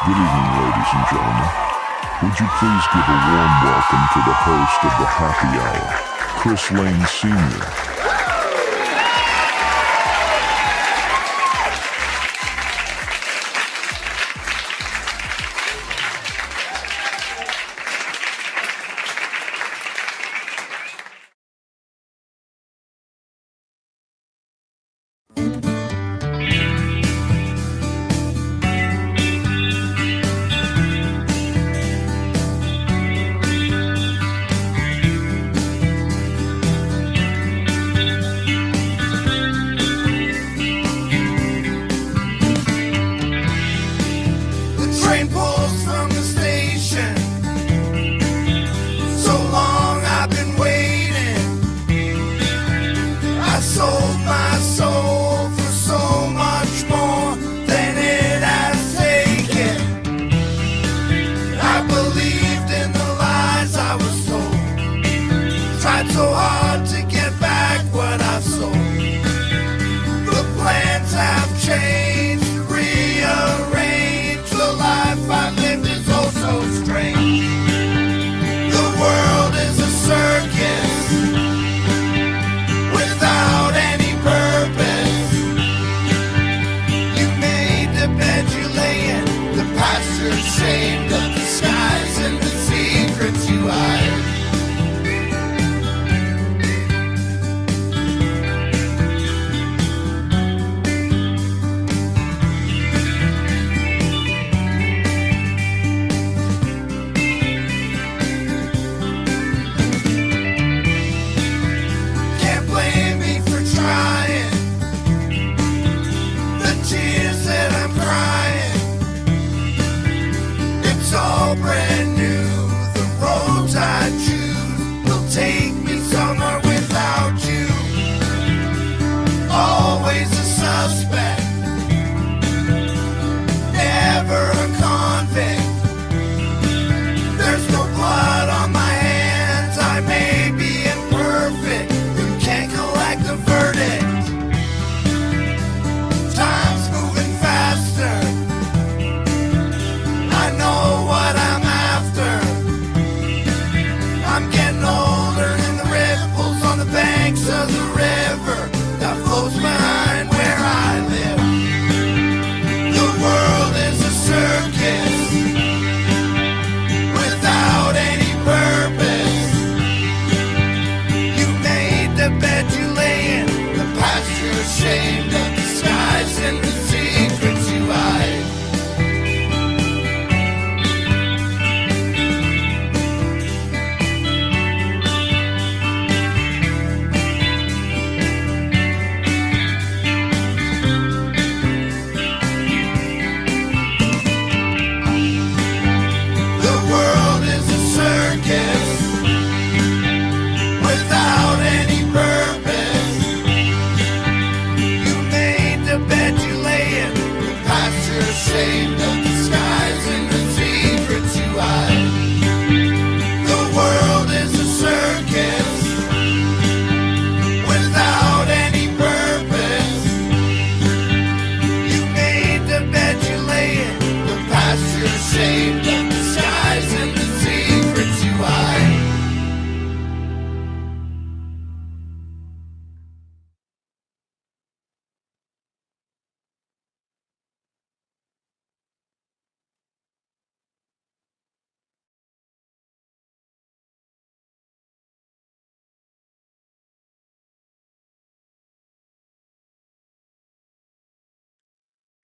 Good evening, ladies and gentlemen. Would you please give a warm welcome to the host of the Happy Hour, Chris Lane Sr.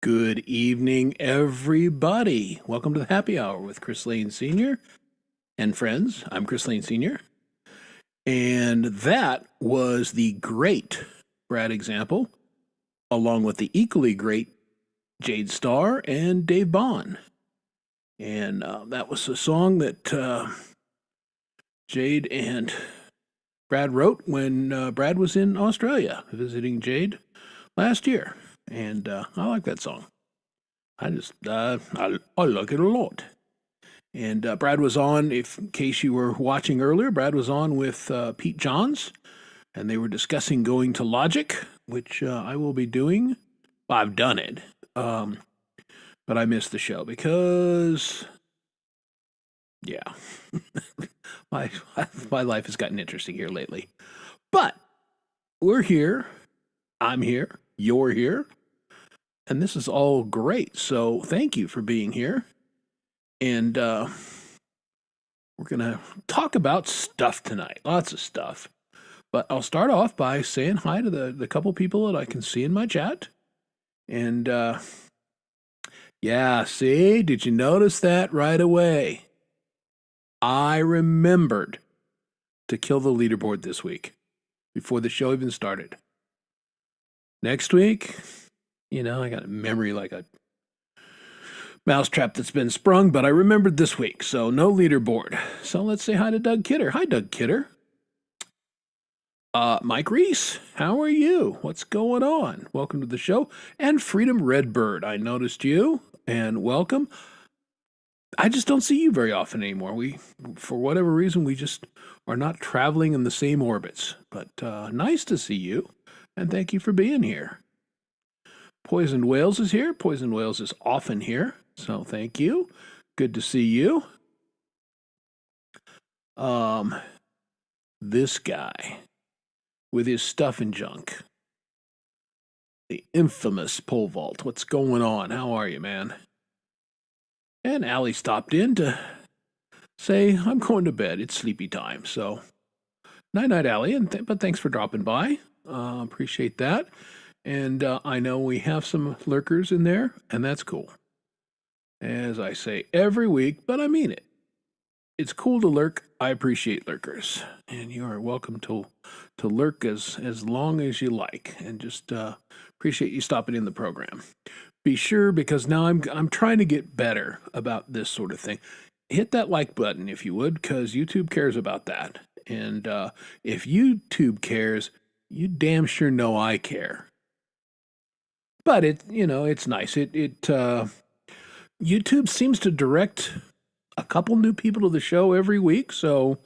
Good evening, everybody. Welcome to the Happy Hour with Chris Lane Sr. and friends. I'm Chris Lane Sr. And that was the great Brad Example, along with the equally great Jade Starr and Dave Bond. And that was a song that Jade and Brad wrote when Brad was in Australia visiting Jade last year. And I like that song. I like it a lot. And Brad was on, in case you were watching earlier, Brad was on with Pete Johns, and they were discussing going to Logic, which I will be doing. Well, I've done it. but I missed the show because, yeah, my my life has gotten interesting here lately. But we're here. I'm here. You're here. And this is all great. So thank you for being here. And we're going to talk about stuff tonight. Lots of stuff. But I'll start off by saying hi to the couple people that I can see in my chat. And yeah, see, did you notice that right away? I remembered to kill the leaderboard this week before the show even started. Next week, I got a memory like a mousetrap that's been sprung, but I remembered this week, so no leaderboard. So let's say hi to Doug Kidder. Hi, Doug Kidder. Mike Reese, how are you? What's going on? Welcome to the show. And Freedom Redbird, I noticed you, and welcome. I just don't see you very often anymore. For whatever reason, we just are not traveling in the same orbits. But nice to see you, and thank you for being here. Poisoned Whales is here. Poisoned Whales is often here, so thank you. Good to see you. This guy with his stuff and junk. The infamous pole vault. What's going on? How are you, man? And Allie stopped in to say, I'm going to bed. It's sleepy time. So, night-night, Allie. But thanks for dropping by. Appreciate that. And I know we have some lurkers in there, and that's cool. As I say every week, but I mean it. It's cool to lurk. I appreciate lurkers. And you are welcome to lurk as long as you like. And just appreciate you stopping in the program. Be sure, because now I'm trying to get better about this sort of thing. Hit that like button if you would, because YouTube cares about that. And if YouTube cares, you damn sure know I care. But it's nice. YouTube seems to direct a couple new people to the show every week, so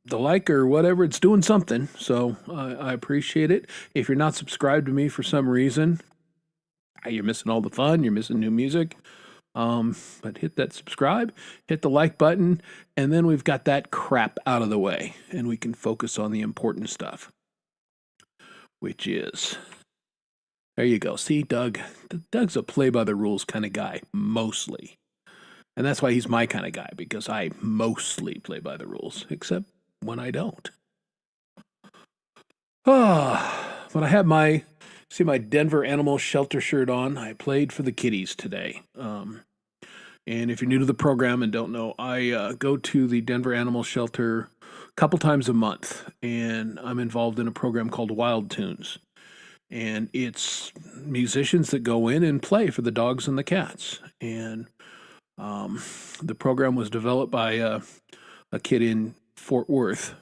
the like or whatever, it's doing something. So I appreciate it. If you're not subscribed to me for some reason, you're missing all the fun. You're missing new music. But hit that subscribe, hit the like button, and then we've got that crap out of the way, and we can focus on the important stuff, which is... There you go. See, Doug's a play-by-the-rules kind of guy, mostly. And that's why he's my kind of guy, because I mostly play by the rules, except when I don't. But I have my Denver Animal Shelter shirt on. I played for the kitties today. And if you're new to the program and don't know, I go to the Denver Animal Shelter a couple times a month, and I'm involved in a program called Wild Tunes. And it's musicians that go in and play for the dogs and the cats. And the program was developed by a kid in Fort Worth.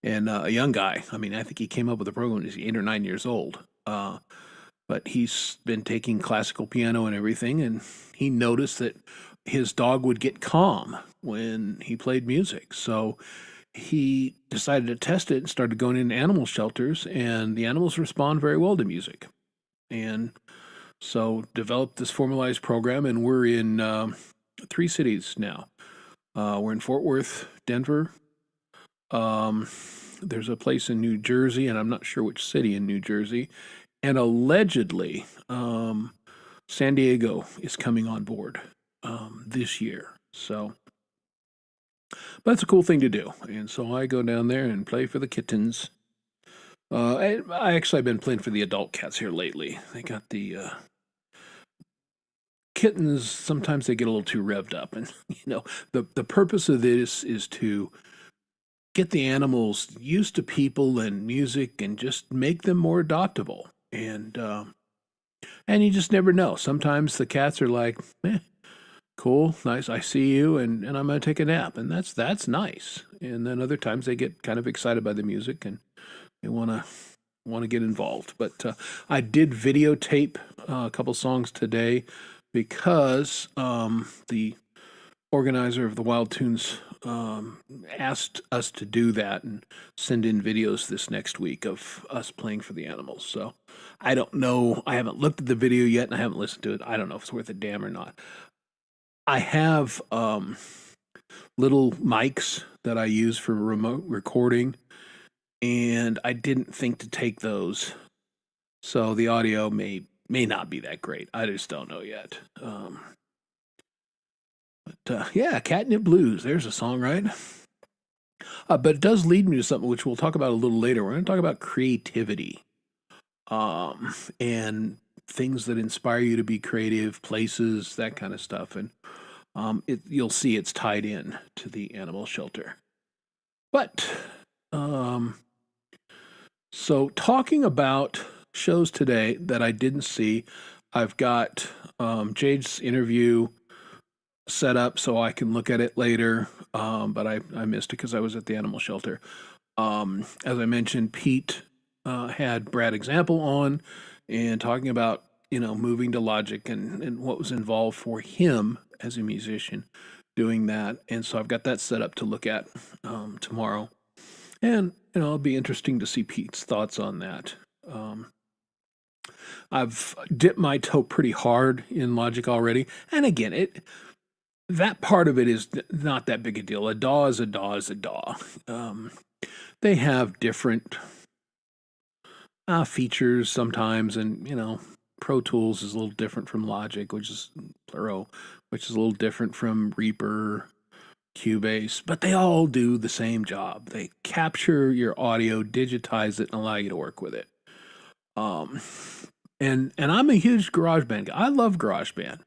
And a young guy. I mean, I think he came up with the program when he was 8 or 9 years old. But he's been taking classical piano and everything, and he noticed that his dog would get calm when he played music. So he decided to test it and started going into animal shelters, and the animals respond very well to music. And so developed this formalized program, and we're in 3 cities now. We're in Fort Worth, Denver. There's a place in New Jersey, and I'm not sure which city in New Jersey. And allegedly, San Diego is coming on board this year. So... But it's a cool thing to do. And so I go down there and play for the kittens. I actually have been playing for the adult cats here lately. They got the kittens, sometimes they get a little too revved up. And, the purpose of this is to get the animals used to people and music and just make them more adoptable. And you just never know. Sometimes the cats are like, cool, nice, I see you, and I'm going to take a nap, and that's nice. And then other times they get kind of excited by the music, and they want to get involved. But I did videotape a couple songs today because the organizer of the Wild Tunes asked us to do that and send in videos this next week of us playing for the animals. So I don't know. I haven't looked at the video yet and I haven't listened to it. I don't know if it's worth a damn or not. I have little mics that I use for remote recording, and I didn't think to take those. So the audio may not be that great. I just don't know yet. Yeah, Catnip Blues. There's a song, right? But it does lead me to something which we'll talk about a little later. We're going to talk about creativity and things that inspire you to be creative, places, that kind of stuff. And you'll see it's tied in to the animal shelter. But so talking about shows today that I didn't see, I've got Jade's interview set up so I can look at it later, but I missed it because I was at the animal shelter. As I mentioned, Pete had Brad Example on and talking about, moving to Logic and what was involved for him as a musician doing that. And so I've got that set up to look at tomorrow. And, it'll be interesting to see Pete's thoughts on that. I've dipped my toe pretty hard in Logic already. And again, that part of it is not that big a deal. A DAW is a DAW is a DAW. They have different features sometimes, and Pro Tools is a little different from Logic, which is Pluro, which is a little different from Reaper, Cubase, but they all do the same job. They capture your audio, digitize it, and allow you to work with it. And I'm a huge GarageBand guy. I love GarageBand.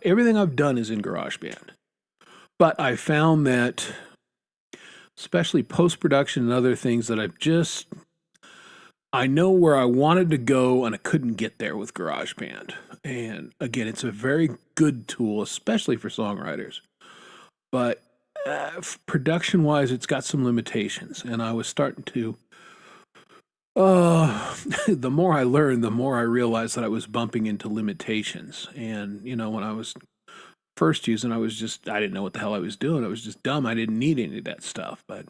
Everything I've done is in GarageBand. But I found that, especially post-production and other things, that I know where I wanted to go and I couldn't get there with GarageBand. And again, it's a very good tool, especially for songwriters. But production-wise, it's got some limitations. And I was starting to, the more I learned, the more I realized that I was bumping into limitations. And, when I was first using, I didn't know what the hell I was doing. I was just dumb. I didn't need any of that stuff. But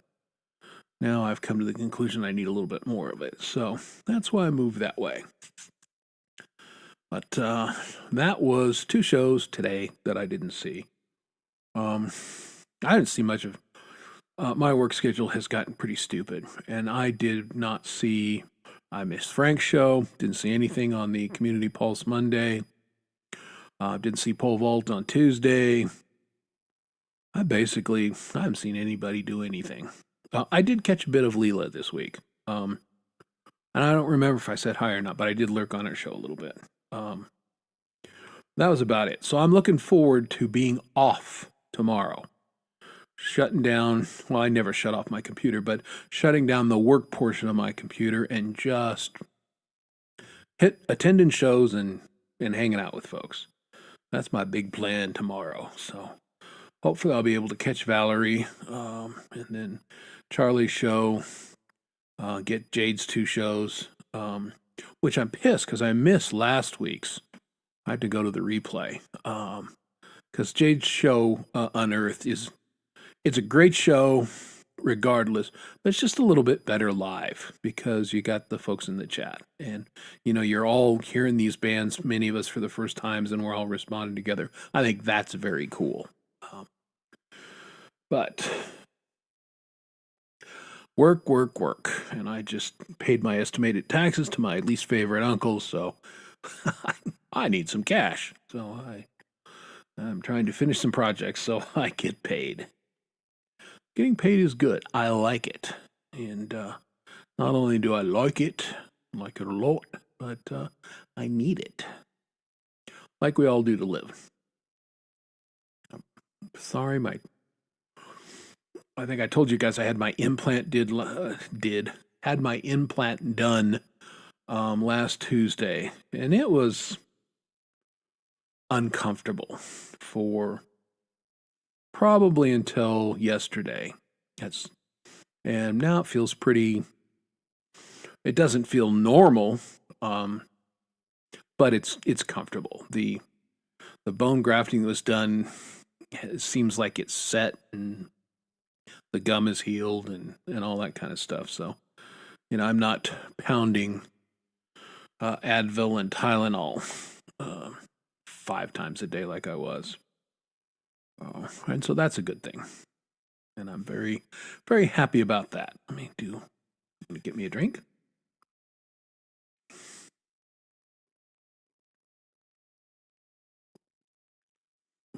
now I've come to the conclusion I need a little bit more of it. So that's why I moved that way. But that was 2 shows today that I didn't see. I didn't see much of my work schedule has gotten pretty stupid, and I did not see. I missed Frank's show. Didn't see anything on the Community Pulse Monday. Didn't see Pole Vault on Tuesday. I haven't seen anybody do anything. I did catch a bit of Leela this week, and I don't remember if I said hi or not, but I did lurk on her show a little bit. That was about it. So I'm looking forward to being off tomorrow. Shutting down, well, I never shut off my computer, but shutting down the work portion of my computer and just attending shows and hanging out with folks. That's my big plan tomorrow. So hopefully I'll be able to catch Valerie and then Charlie's show, get Jade's 2 shows, which I'm pissed because I missed last week's. I had to go to the replay because Jade's show, Unearthed, it's a great show regardless, but it's just a little bit better live because you got the folks in the chat and you're all hearing these bands, many of us for the first times, and we're all responding together. I think that's very cool. But work, and I just paid my estimated taxes to my least favorite uncle, so I need some cash. So I'm trying to finish some projects so I get paid. Getting paid is good. I like it. And not only do I like it a lot, but I need it. Like we all do to live. Sorry, I think I told you guys I had my implant had my implant done last Tuesday, and it was uncomfortable for probably until yesterday. And now it feels pretty. It doesn't feel normal, but it's comfortable. The bone grafting was done it seems like it's set and the gum is healed and all that kind of stuff. So, I'm not pounding Advil and Tylenol uh, 5 times a day like I was. And so that's a good thing. And I'm very, very happy about that. Let me get me a drink.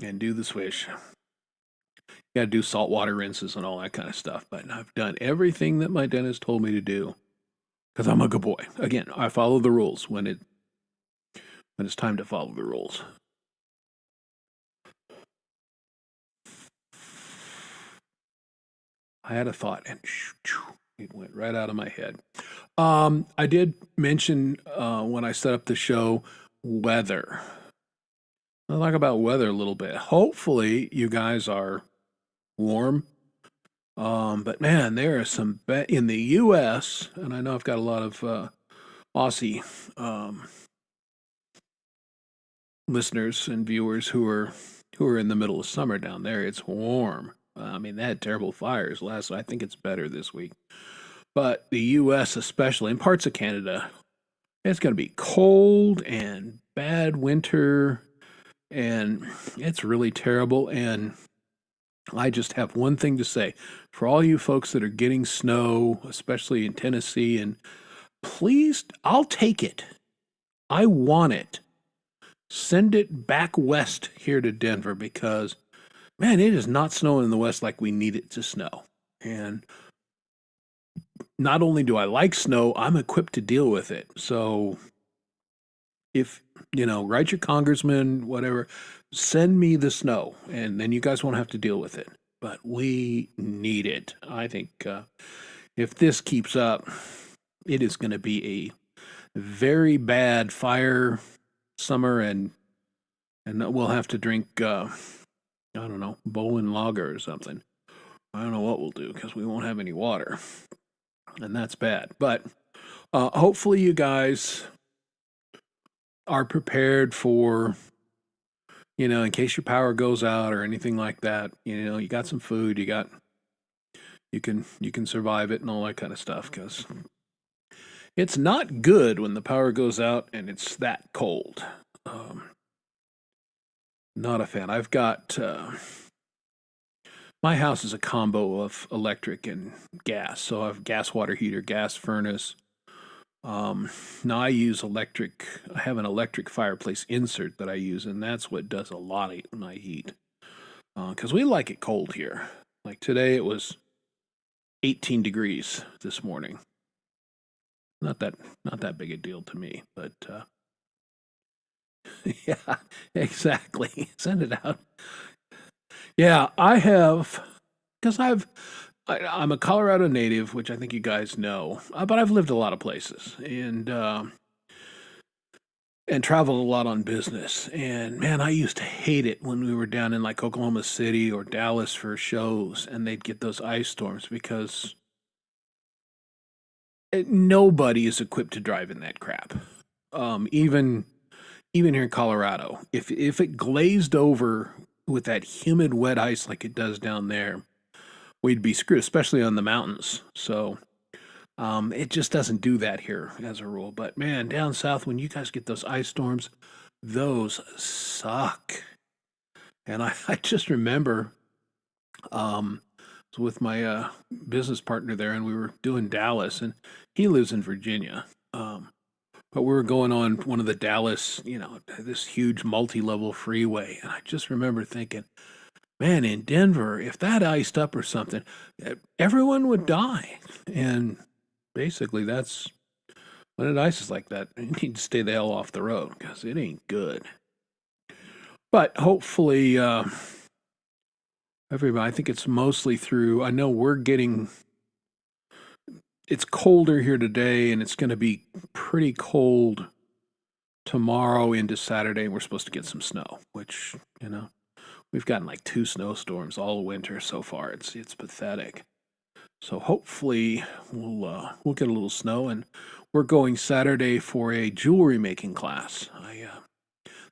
And do the swish. Got to do saltwater rinses and all that kind of stuff. But I've done everything that my dentist told me to do because I'm a good boy. Again, I follow the rules when it's time to follow the rules. I had a thought and it went right out of my head. I did mention when I set up the show weather. I'll talk about weather a little bit. Hopefully, you guys are warm. But man, there are some in the U.S., and I know I've got a lot of Aussie listeners and viewers who are in the middle of summer down there. It's warm. I mean, they had terrible fires last. I think it's better this week. But the U.S., especially, in parts of Canada, it's going to be cold and bad winter, and it's really terrible. And I just have one thing to say for all you folks that are getting snow, especially in Tennessee, and please, I'll take it. I want it. Send it back west here to Denver because, man, it is not snowing in the west like we need it to snow. And not only do I like snow, I'm equipped to deal with it. So if, write your congressman, whatever, send me the snow, and then you guys won't have to deal with it. But we need it. I think if this keeps up, it is going to be a very bad fire summer, and we'll have to drink, I don't know, Bowen Lager or something. I don't know what we'll do because we won't have any water, and that's bad. But hopefully you guys are prepared for, in case your power goes out or anything like that. You got some food, you can survive it and all that kind of stuff, because it's not good when the power goes out and it's that cold. Not a fan. I've got my house is a combo of electric and gas, so I have gas water heater, gas furnace. Now I use electric. I have an electric fireplace insert that I use, and that's what does a lot of my heat. Because we like it cold here. Like today, it was 18 degrees this morning. Not that big a deal to me, but yeah, exactly. Send it out. Yeah, I have, because I'm a Colorado native, which I think you guys know, but I've lived a lot of places and traveled a lot on business. And man, I used to hate it when we were down in like Oklahoma City or Dallas for shows, and they'd get those ice storms because nobody is equipped to drive in that crap. Even here in Colorado, if it glazed over with that humid, wet ice like it does down there, we'd be screwed, especially on the mountains. So it just doesn't do that here as a rule. But man, down south, when you guys get those ice storms, those suck. And I just remember with my business partner there, and we were doing Dallas, and he lives in Virginia. But we were going on one of the Dallas, this huge multi-level freeway. And I just remember thinking, man, in Denver, if that iced up or something, everyone would die. And basically, that's when it ices like that. You need to stay the hell off the road because it ain't good. But hopefully, everybody, I think it's mostly through. I know it's colder here today, and it's going to be pretty cold tomorrow into Saturday, and we're supposed to get some snow, which, we've gotten like 2 snowstorms all winter so far. It's pathetic. So hopefully we'll get a little snow, and we're going Saturday for a jewelry making class.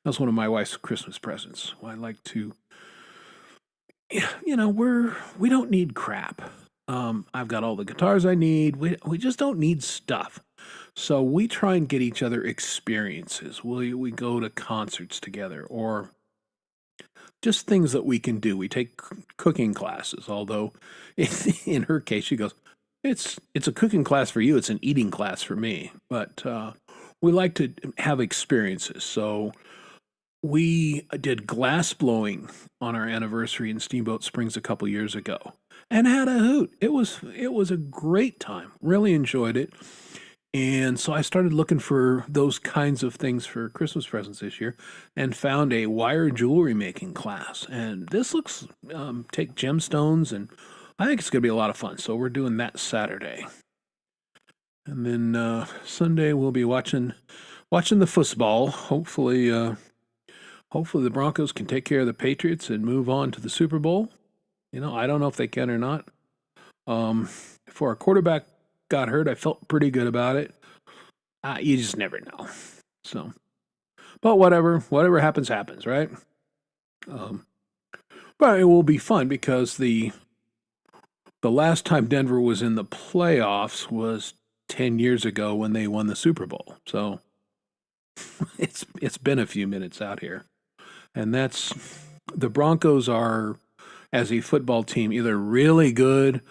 That's one of my wife's Christmas presents. I like to we don't need crap. I've got all the guitars I need. We just don't need stuff. So we try and get each other experiences. We go to concerts together or just things that we can do. We take cooking classes, although in her case she goes, it's a cooking class for you, it's an eating class for me. But we like to have experiences. So we did glass blowing on our anniversary in Steamboat Springs a couple years ago and had a hoot. It was a great time. Really enjoyed it. And so I started looking for those kinds of things for Christmas presents this year and found a wire jewelry making class. And this looks, take gemstones, and I think it's going to be a lot of fun. So we're doing that Saturday. And then Sunday we'll be watching the football. Hopefully the Broncos can take care of the Patriots and move on to the Super Bowl. I don't know if they can or not. Before our quarterback got hurt, I felt pretty good about it. You just never know. So, but whatever happens, right? But it will be fun because the last time Denver was in the playoffs was 10 years ago when they won the Super Bowl. So it's been a few minutes out here. And the Broncos are, as a football team, either really good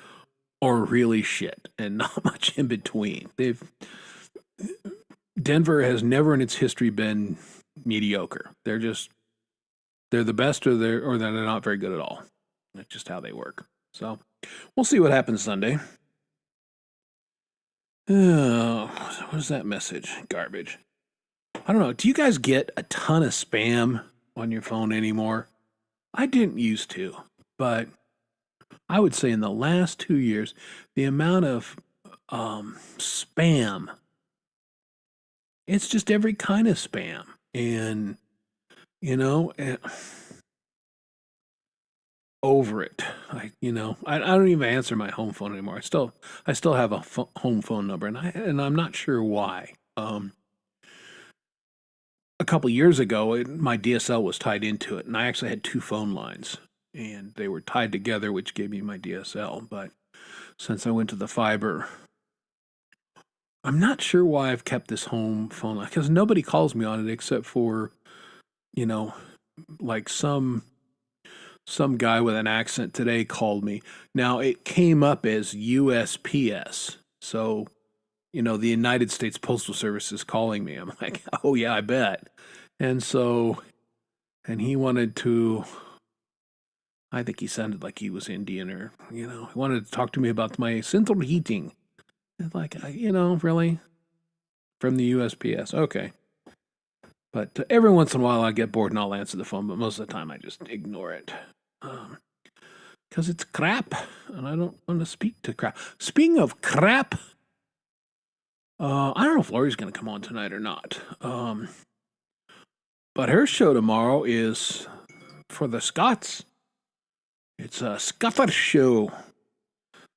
or really shit, and not much in between. Denver has never in its history been mediocre. They're the best, or they're not very good at all. That's just how they work. So we'll see what happens Sunday. What is that message? Garbage. I don't know. Do you guys get a ton of spam on your phone anymore? I didn't used to, but I would say in the last 2 years, the amount of spam, it's just every kind of spam. And, over it. I don't even answer my home phone anymore. I still have a home phone number, and I'm not sure why. A couple years ago, my DSL was tied into it, and I actually had two phone lines, and they were tied together, which gave me my DSL. But since I went to the fiber, I'm not sure why I've kept this home phone line, because nobody calls me on it except for, like some guy with an accent today called me. Now, it came up as USPS. So, the United States Postal Service is calling me. I'm like, oh, yeah, I bet. And he wanted to, I think he sounded like he was Indian, or, he wanted to talk to me about my central heating. It's like, really? From the USPS. Okay. But every once in a while I get bored and I'll answer the phone, but most of the time I just ignore it. Because it's crap, and I don't want to speak to crap. Speaking of crap, I don't know if Lori's going to come on tonight or not. But her show tomorrow is for the Scots. It's a Scuffer show.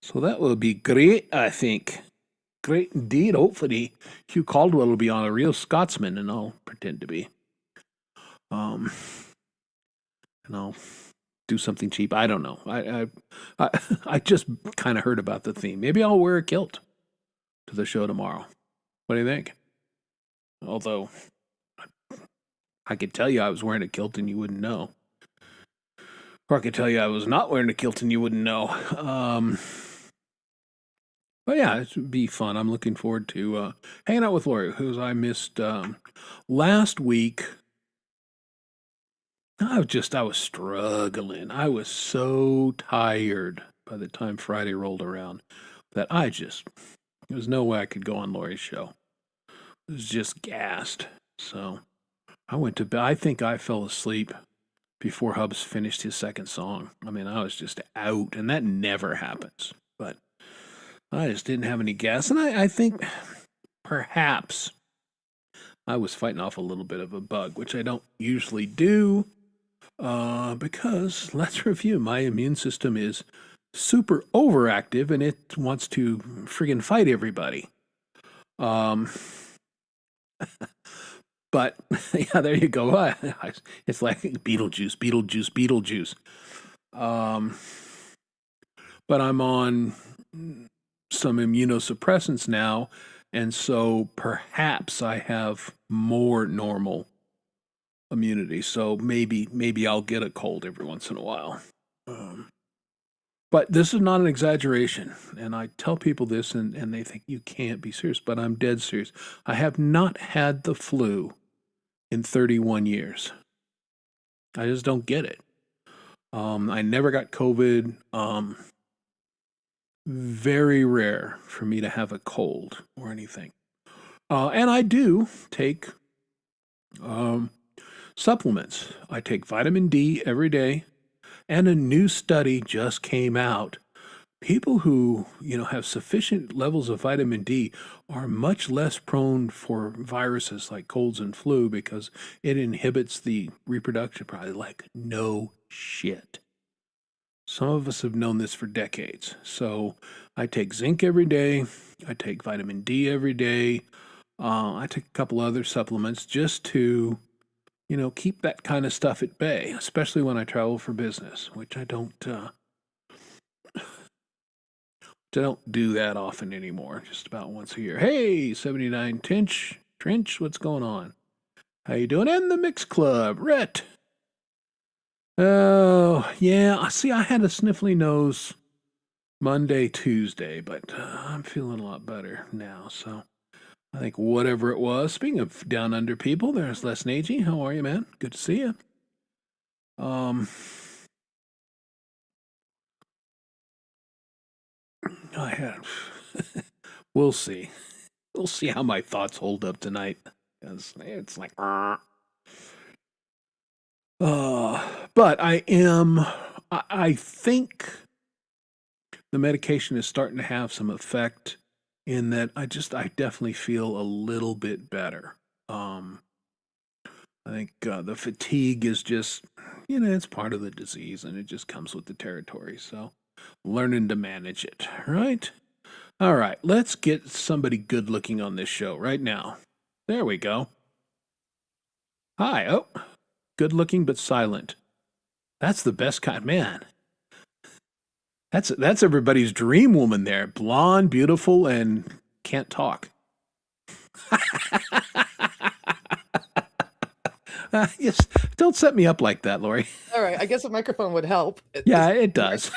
So that will be great, I think. Great indeed. Hopefully Hugh Caldwell will be on, a real Scotsman, and I'll pretend to be. And I'll do something cheap. I don't know. I just kind of heard about the theme. Maybe I'll wear a kilt to the show tomorrow. What do you think? Although I could tell you I was wearing a kilt and you wouldn't know. Or I could tell you I was not wearing a kilt and you wouldn't know. But yeah, it would be fun. I'm looking forward to hanging out with Lori, who I missed last week. I was struggling. I was so tired by the time Friday rolled around that there was no way I could go on Lori's show. I was just gassed. So I went to bed. I think I fell asleep before Hubs finished his second song. I mean, I was just out, and that never happens. But I just didn't have any gas, and I think perhaps I was fighting off a little bit of a bug, which I don't usually do, because let's review. My immune system is super overactive, and it wants to friggin' fight everybody. But yeah, there you go. It's like Beetlejuice. Um, but I'm on some immunosuppressants now, and so perhaps I have more normal immunity. So maybe I'll get a cold every once in a while. Um, but this is not an exaggeration, and I tell people this, and they think you can't be serious, but I'm dead serious. I have not had the flu in 31 years. I just don't get it. I never got COVID. Very rare for me to have a cold or anything. And I do take um, supplements. I take vitamin D every day, and a new study just came out. People who, have sufficient levels of vitamin D are much less prone for viruses like colds and flu because it inhibits the reproduction, probably like no shit. Some of us have known this for decades. So I take zinc every day. I take vitamin D every day. I take a couple other supplements just to, keep that kind of stuff at bay, especially when I travel for business, which I don't do that often anymore. Just about once a year. Hey, 79 Trench, what's going on? How you doing? And the Mix Club, Rhett. Oh, yeah. See, I had a sniffly nose Monday, Tuesday, but I'm feeling a lot better now. So I think whatever it was. Speaking of down under people, there's Les Nagy. How are you, man? Good to see you. I had. We'll see. We'll see how my thoughts hold up tonight. Because it's like. But I am. I think the medication is starting to have some effect in that I definitely feel a little bit better. I think the fatigue is just, it's part of the disease and it just comes with the territory. So learning to manage it, right? All right, let's get somebody good looking on this show right now. There we go. Hi. Oh, good looking but silent. That's the best kind, man. That's everybody's dream woman there. Blonde, beautiful, and can't talk. Yes, don't set me up like that, Lori. All right, I guess a microphone would help. Yeah, it does.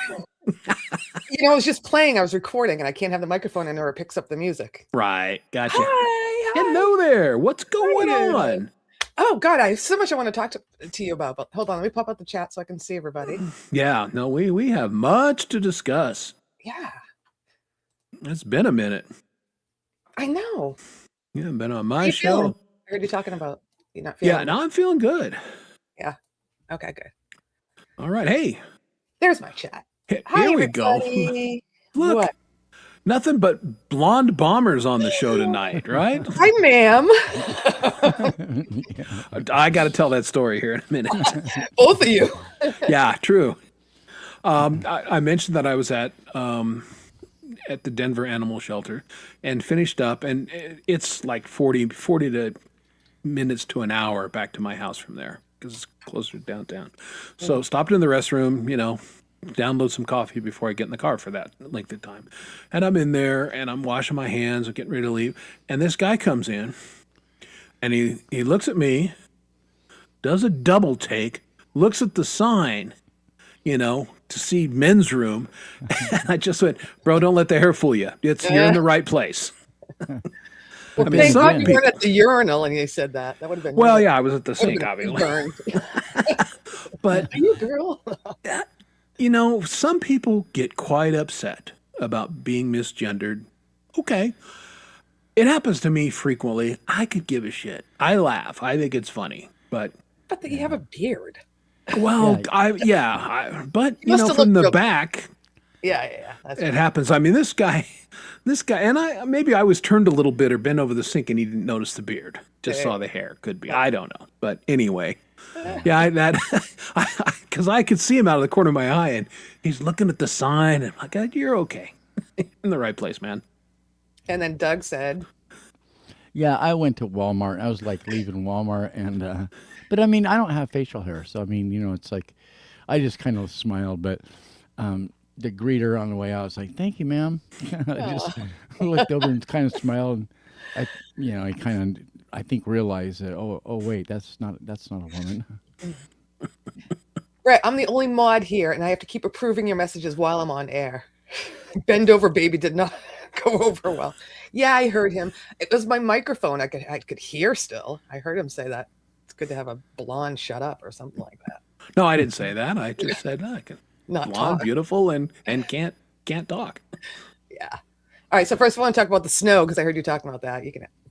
I was just playing. I was recording, and I can't have the microphone in or it picks up the music. Right, gotcha. Hi. Hello there. What's going on? Oh God, I have so much I want to talk to you about. But hold on, let me pop out the chat so I can see everybody. Yeah, no, we have much to discuss. Yeah, it's been a minute. I know. You haven't been on my show. Feeling? I heard you talking about you not feeling. Yeah, now I'm feeling good. Yeah. Okay, good. All right, hey. There's my chat. Here we go. Look. What? Nothing but blonde bombers on the show tonight, right? Hi, ma'am. I got to tell that story here in a minute. Both of you. Yeah, true. I mentioned that I was at the Denver Animal Shelter and finished up, and it's like 40 minutes to an hour back to my house from there because it's closer to downtown. So stopped in the restroom, download some coffee before I get in the car for that length of time. And I'm in there and I'm washing my hands, I'm getting ready to leave. And this guy comes in and he looks at me, does a double take, looks at the sign, to see men's room. And I just went, bro, don't let the hair fool you. You're in the right place. Well, I mean, thank God you weren't at the urinal and you said that. That would have been. Well, yeah, I was at the sink, obviously. But are you a girl? Some people get quite upset about being misgendered. Okay. It happens to me frequently. I could give a shit. I laugh. I think it's funny, but you have a beard. Well, but from the back. Yeah. It happens. I mean, this guy, and maybe I was turned a little bit or bent over the sink and he didn't notice the beard. Just saw the hair. Could be. I don't know. But anyway. Yeah, because I could see him out of the corner of my eye, and he's looking at the sign, and I'm like, "You're okay, in the right place, man." And then Doug said, "Yeah, I went to Walmart. I was like leaving Walmart, and but I mean, I don't have facial hair, so I mean, it's like I just kind of smiled, but the greeter on the way out was like, "Thank you, ma'am." I just looked over and kind of smiled. And I kind of, I think, realized that. Oh, wait, that's not a woman. Right, I'm the only mod here, and I have to keep approving your messages while I'm on air. Bend over, baby did not go over well. Yeah, I heard him. It was my microphone. I could hear still. I heard him say that. It's good to have a blonde shut up or something like that. No, I didn't say that. I just said Not blonde, talk. beautiful, and can't talk. Yeah. All right. So first, I want to talk about the snow because I heard you talking about that.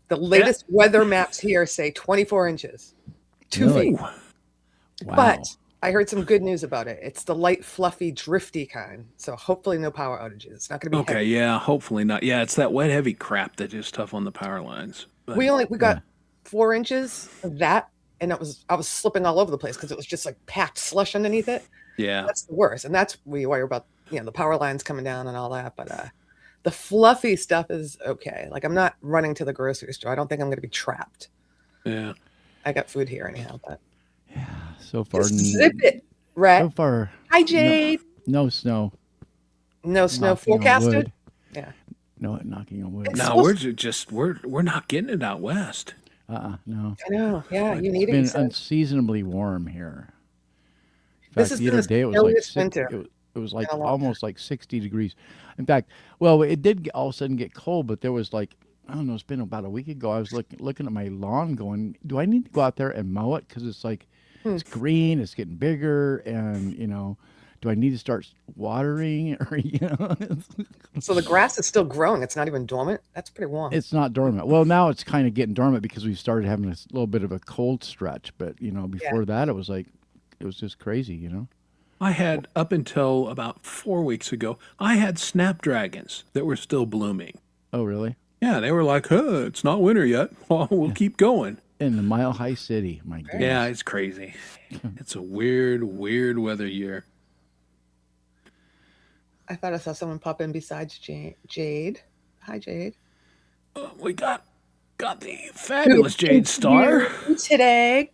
The latest weather maps here say 24 inches, 2 feet. Ooh. Wow. But I heard some good news about it. It's the light, fluffy, drifty kind. So hopefully no power outages. It's not going to be Okay, heavy. yeah, hopefully not. Yeah, it's that wet, heavy crap that is tough on the power lines. But We got 4 inches of that, and I was slipping all over the place because it was just like packed slush underneath it. yeah, That's the worst, and that's we worry about the power lines coming down and all that. But the fluffy stuff is okay. Like I'm not running to the grocery store. I don't think I'm going to be trapped. yeah. I got food here anyhow. But So far, just zip it, right? so far, Hi, Jade. no snow. No snow Knocking on forecasted. wood. Yeah. No, knocking on wood. It's No, we're not getting it out west. No. I know. Yeah, you need It's it. been you said. unseasonably warm here. In This fact, has the been other the day it was like snowiest winter it was like in a long almost like 60 degrees. In fact, well, it did all of a sudden get cold, but there was like, I don't know, it's been about a week ago. I was looking at my lawn, going, "Do I need to go out there and mow it? Because it's like it's green, it's getting bigger, and do I need to start watering or So the grass is still growing. It's not even dormant. That's pretty warm. It's not dormant. Well, now it's kind of getting dormant because we've started having a little bit of a cold stretch. But before that, it was just crazy. I had up until about 4 weeks ago, I had snapdragons that were still blooming. Oh, really? Yeah, they were like, it's not winter yet. Well, we'll keep going. In the Mile High City, my goodness. Yeah, it's crazy. It's a weird weather year. I thought I saw someone pop in besides Jade. Hi, Jade. We got the fabulous Jade Star. Today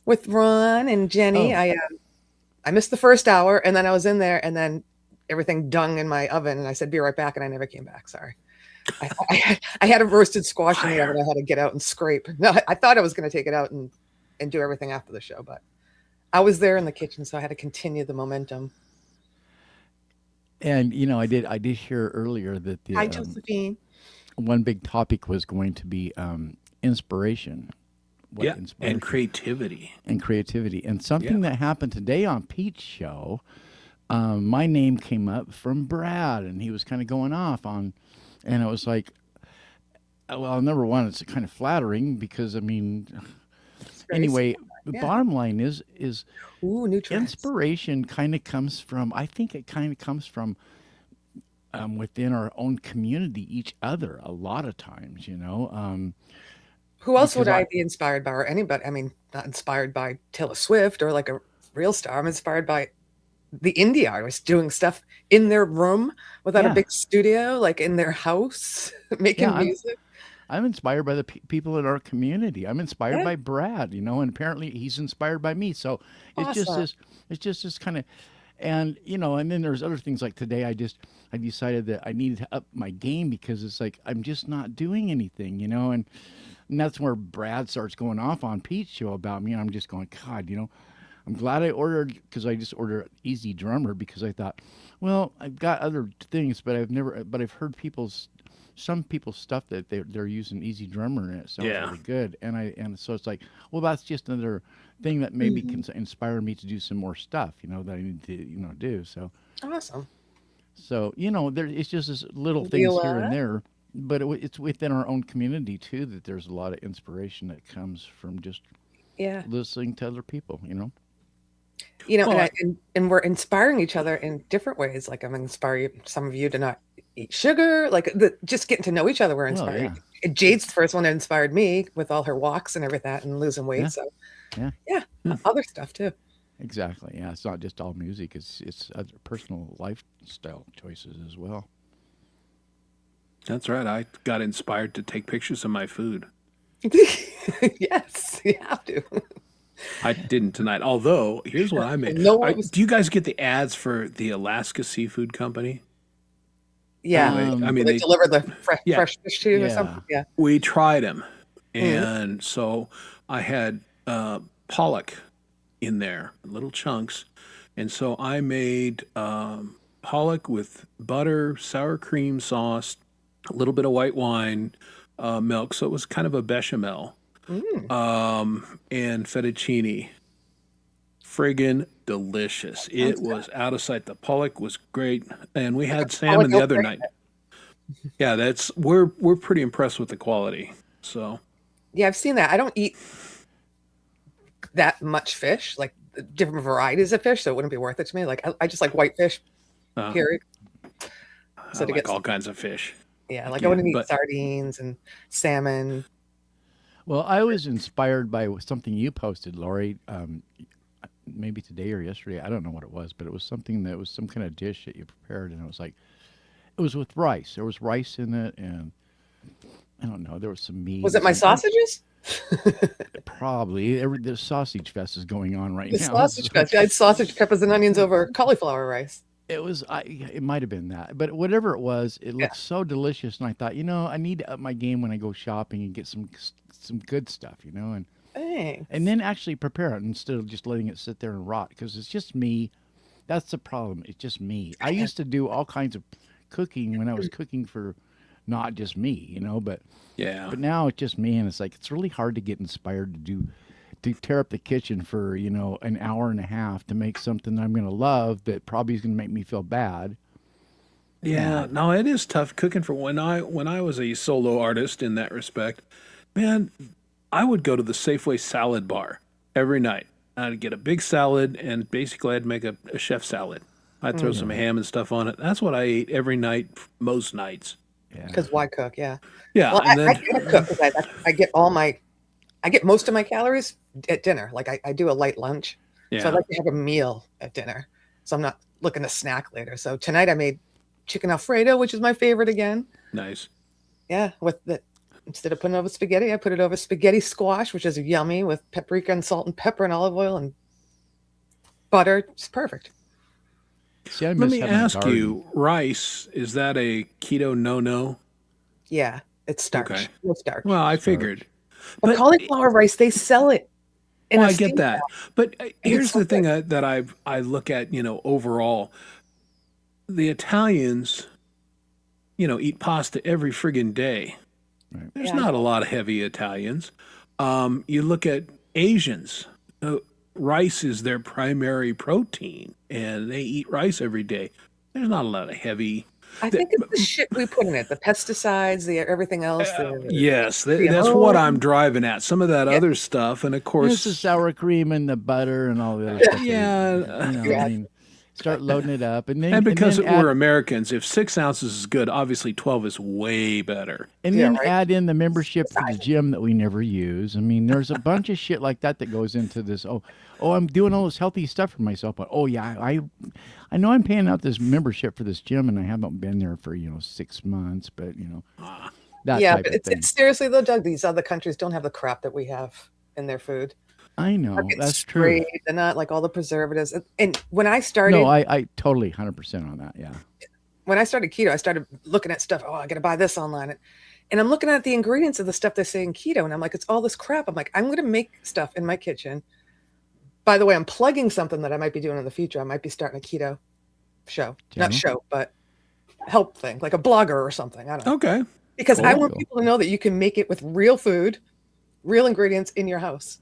with Ron and Jenny. Oh. I missed the first hour, and then I was in there, and then everything dung in my oven, and I said, "Be right back," and I never came back. Sorry. I had a roasted squash in the oven. I had to get out and scrape. No, I thought I was going to take it out and do everything after the show, but I was there in the kitchen, so I had to continue the momentum. And I did hear earlier that Hi, Josephine. one big topic was going to be inspiration. Yeah, Inspiration and creativity. And something that happened today on Pete's show, my name came up from Brad, and he was kind of going off on, and it was like, well, number one, it's kind of flattering because anyway, the bottom line is Ooh, new trends. inspiration kind of comes from, I think it kind of comes from within our own community, each other, a lot of times, Who else because would I be inspired by, or anybody? Not inspired by Taylor Swift or like a real star. I'm inspired by the indie artists doing stuff in their room without a big studio, like in their house, making music. I'm inspired by the people in our community. I'm inspired by Brad, and apparently he's inspired by me. So it's just this kind of, and then there's other things like today. I decided that I needed to up my game because it's like I'm just not doing anything, and that's where Brad starts going off on Pete's show about me, and I'm just going, God, I'm glad I ordered, because I just ordered Easy Drummer because I thought, well, I've got other things, but I've heard some people's stuff that they're using Easy Drummer, and it sounds really good, and so it's like, well, that's just another thing that maybe can inspire me to do some more stuff, that I need to do. So Awesome. So it's just this little things here and there, but it's within our own community too that there's a lot of inspiration that comes from just listening to other people. And we're inspiring each other in different ways. Like I'm inspiring some of you to not eat sugar. Like just getting to know each other, we're inspiring. Jade's the first one that inspired me with all her walks and everything and losing weight. So other stuff too. Exactly. Yeah, it's not just all music. It's other personal lifestyle choices as well. That's right. I got inspired to take pictures of my food. Yes, you have to. I didn't tonight. Although, here's what I made. No one was. Do you guys get the ads for the Alaska Seafood Company? Yeah. I mean, They deliver the Yeah. fresh fish to you or Yeah. something. Yeah. we tried them, and so I had pollock in there, little chunks, and so I made pollock with butter, sour cream sauce, a little bit of white wine, milk, so it was kind of a bechamel, and fettuccine. Friggin' delicious! It was out of sight. The pollock was great, and we had salmon the other night. Yeah, we're pretty impressed with the quality. So Yeah, I've seen that. I don't eat that much fish, like different varieties of fish, so it wouldn't be worth it to me. Like I just like white fish, period. I like all kinds of fish. Yeah, like I wouldn't eat but- sardines and salmon. Well, I was inspired by something you posted, Lori, maybe today or yesterday. I don't know what it was, but it was something that was some kind of dish that you prepared, and it was like, it was with rice. There was rice in it, and I don't know, there was some meat. Was it my sausages? Probably. The sausage fest is going on right The now. sausage fest. I had sausage, peppers, and onions over cauliflower rice. It was. It might have been that, but whatever it was, it looked so delicious, and I thought, I need to up my game when I go shopping and get some good stuff, and Thanks. and then actually prepare it instead of just letting it sit there and rot, because it's just me. That's the problem. It's just me. I used to do all kinds of cooking when I was cooking for not just me, but Yeah. but now it's just me, and it's like it's really hard to get inspired to tear up the kitchen for an hour and a half to make something I'm going to love that probably is going to make me feel bad. Yeah, no, it is tough cooking for when I was a solo artist in that respect. Man, I would go to the Safeway salad bar every night. I'd get a big salad, and basically I'd make a chef salad. I'd throw some ham and stuff on it. That's what I ate every night, most nights. Yeah. Because why cook? Yeah. Yeah, Well, and I then can't cook because I get most of my calories at dinner. Like I do a light lunch, so yeah, I like to have a meal at dinner. So I'm not looking to snack later. So tonight I made chicken Alfredo, which is my favorite again. nice. Yeah, instead of putting it over spaghetti, I put it over spaghetti squash, which is yummy with paprika and salt and pepper and olive oil and butter. It's perfect. See, I Let miss me having a ask garden. you, rice, is that a keto no-no? Yeah, it's starch. Okay. No starch. Well, I figured. But cauliflower rice, they sell it. in Well, a I get steam that. pot. But here's so the thing that I look at, overall. The Italians, eat pasta every friggin' day. Right. There's Yeah. not a lot of heavy Italians. You look at Asians, rice is their primary protein, and they eat rice every day. There's not a lot of heavy. I think it's the shit we put in it, the pesticides, the everything else. Yes, that's what I'm driving at. Some of that other stuff, and of There's course, the sour cream and the butter and all the other stuff. yeah. I mean, start loading it up, and then And because then we're add, Americans, if 6 ounces is good, obviously 12 is way better. and Yeah, then right. add in the membership for the gym that we never use. I mean, there's a bunch of shit like that that goes into this. Oh, I'm doing all this healthy stuff for myself, but oh yeah, I know I'm paying out this membership for this gym, and I haven't been there for 6 months, but that Yeah, type but of thing. it's seriously though, Doug, these other countries don't have the crap that we have in their food. I know Market's that's true. straight, they're not like all the preservatives. And when I started, No, I totally 100% on that. Yeah. when I started keto, I started looking at stuff. Oh, I got to buy this online. And I'm looking at the ingredients of the stuff they're saying keto. And I'm like, it's all this crap. I'm like, I'm going to make stuff in my kitchen. By the way, I'm plugging something that I might be doing in the future. I might be starting a keto show, not Channel? show, but help thing, like a blogger or something. I don't know. Okay. Because I Cool. want people to know that you can make it with real food, real ingredients in your house.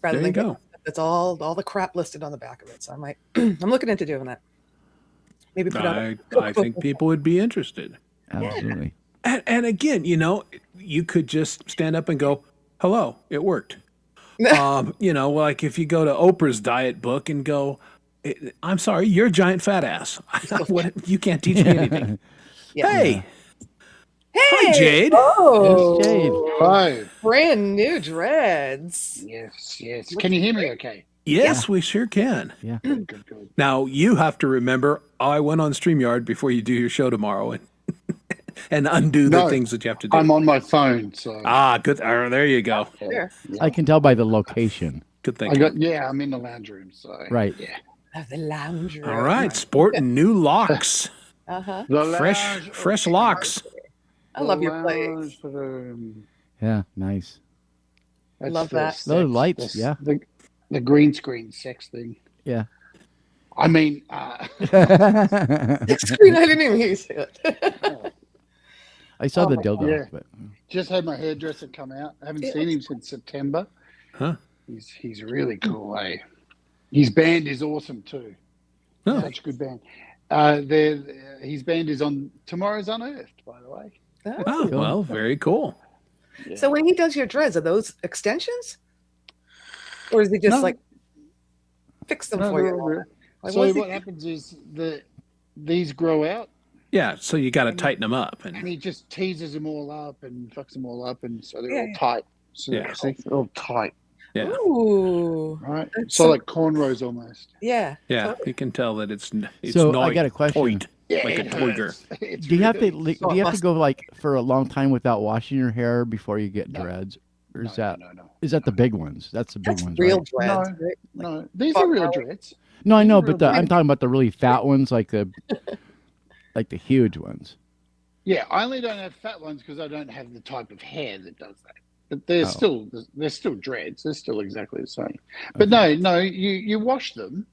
Rather There you than go. getting stuff that's all the crap listed on the back of it. So I might, I'm looking into doing that. Maybe put out I think people would be interested. Absolutely. And again, you could just stand up and go, hello, it worked. Like if you go to Oprah's diet book and go, I'm sorry, you're a giant fat ass. You can't teach me anything. Yeah. Hey, hi, Jade. Oh, Yes, Jade. Hello. brand new dreads. Yes. Can you hear me okay? Yes, we sure can. Yeah. Good. Now, you have to remember, I went on StreamYard before you do your show tomorrow and undo the No, things that you have to do. I'm on my phone, so Good. There you go. Sure. I can tell by the location. Good thinking. I'm in the lounge room, so Right. yeah. The lounge room. All right, sporting new locks, Uh-huh. The fresh locks. I love your place. lounge room. Yeah, nice. That's Love the that. sex- Those lights, the- yeah. The green screen sex thing. Yeah. I mean, Screen, I didn't even hear you say it. I saw Oh the my dildo, God. but just had my hairdresser come out. I haven't seen him since September. Huh? He's really cool, eh? His band is awesome too. Oh. Such a good band. His band is on Tomorrow's Unearthed, by the way. Oh, well, very cool. Yeah. So when he does your dreads, are those extensions? Or is he just No. like fix them No, for they're you? all real. Like, So what's he- what happens is these grow out, Yeah, so you got to tighten them up. and And he just teases them all up and fucks them all up, and so they're Yeah, all yeah. tight. So Yeah. see, they're all tight, yeah, Ooh. right? That's So so- like cornrows almost. Yeah. yeah, totally. you can tell that it's So, not I got a question. toit, Yeah, like a it toiger. hurts. It's do you have to really- do you have to go like for a long time without washing your hair before you get No. dreads? Or No, is that no. is that the big ones? That's the big That's ones, real right? dreads. No. right? No, these are real dreads. No, I know, These are but real I'm talking about the really fat ones, like the huge ones. Yeah, I only don't have fat ones because I don't have the type of hair that does that. But they're Oh. still dreads. They're still exactly the same. But no, you wash them.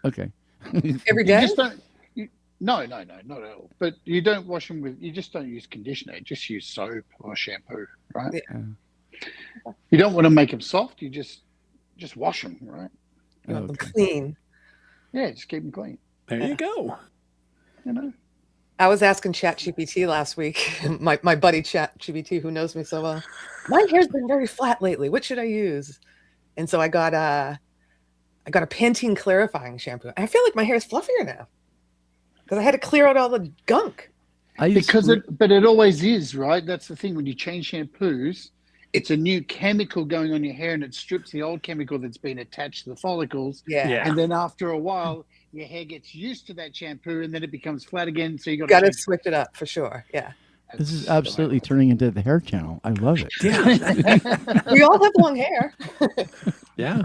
Okay. Every You day? just don't. No, not at all. But you don't wash them with. You just don't use conditioner. Just use soap or shampoo, right? Yeah. You don't want to make them soft. You just wash them, right? You want them Okay. clean. Yeah, just keep them clean. There you go. You know. I was asking ChatGPT last week, my buddy ChatGPT, who knows me so well. My hair's been very flat lately. What should I use? And so I got a Pantene clarifying shampoo. And I feel like my hair is fluffier now because I had to clear out all the gunk. Because it always is, right? That's the thing. When you change shampoos, it's a new chemical going on your hair, and it strips the old chemical that's been attached to the follicles. Yeah. Yeah. And then after a while, your hair gets used to that shampoo, and then it becomes flat again. So you got Got to to switch it up for sure. Yeah. this is absolutely turning into the hair channel. I love it. Yeah, We all have long hair. yeah,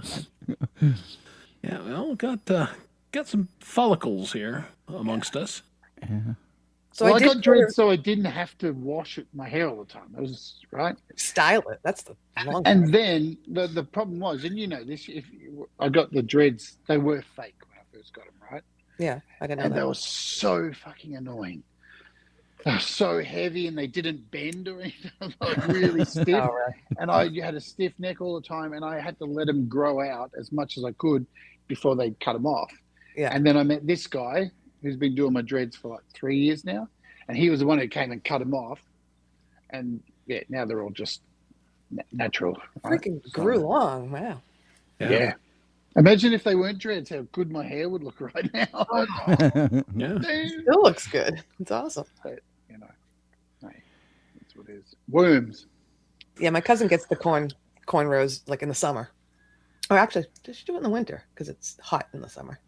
yeah. Well, got some follicles here amongst us. Yeah. So Well, I I did got dreads, so I didn't have to wash my hair all the time. That was right. style it. That's the long hair. And then the problem was, and you know this, I got the dreads, they were fake when I first got them, right? Yeah, I didn't know And they that. were so fucking annoying. They were so heavy, and they didn't bend or anything. Like really stiff. All right. And I had a stiff neck all the time, and I had to let them grow out as much as I could before they cut them off. Yeah. And then I met this guy who's been doing my dreads for like 3 years now, and he was the one who came and cut them off. And yeah, now they're all just natural. right? Freaking So, grew long. Wow. Yeah. Imagine if they weren't dreads, how good my hair would look right now. Yeah, Damn. Still looks good. It's awesome. You know, hey, that's what it is. Worms. Yeah, my cousin gets the cornrows like in the summer. Or actually, does she do it in the winter? Because it's hot in the summer.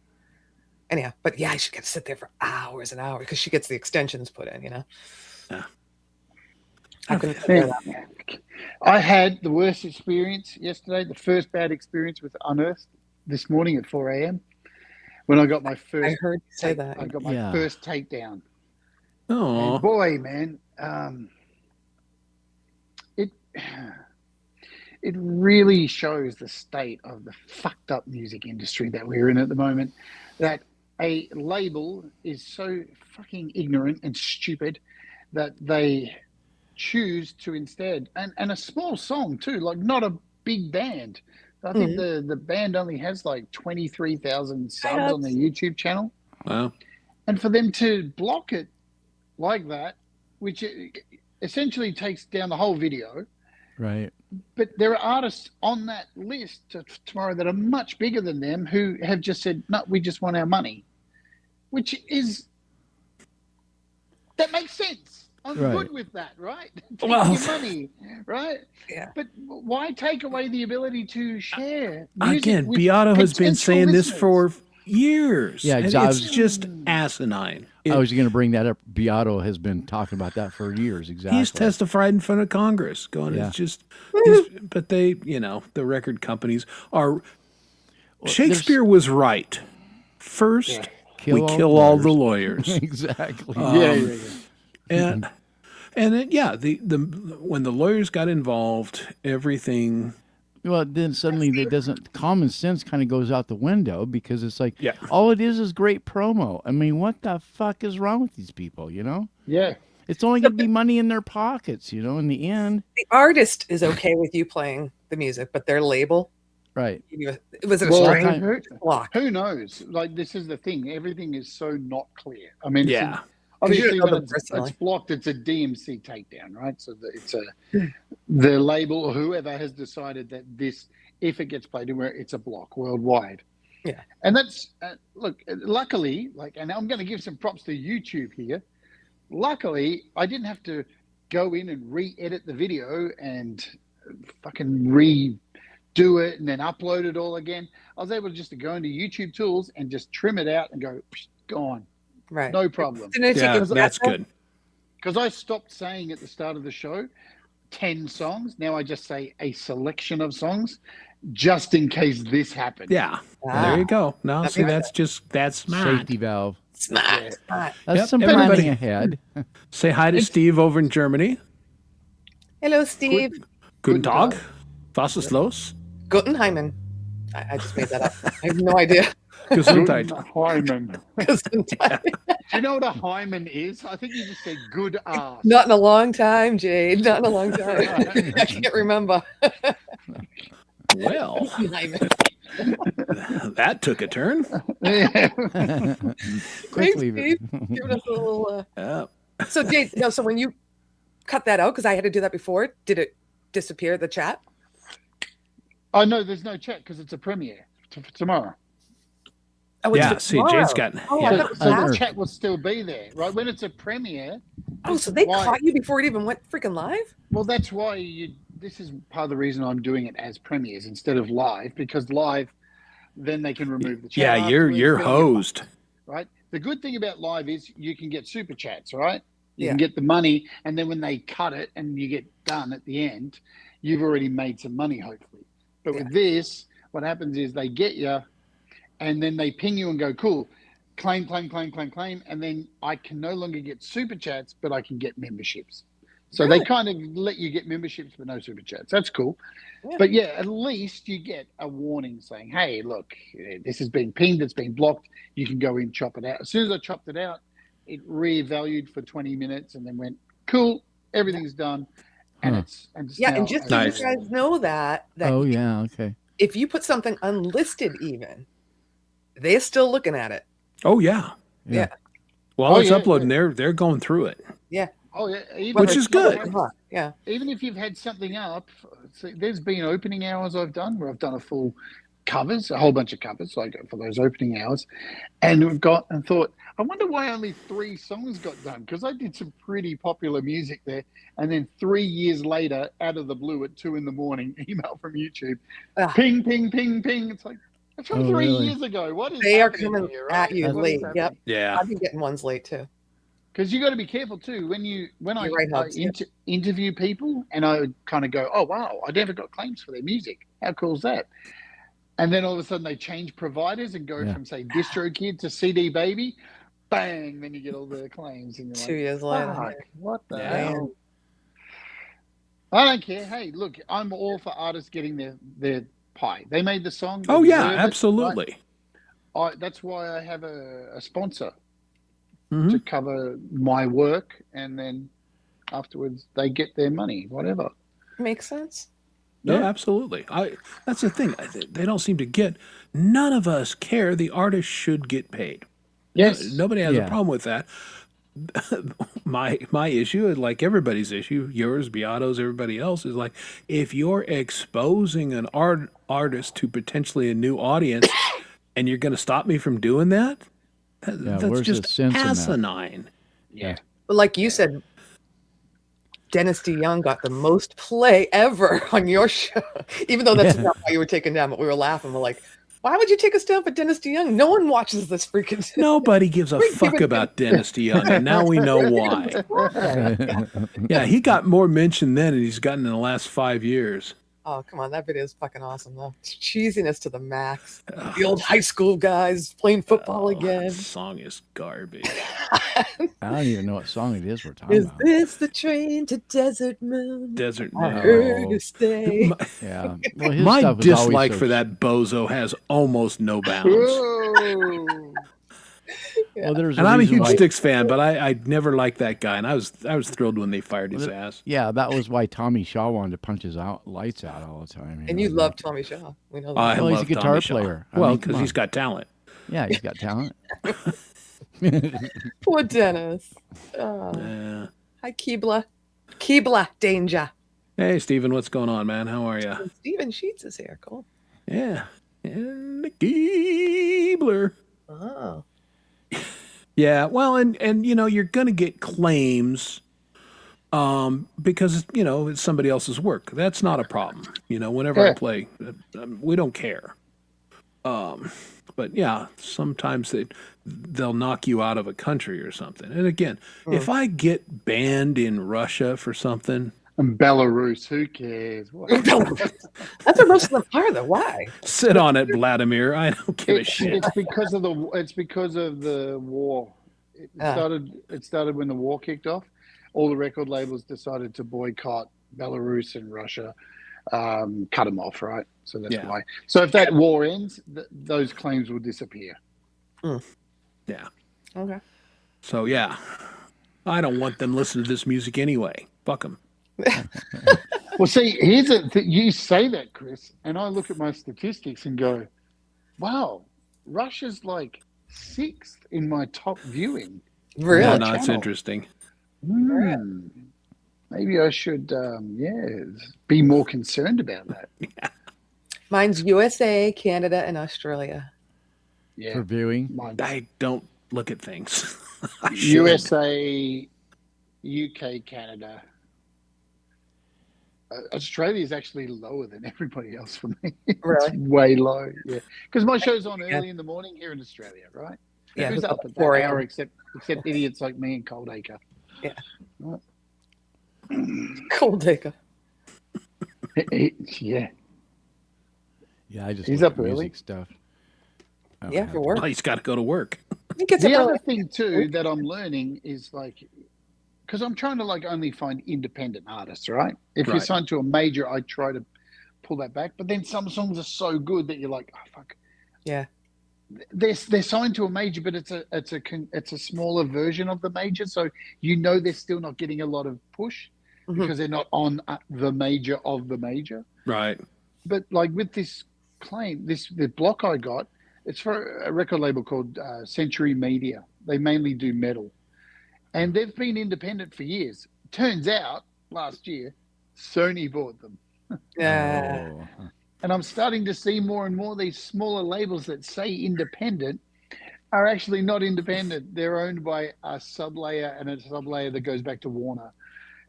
Anyhow, but yeah, she gets to sit there for hours and hours because she gets the extensions put in, you know? Yeah. I couldn't figure Man, that out. I had the worst experience yesterday, the first bad experience with Unearthed this morning at 4 a.m. when I got my first. I heard you say that. I got my Yeah. first takedown. oh, And boy, man, it really shows the state of the fucked up music industry that we're in at the moment. That a label is so fucking ignorant and stupid that they choose to instead, and a small song too, like not a big band. I think the band only has like 23,000 subs on their YouTube channel. wow. And for them to block it like that, which essentially takes down the whole video. Right. But there are artists on that list tomorrow that are much bigger than them who have just said, no, we just want our money, which is, that makes sense. I'm Right. good with that, right? Take Well- your money, right? Yeah. But why take away the ability to share music Again, with Beato has been potential saying this listeners? for years. Yeah, And exactly. it's just asinine. I was going to bring that up. Beato has been talking about that for years. Exactly. He's testified in front of Congress, going, Yeah. it's just, but they, the record companies are. Well, Shakespeare was right. First, we kill all the lawyers. Exactly. And then, when the lawyers got involved, everything. Well, then suddenly there doesn't common sense kind of goes out the window because it's like Yeah. all it is great promo. I mean, what the fuck is wrong with these people? Yeah. It's only going to be money in their pockets. In the end. The artist is okay with you playing the music, but their label, Right. was it a Well, strange block? who knows? Like, this is the thing. Everything is so not clear. I mean, Yeah. obviously, know when them it's personally. blocked, it's a DMC takedown, right? So it's the label or whoever has decided that this, if it gets played anywhere, it's a block worldwide. Yeah. And that's look. Luckily, and I'm going to give some props to YouTube here. Luckily, I didn't have to go in and re-edit the video and fucking redo it and then upload it all again. I was able just to go into YouTube Tools and just trim it out and go, gone. Right. No problem. Didn't it take you That's back? good. Because I stopped saying at the start of the show 10 songs. Now I just say a selection of songs just in case this happened. Yeah. Ah. There you go. No, see, that's smart. Safety valve. Smart. That's Yep, some everybody- planning ahead. Say hi to Steve over in Germany. Hello, Steve. Guten Tag. Tag. Was ist los? Guttenheimen. I just made that up. I have no idea. Gesundheit. Hyman. Gesundheit. Do you know what a hymen is? I think you just said good ass. Not in a long time, Jade. Not in a long time. I can't remember. Well, Hymen. that took a turn. Quickly. Steve. Giving us a little. Yeah. So, Jade, so when you cut that out, because I had to do that before, did it disappear, the chat? Oh, no, there's no chat because it's a premiere for tomorrow. Oh, it's Yeah, for see, tomorrow. Jade's got. Oh, I yeah. thought it was So last. the chat will still be there, right? When it's a premiere. Oh, so they why- caught you before it even went freaking live? Well, that's why this is part of the reason I'm doing it as premieres instead of live, because live, then they can remove the chat. Yeah, you're afterwards, you're then hosed. right? The good thing about live is you can get super chats, right? You Yeah. can get the money, and then when they cut it and you get done at the end, you've already made some money, hopefully. But with this, what happens is they get you, and then they ping you and go, cool, claim, and then I can no longer get super chats, but I can get memberships. So Really? they kind of let you get memberships but no super chats. That's cool. Yeah. But yeah, at least you get a warning saying, hey, look, this has been pinged, it's been blocked. You can go in, chop it out. As soon as I chopped it out, it revalued for 20 minutes and then went, cool, everything's done. And Huh. it's Yeah, now and just so Nice. you guys know that Oh, yeah. Okay. if you put something unlisted even, they're still looking at it. Oh yeah. Yeah. While Oh, it's yeah, uploading, they're going through it. Oh yeah, even Which if is you've good. had- Yeah. Even if you've had something up, so there's been opening hours I've done where I've done a full covers, a whole bunch of covers, like for those opening hours, and we've got and thought, I wonder why only 3 songs got done because I did some pretty popular music there, and then 3 years later, out of the blue at 2 a.m, email from YouTube, Ah. ping, ping, ping, ping. It's like that's from Oh, 3 really? years ago. What is They are happening coming here, at you What is late. happening? Yep. Yeah. I've been getting ones late too. Because you got to be careful too when I You're right, Hubs, yeah. interview people and I would kind of go, oh wow, I never got claims for their music. How cool is that? And then all of a sudden they change providers and go Yeah. from say DistroKid to CD Baby, bang, then you get all the claims and you're 2 like, years later. fuck, what the Yeah. hell? I don't care. Hey, look, I'm all for artists getting their pie. They made the song. they Oh yeah, deserve it, absolutely. right? That's why I have a sponsor Mhm. to cover my work, and then afterwards they get their money, whatever. Makes sense. No, Yeah. absolutely. That's the thing. They don't seem to get. None of us care. The artist should get paid. Yes. Nobody has Yeah. a problem with that. My issue, like everybody's issue, yours, Beato's, everybody else, is like if you're exposing an artist to potentially a new audience, and you're going to stop me from doing that, that's where's the just sense in that? asinine. Yeah. But like you said, Dennis DeYoung got the most play ever on your show. Even though that's not why you were taken down, but we were laughing. We're like, Why would you take us down for Dennis DeYoung? No one watches this freaking. Nobody gives a fuck about Dennis DeYoung, and now we know why. Yeah, he got more mention then than he's gotten in the last 5 years. Oh, come on. That video is fucking awesome, though. It's cheesiness to the max. The old high school guys playing football again. That song is garbage. I don't even know what song it is we're talking Is about. this the train to Desert Moon? Desert I Moon. heard you stay. Yeah. Well, his My stuff is always dislike so for that bozo has almost no bounds. Whoa. Well, there's And I'm a reason huge why- Styx fan, but I never liked that guy, and I was thrilled when they fired his ass. Yeah, that was why Tommy Shaw wanted to punch his lights out all the time. And you love Tommy Shaw. We know that. I Well, he's a love guitar Tommy Shaw. player. I Well, mean, because come he's on. got talent. Yeah, he's got talent. Poor Dennis. Oh. Yeah. Hi, Keebler. Keebler, danger. Hey, Steven, what's going on, man? How are you? And Steven Sheets is here. Cool. Yeah. And the Giebler. Oh. Yeah, well, and you know, you're going to get claims because, you know, it's somebody else's work. That's not a problem. You know, whenever I Yeah. play, we don't care. But yeah, sometimes they'll knock you out of a country or something. And again, if I get banned in Russia for something, And Belarus, who cares? What? That's where most of them are, though. Why? sit on it, Vladimir. I don't give a shit. It's because of the war. It Ah. started when the war kicked off. All the record labels decided to boycott Belarus and Russia, cut them off, right? So that's Yeah. why. So if that war ends, those claims will disappear. Yeah. Okay. So yeah, I don't want them listening to this music anyway. Fuck them. Well, see, here's you say that, Chris, and I look at my statistics and go, wow, Russia's like 6th in my top viewing. Really? Yeah, no, it's channel. interesting. Maybe I should, be more concerned about that. Mine's USA, Canada, and Australia. Yeah, For viewing. mine's I don't look at things. I should. USA, UK, Canada. Australia is actually lower than everybody else for me. It's Really? way low. Yeah, because my show's on early in the morning here in Australia, right? Yeah, Who's it's up up at at 4 that a.m. hour except idiots like me and Coldacre? Yeah. Right. Cool, Jacob. Yeah. Yeah, I just He's look up at early. music stuff. I don't Yeah, have for to- work. Well, he's got to go to work. He gets The up other early. thing too that I'm learning is like, because I'm trying to like only find independent artists, right? If you're Right. signed to a major, I try to pull that back. But then some songs are so good that you're like, oh fuck. Yeah. They're signed to a major, but it's a smaller version of the major, so you know they're still not getting a lot of push Mhm. because they're not on the major of the major. Right. But like with this claim, the block I got, it's for a record label called Century Media. They mainly do metal, and they've been independent for years. Turns out last year, Sony bought them. Yeah. Oh. And I'm starting to see more and more these smaller labels that say independent are actually not independent. They're owned by a sub-layer and a sub-layer that goes back to Warner.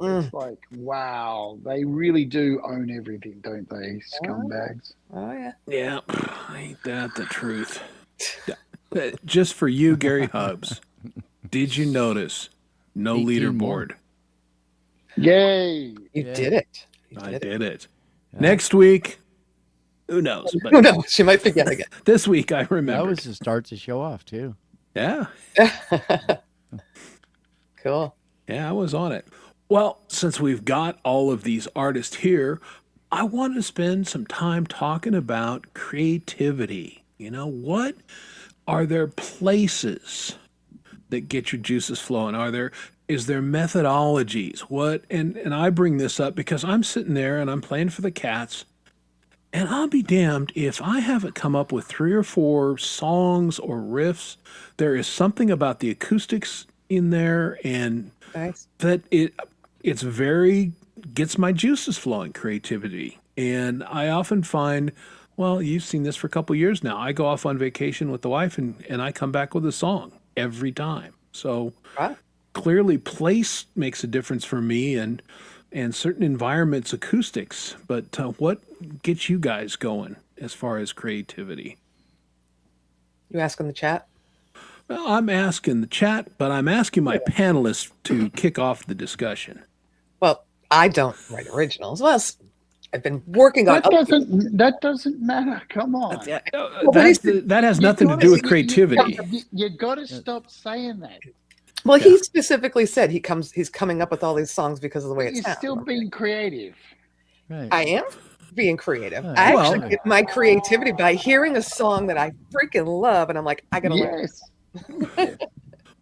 It's like, wow, they really do own everything, don't they, scumbags? Oh, yeah. Yeah. Ain't that the truth? Just for you, Gary Hubbs, did you notice no 18 leaderboard? Yay! You Yeah. did it. You I did it. did it. Next week, who knows? Who But knows? She might forget again. this week I That remember. was to start to show off too. Yeah. Cool. Yeah, I was on it. Well, since we've got all of these artists here, I want to spend some time talking about creativity. You know, what are there places that get your juices flowing? Is there methodologies? What and I bring this up because I'm sitting there and I'm playing for the Cats, and I'll be damned if I haven't come up with 3 or 4 songs or riffs. There is something about the acoustics in there and Nice. that it's very gets my juices flowing, creativity. And I often find, well, you've seen this for a couple years now. I go off on vacation with the wife and I come back with a song every time. So Wow. clearly place makes a difference for me and certain environments, acoustics. But what gets you guys going as far as creativity? You ask in the chat. Well, I'm asking the chat, but I'm asking my panelists to kick off the discussion. Well, I don't write originals. Well, I've been working on. That doesn't matter. Come on. That has nothing to do with creativity. You got to stop saying that. Well, he specifically said he's coming up with all these songs because of the way it sounds. You're still being creative. Right. I am being creative. I actually get my creativity by hearing a song that I freaking love, and I'm like, I gotta learn.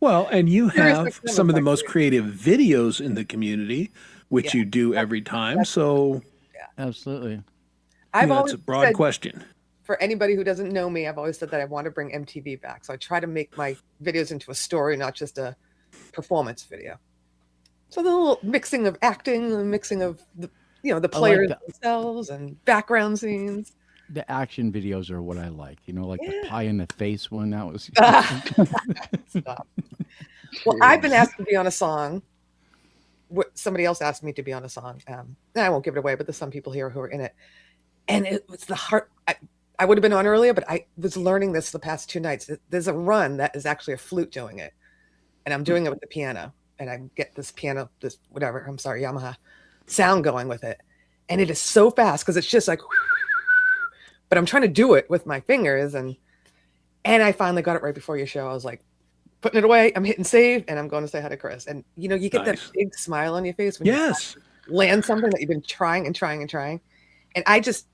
Well, and you have some of the most creative videos in the community, which you do every time. So, absolutely. It's a broad question. For anybody who doesn't know me, I've always said that I want to bring MTV back. So I try to make my videos into a story, not just a performance video. So the little mixing of acting, the mixing of the players themselves and background scenes. The action videos are what I like. Like the pie in the face one. That was. Stop. Well, I've been asked to be on a song. Somebody else asked me to be on a song. I won't give it away, but there's some people here who are in it. And it was the heart. I would have been on earlier, but I was learning this the past 2 nights. There's a run that is actually a flute doing it. And I'm doing it with the piano. And I get this piano, Yamaha sound going with it. And it is so fast because it's just like, but I'm trying to do it with my fingers. And I finally got it right before your show. I was like, putting it away. I'm hitting save and I'm going to say hi to Chris. And you get that big smile on your face when you land something that you've been trying and trying and trying. And I just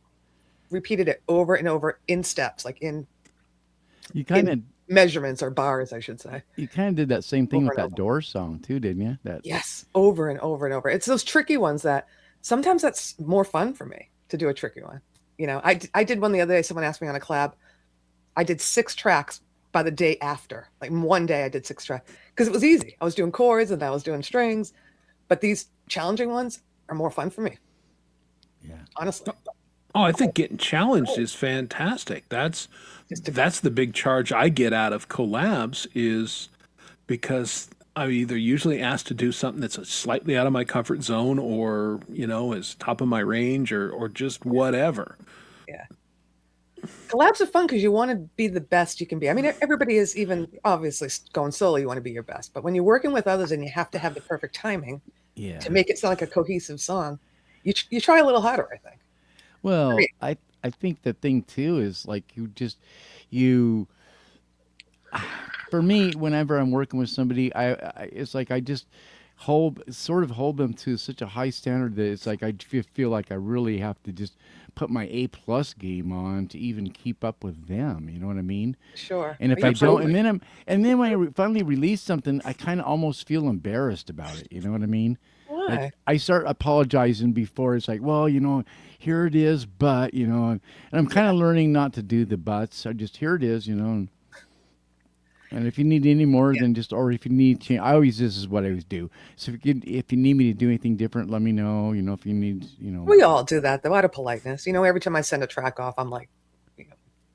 repeated it over and over in steps, like in measurements or bars, I should say. You kind of did that same thing with that Doors song too, didn't you? Yes, over and over and over. It's those tricky ones that sometimes that's more fun for me to do a tricky one. I did one the other day. Someone asked me on a collab. I did 6 tracks by the day after. Like one day I did 6 tracks because it was easy. I was doing chords and I was doing strings, but these challenging ones are more fun for me. Yeah, honestly. Oh, I think getting challenged is fantastic. That's the big charge I get out of collabs, is because I'm either usually asked to do something that's slightly out of my comfort zone, or is top of my range, or just whatever. Yeah. Collabs are fun because you want to be the best you can be. I mean, everybody is, even obviously going solo, you want to be your best. But when you're working with others and you have to have the perfect timing to make it sound like a cohesive song, you try a little harder, I think. Well, I think the thing too is like for me, whenever I'm working with somebody, it's like I just hold them to such a high standard that it's like I feel like I really have to just put my A+ game on to even keep up with them. You know what I mean? Sure. And if I don't, and then when I finally release something, I kind of almost feel embarrassed about it. You know what I mean? Why? Like I start apologizing before. It's like, well, here it is, but and I'm kind of learning not to do the buts. I just, here it is, and if you need any more than just, or if you need change, this is what I always do. So if you need me to do anything different, let me know. If you need, We all do that though, out of politeness. Every time I send a track off, I'm like,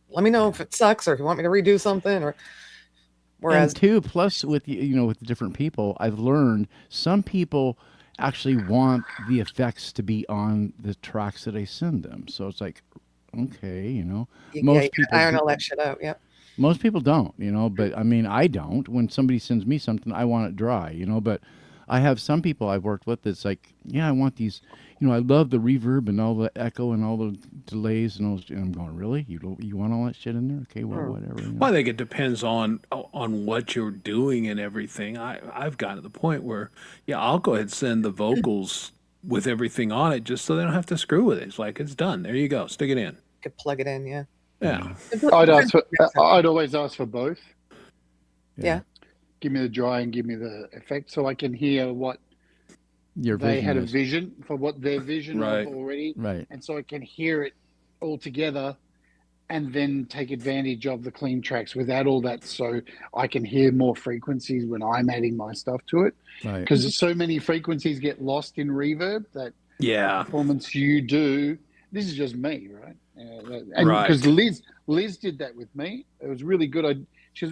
let me know if it sucks or if you want me to redo something. Or whereas plus with with different people, I've learned some people actually want the effects to be on the tracks that I send them. So it's like, okay, most people iron all that shit out. Yep. Most people don't, but I mean, I don't. When somebody sends me something, I want it dry, but I have some people I've worked with that's like, I want these, I love the reverb and all the echo and all the delays and I'm going, really? You want all that shit in there? Okay, well, whatever. Well, I think it depends on what you're doing and everything. I've gotten to the point where, I'll go ahead and send the vocals with everything on it just so they don't have to screw with it. It's like, it's done. There you go. Stick it in. Could plug it in, yeah. Yeah. I'd always ask for both. Yeah. Give me the dry and give me the effect so I can hear what they had a vision for, what their vision of already. Right. And so I can hear it all together and then take advantage of the clean tracks without all that, so I can hear more frequencies when I'm adding my stuff to it. Right. Because so many frequencies get lost in reverb that performance you do. This is just me, right? And because Liz did that with me. It was really good. She's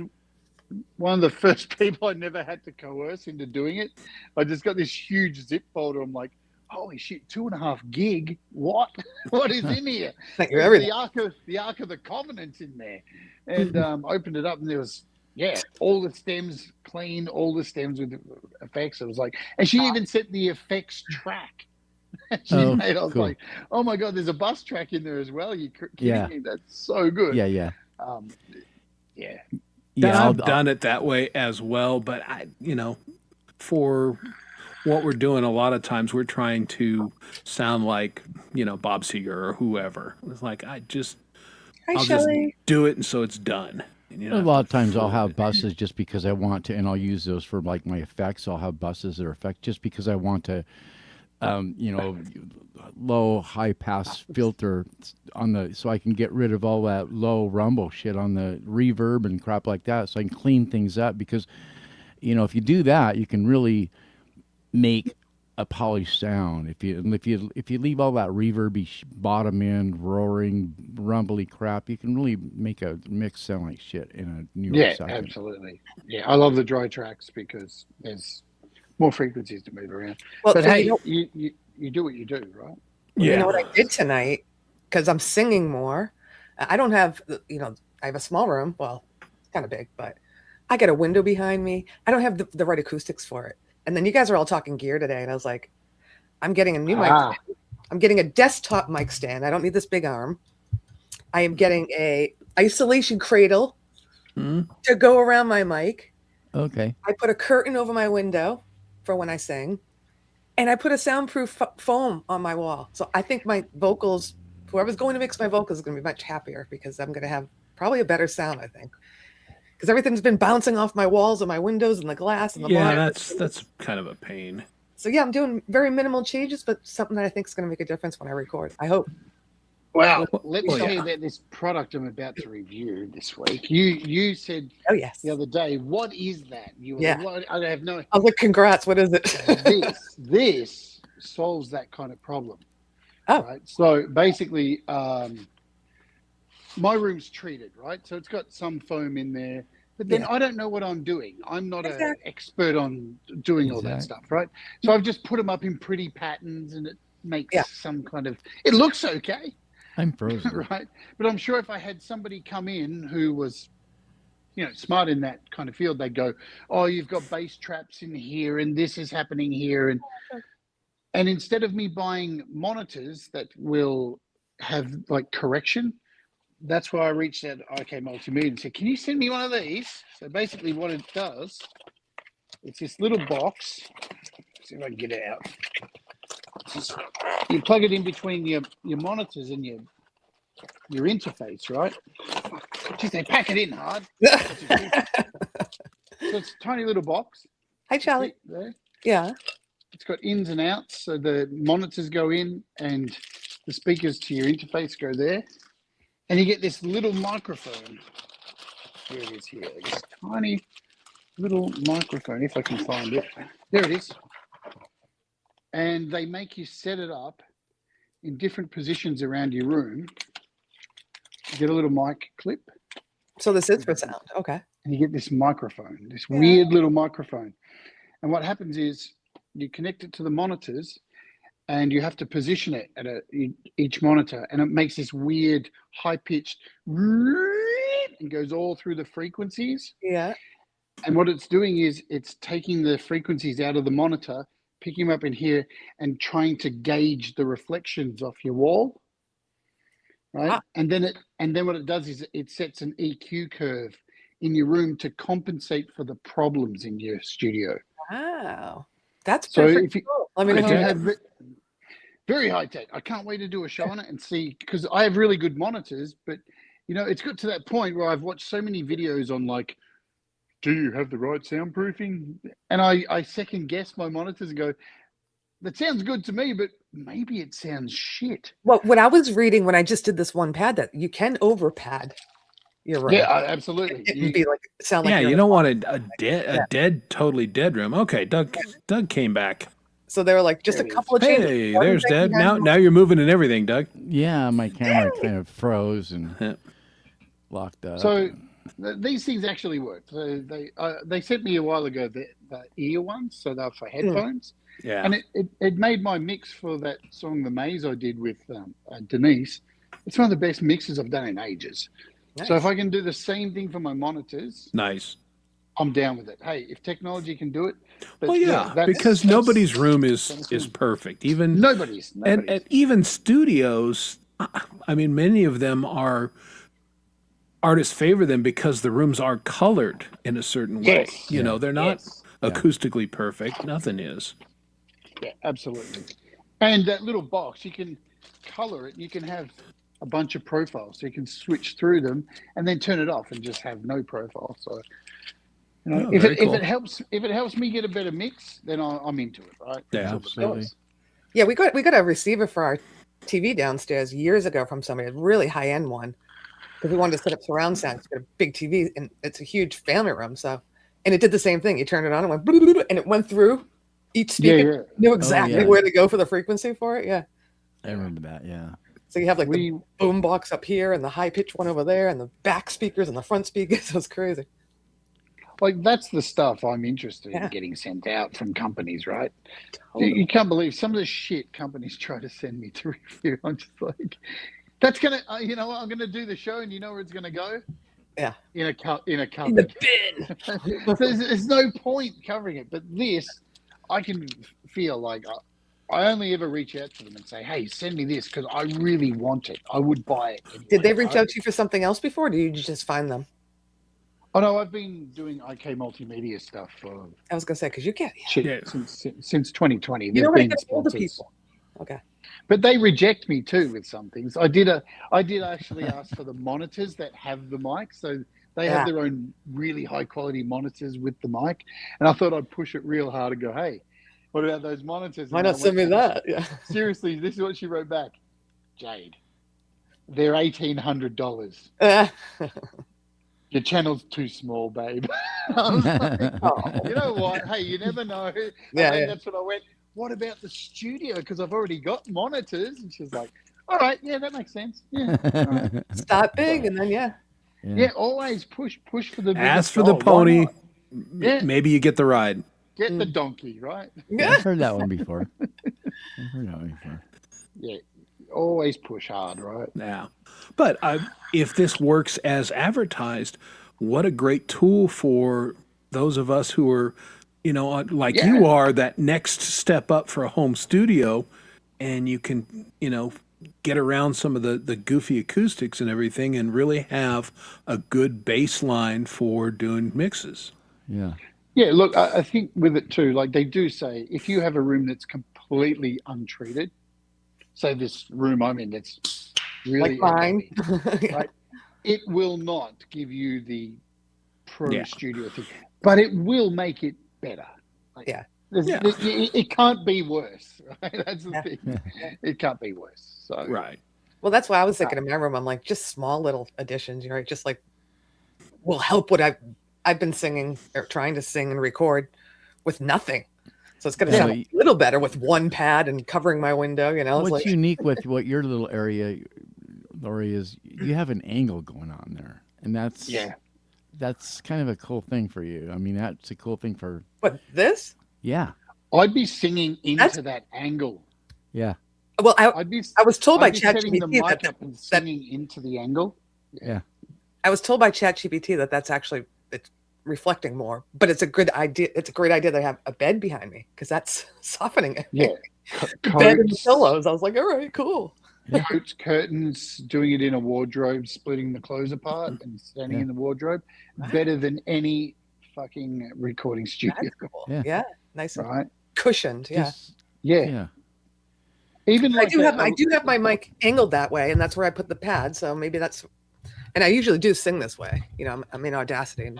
one of the first people I never had to coerce into doing it. I just got this huge zip folder. I'm like, holy shit, 2.5 gig. What? What is in here? Thank you, There's everything. the Ark of the Covenant's in there. And opened it up, and there was all the stems clean, all the stems with effects. It was like, and she even set the effects track. I was cool. like, oh my god, there's a bus track in there as well. You kidding Yeah. me? That's so good. Yeah. Yeah. I've done it that way as well, but for what we're doing, a lot of times we're trying to sound like, Bob Seger or whoever. It's like, Hi, I'll Shelley. just do it, and so it's done. And A lot of times I'll have buses just because I want to, and I'll use those for like my effects. I'll have buses that are effect just because I want to, low high pass filter on so I can get rid of all that low rumble shit on the reverb and crap like that, so I can clean things up. Because if you do that, you can really make a polished sound. If you leave all that reverby bottom end roaring rumbly crap, you can really make a mix sound like shit in a new second. Absolutely. Yeah, I love the dry tracks because there's more frequencies to move around. Well, but so hey, you do what you do, right? Yeah. You know what I did tonight? Because I'm singing more. I don't have, I have a small room. Well, it's kind of big, but I got a window behind me. I don't have the right acoustics for it. And then you guys are all talking gear today, and I was like, I'm getting a new mic stand. I'm getting a desktop mic stand. I don't need this big arm. I am getting a isolation cradle to go around my mic. Okay. I put a curtain over my window for when I sing, and I put a soundproof foam on my wall. So I think my vocals, whoever's going to mix my vocals, is going to be much happier because I'm going to have probably a better sound, I think. Because everything's been bouncing off my walls and my windows and the glass and the monitors. That's kind of a pain. So I'm doing very minimal changes, but something that I think is going to make a difference when I record. I hope. Well, let me tell you about this product I'm about to review this week. You said the other day, what is that? I have no. I was like, congrats. What is it? this solves that kind of problem. Oh, right. So basically, my room's treated, right? So it's got some foam in there, but then I don't know what I'm doing. I'm not an expert on doing all that stuff, right? So I've just put them up in pretty patterns, and it makes some kind of. It looks okay. I'm frozen, right? But I'm sure if I had somebody come in who was, smart in that kind of field, they'd go, "Oh, you've got bass traps in here, and this is happening here," and instead of me buying monitors that will have like correction. That's why I reached out to IK Multimedia and said, can you send me one of these? So basically what it does, it's this little box. Let's see if I can get it out. You plug it in between your monitors and your interface, right? Geez, they pack it in hard. So it's a tiny little box. Hi, Charlie. There. Yeah. It's got ins and outs. So the monitors go in and the speakers to your interface go there. And you get this little microphone. Here it is here. This tiny little microphone, if I can find it. There it is. And they make you set it up in different positions around your room. You get a little mic clip. So this is for sound. Okay. And you get this microphone, this weird little microphone. And what happens is you connect it to the monitors, and you have to position it at each monitor, and it makes this weird high-pitched and goes all through the frequencies. Yeah. And what it's doing is it's taking the frequencies out of the monitor, picking them up in here, and trying to gauge the reflections off your wall. Right. Ah. And then what it does is it sets an EQ curve in your room to compensate for the problems in your studio. Wow. That's perfect. So if you have very high tech. I can't wait to do a show on it and see, because I have really good monitors, but it's got to that point where I've watched so many videos on like, do you have the right soundproofing? And I second guess my monitors and go, that sounds good to me, but maybe it sounds shit. Well, what I was reading when I just did this one pad, that you can over pad your room. Yeah, absolutely. It would be like sound like you don't want a totally dead room. Okay, Doug came back. So they were like, just a couple of changes. Hey, there's Dad. Now you're moving and everything, Doug. Yeah, my camera kind of froze and locked up. So these things actually work. So they sent me a while ago the ear ones, so they're for headphones. Yeah. And it made my mix for that song, The Maze, I did with Denise. It's one of the best mixes I've done in ages. Nice. So if I can do the same thing for my monitors, Nice. I'm down with it. Hey, if technology can do it, but Well, yeah, that's because nobody's room is that's- perfect. Even nobody's. and even studios. I mean, many of them are artists favor them because the rooms are colored in a certain way. Yes. You know, they're not Yes. acoustically perfect. Nothing is. Yeah, absolutely. And that little box, you can color it. You can have a bunch of profiles, so you can switch through them and then turn it off and just have no profile. So, you know, Oh, if very it cool. if it helps me get a better mix, then I'm into it, right? Yeah, That's all that absolutely. matters. Yeah, we got a receiver for our TV downstairs years ago from somebody, a really high end one, because we wanted to set up surround sound. It's got a big TV, and it's a huge family room. So, and it did the same thing. You turned it on, and went, bloop, bloop, bloop, and it went through each speaker. Yeah. Knew exactly yeah. where to go for the frequency for it. Yeah. I remember that. Yeah. So you have like We the boom box up here, and the high pitch one over there, and the back speakers and the front speakers. It was crazy. like that's the stuff I'm interested Yeah. in getting sent out from companies, right? Totally. You can't believe some of the shit companies try to send me to review. I'm just like, that's gonna, you know, what? I'm gonna do the show, and you know where it's gonna go? Yeah. In a In the cupboard. bin. There's no point covering it, but this, I can feel like I only ever reach out to them and say, "Hey, send me this because I really want it. I would buy it." Anyway, Did they reach right? out to you for something else before? Or did you just find them? Oh no, I've been doing IK multimedia stuff for I was gonna say because you can't. Yeah. since 2020. You There's don't want to been get older sponsors. people. Okay. But they reject me too with some things. I did actually ask for the monitors that have the mic, so they have their own really high quality monitors with the mic, and I thought I'd push it real hard and go, "Hey, what about those monitors?" Why And I not send me went, that? Yeah. Seriously, this is what she wrote back. Jade, they're $1,800. Your channel's too small, babe. I was like, Oh. you know what? Hey, you never know. Yeah, And yeah. that's what I went. What about the studio? Because I've already got monitors. And she's like, all right, yeah, that makes sense. Yeah, all right. Start big, and then Yeah, always push for the biggest Ask for the goal. Why pony. not? Yeah. Maybe you get the ride. Get the donkey, right? I've heard that one before. I've heard that one before. Yeah, always push hard, right? Yeah. But if this works as advertised, what a great tool for those of us who are, you know, like you are, that next step up for a home studio, and you can, you know, get around some of the goofy acoustics and everything and really have a good baseline for doing mixes. Yeah. Yeah, look, I think with it too, like they do say, if you have a room that's completely untreated, say this room I'm in that's really like mine. echoey, right? It will not give you the pro Yeah. studio thing, but it will make it better. Like, Yeah. it can't be worse, right? That's the thing. It can't be worse. So Right. Well, that's why I was thinking in my room. I'm like, just small little additions, you know, just like will help what I've been singing or trying to sing and record with nothing. So it's going to sound a little better with one pad and covering my window, you know. It's What's like, unique with what your little area, Lori, is you have an angle going on there, and that's kind of a cool thing for you. I mean, that's a cool thing for. But this? Yeah. I'd be singing into that angle. Yeah. Well, I was told by I'd be setting the ChatGPT mic up and singing into the angle. Yeah. I was told by ChatGPT that that's actually it's reflecting more, but it's a good idea. It's a great idea that I have a bed behind me because that's softening it. Yeah. Bed and pillows. I was like, all right, cool. Coats, curtains, doing it in a wardrobe, splitting the clothes apart and standing in the wardrobe. Better than any fucking recording studio. That's cool. Yeah. Yeah. Nice and Right? cushioned. Yeah. Yeah. Even I like do have my mic angled that way, and that's where I put the pad. So maybe that's, and I usually do sing this way. You know, I'm in Audacity, and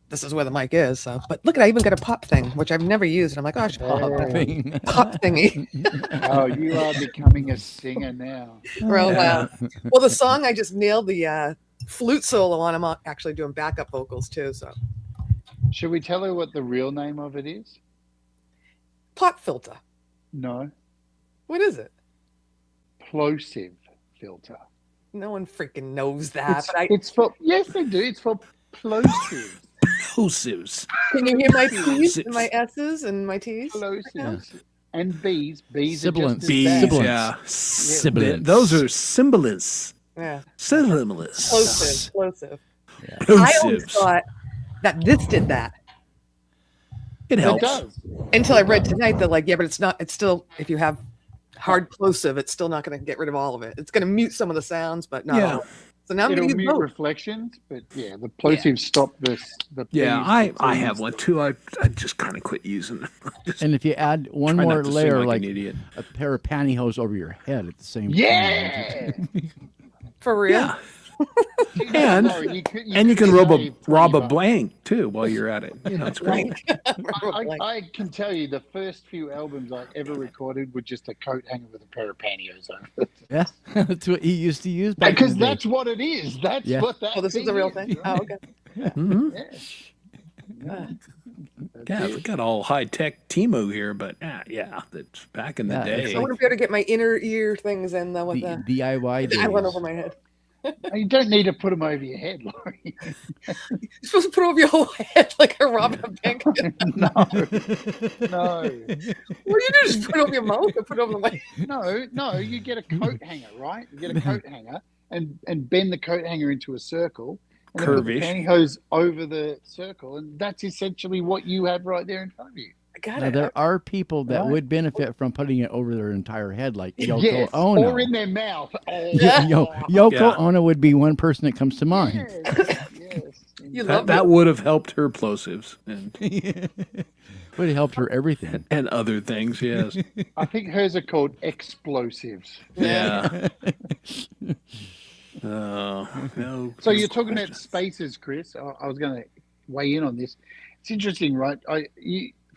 this is where the mic is. So, but look at, I even got a pop thing, which I've never used, and I'm like, oh, I should pop thingy. Oh, you are becoming a singer now. Well, well, the song I just nailed the flute solo on. I'm actually doing backup vocals too. So, Should we tell her what the real name of it is? pop filter. No. What is it? Plosive filter. No one freaking knows that. But It's for, yes, they do. It's for plosive. Plosives. Can you hear my P's Plosives. and my S's and my T's? Plosives. And B's. B's Sibilants. are just as Bees, bad. Sibilants. yeah. Sibilants. Those are symbolists. Yeah. Symbolists. Explosive. I always Plosives. thought that this did that It It helps. does. until I read tonight that like, yeah, but it's not, it's still, if you have hard plosive, it's still not going to get rid of all of it. It's going to mute some of the sounds, but not Yeah. all of it. So now I'm It'll going to use mute both. reflections, but yeah, the plosives stop this. The Yeah, B's, the I T's. have one too. I just kind of quit using them. Just And if you add one try more not to seem layer, like like an idiot. a pair of pantyhose over your head at the same time. Yeah. For real? Yeah. And Sorry, you you can could rob save a $20. blank too while you're at it. You know, it's great. I can tell you the first few albums I ever recorded were just a coat hanger with a pair of pantyhose on it. Yeah, that's what he used to use back Because in the day. that's what it is. That's Yeah. what that Oh, this is a real thing? right? Oh, okay. hmm Yeah. Yeah, we got all high tech Timo here, but yeah, that's back in the Yeah, it's day. I want to be able to get my inner ear things in though with the the DIY days. I went over my head. You don't need to put them over your head, Laurie. You're supposed to put over your whole head like a Robin Pink. No. What do you do? Just put it over your mouth or put it over my No. You get a coat hanger, right? You get a coat hanger and bend the coat hanger into a circle and then put the Curvish. pantyhose over the circle, and that's essentially what you have right there in front of you. I got Now, it. there are people that Right. would benefit from putting it over their entire head, like Yoko Yes, Ono. or in their mouth. Oh, Yoko Yeah. Ono would be one person that comes to mind. yes. You love That it. would have helped her plosives and Would have helped her everything. and other things. Yes. I think hers are called explosives. Yeah. No. So you're talking about spaces, Chris. I was going to weigh in on this. It's interesting, right?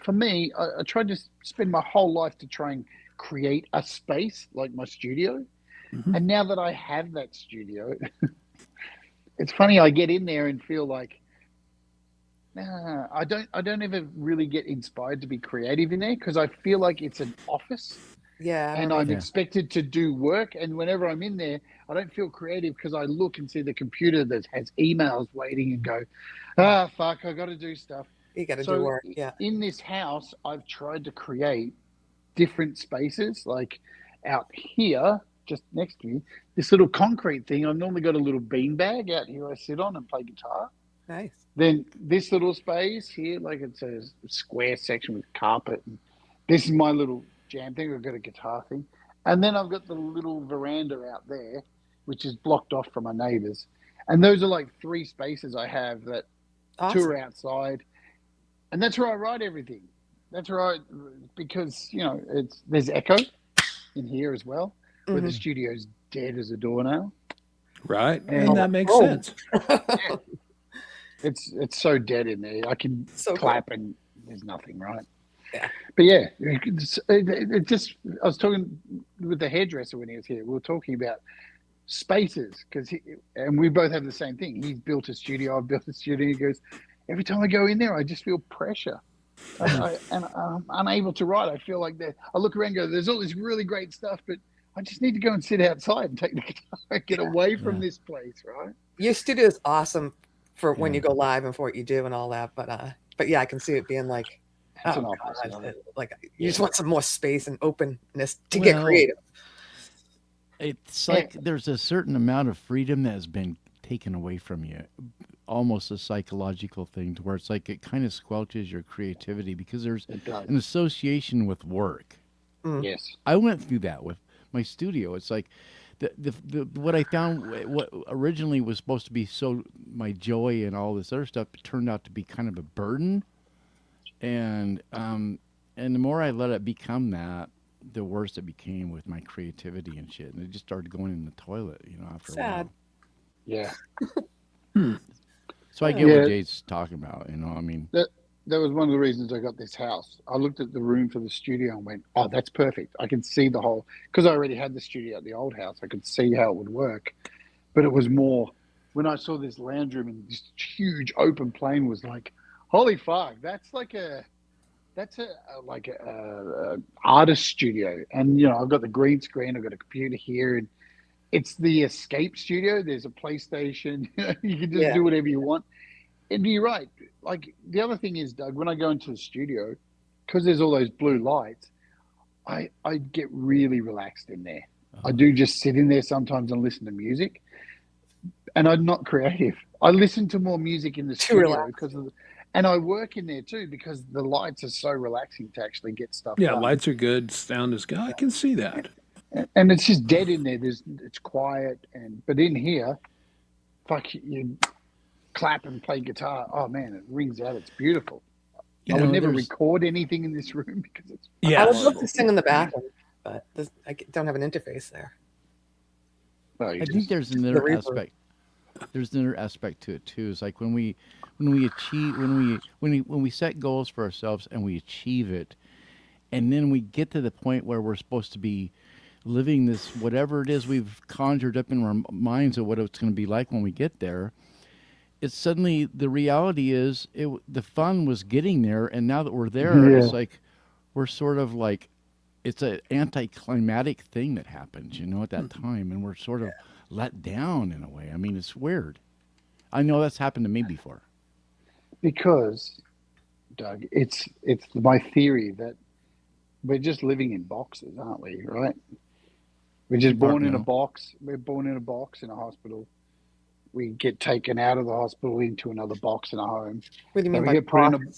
For me, I tried to spend my whole life to try and create a space like my studio. Mhm. And now that I have that studio, it's funny. I get in there and feel like, I don't ever really get inspired to be creative in there because I feel like it's an office. Yeah. I And don't I'm know. expected to do work. And whenever I'm in there, I don't feel creative because I look and see the computer that has emails waiting and go, fuck, I got to do stuff. You got to So do work. Yeah. in this house, I've tried to create different spaces. Like out here, just next to me, this little concrete thing. I've normally got a little beanbag out here I sit on and play guitar. Nice. Then this little space here, like it's a square section with carpet. And this is my little jam thing. I've got a guitar thing. And then I've got the little veranda out there, which is blocked off from my neighbors. And those are like three spaces I have that Awesome. two are outside. And that's where I write everything. That's right, because, there's echo in here as well, where the studio's dead as a doornail. Right. And- And that makes Oh. sense. It's so dead in there. I can So clap and there's nothing, right? Yeah. But yeah, it just, I was talking with the hairdresser when he was here. We were talking about spaces and we both have the same thing. He's built a studio. I've built a studio. He goes, every time I go in there, I just feel pressure. And I'm unable to write. I feel like I look around and go, there's all this really great stuff, but I just need to go and sit outside and take the guitar, get away from this place, right? Your studio is awesome for when Yeah. you go live and for what you do and all that. But yeah, I can see it being like, It's an oh, office, God, right? like you just want some more space and openness to get Well, creative. It's like there's a certain amount of freedom that has been taken away from you, almost a psychological thing to where it's like it kind of squelches your creativity because there's It does. an association with work. Yes. I went through that with my studio. It's like the what I found, what originally was supposed to be so my joy and all this other stuff, turned out to be kind of a burden. And the more I let it become that, the worse it became with my creativity and shit. And it just started going in the toilet, after a Sad. while. Yeah. So I get Yeah. what Jay's talking about, I mean, That was one of the reasons I got this house. I looked at the room for the studio and went, oh, that's perfect. I can see the whole, because I already had the studio at the old house. I could see how it would work. But it was more, when I saw this lounge room and this huge open plane was like, holy fuck, that's like a artist studio. And, I've got the green screen, I've got a computer here, and it's the escape studio. There's a PlayStation. You can just Yeah. do whatever you want. And you're right. Like the other thing is, Doug, when I go into the studio, because there's all those blue lights, I get really relaxed in there. I do just sit in there sometimes and listen to music, and I'm not creative. I listen to more music in the studio and I work in there too because the lights are so relaxing to actually get stuff Yeah, done. lights are good, sound is good. I can see that. And it's just dead in there. It's quiet, but in here, fuck you clap and play guitar. Oh man, it rings out. It's beautiful. I would never record anything in this room because it's I would love to sing in the bathroom, but I don't have an interface there. Well, I think there's another aspect. There's another aspect to it too. It's like when we set goals for ourselves and we achieve it, and then we get to the point where we're supposed to be living this whatever it is we've conjured up in our minds of what it's going to be like when we get there. It's suddenly the reality is the fun was getting there, and now that we're there, it's like we're sort of like it's an anticlimactic thing that happens, at that time, and we're sort of let down in a way. I mean, it's weird. I know that's happened to me before. Because, Doug, it's my theory that we're just living in boxes, aren't we? Right? We're just born in a box. We're born in a box in a hospital. We get taken out of the hospital into another box in a home. What do you mean we by get put in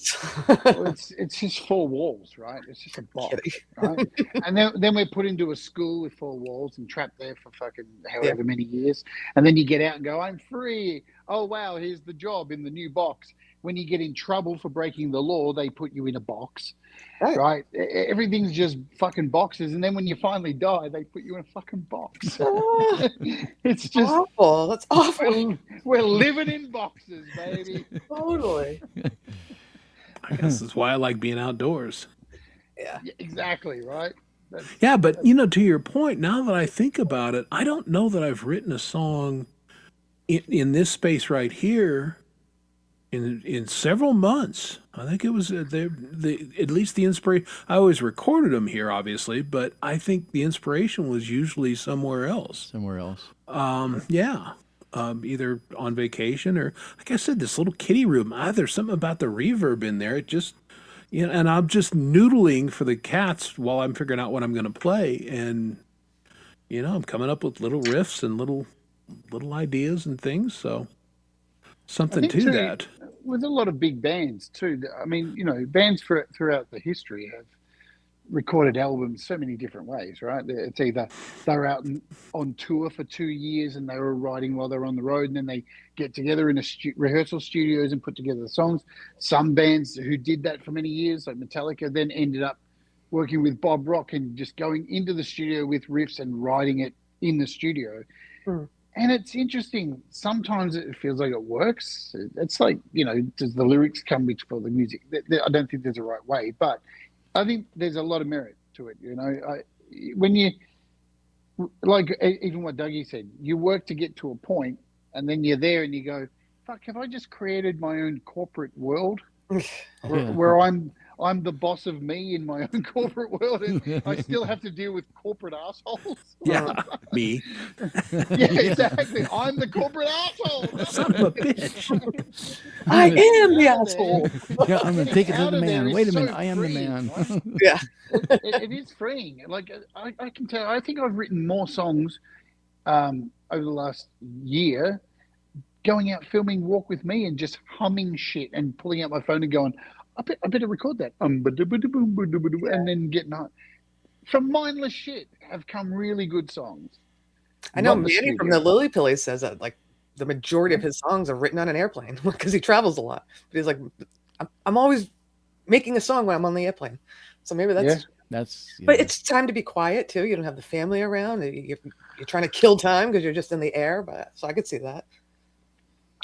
it's just four walls, right? It's just a box, right? And then we're put into a school with four walls and trapped there for fucking however many years. And then you get out and go, I'm free. Oh, wow, here's the job in the new box. When you get in trouble for breaking the law, they put you in a box, right? Everything's just fucking boxes. And then when you finally die, they put you in a fucking box. It's just awful. That's awful. We're living in boxes, baby. Totally. I guess that's why I like being outdoors. Yeah, exactly, right? But to your point, now that I think about it, I don't know that I've written a song in this space right here in several months. I think it was at least the inspiration. I always recorded them here, obviously, but I think the inspiration was usually somewhere else. Either on vacation or, like I said, this little kitty room. There's something about the reverb in there. It just, and I'm just noodling for the cats while I'm figuring out what I'm going to play, and I'm coming up with little riffs and little ideas and things. So something to that. With a lot of big bands too. I mean, bands throughout the history have recorded albums so many different ways, right? It's either they're out on tour for 2 years and they were writing while they're on the road, and then they get together in rehearsal studios and put together the songs. Some bands who did that for many years, like Metallica, then ended up working with Bob Rock and just going into the studio with riffs and writing it in the studio. And it's interesting. Sometimes it feels like it works. It's like, does the lyrics come before the music? I don't think there's a right way, but I think there's a lot of merit to it. When you, like even what Dougie said, you work to get to a point and then you're there and you go, fuck, have I just created my own corporate world where I'm the boss of me in my own corporate world, and I still have to deal with corporate assholes. Yeah, me. Yeah, exactly. I'm the corporate asshole. Son of a bitch. I am the asshole. Yeah, I'm going to take it to the man. Wait a minute, I am the man. Right? Yeah. It is freeing. Like, I can tell, I think I've written more songs over the last year going out filming Walk With Me and just humming shit and pulling out my phone and going, I better record that. And then getting on. From mindless shit have come really good songs. I know Manny from the Lily Pillies says that like the majority of his songs are written on an airplane because he travels a lot. But he's like, I'm always making a song when I'm on the airplane. So maybe that's but it's time to be quiet too. You don't have the family around. You're trying to kill time because you're just in the air. So I could see that.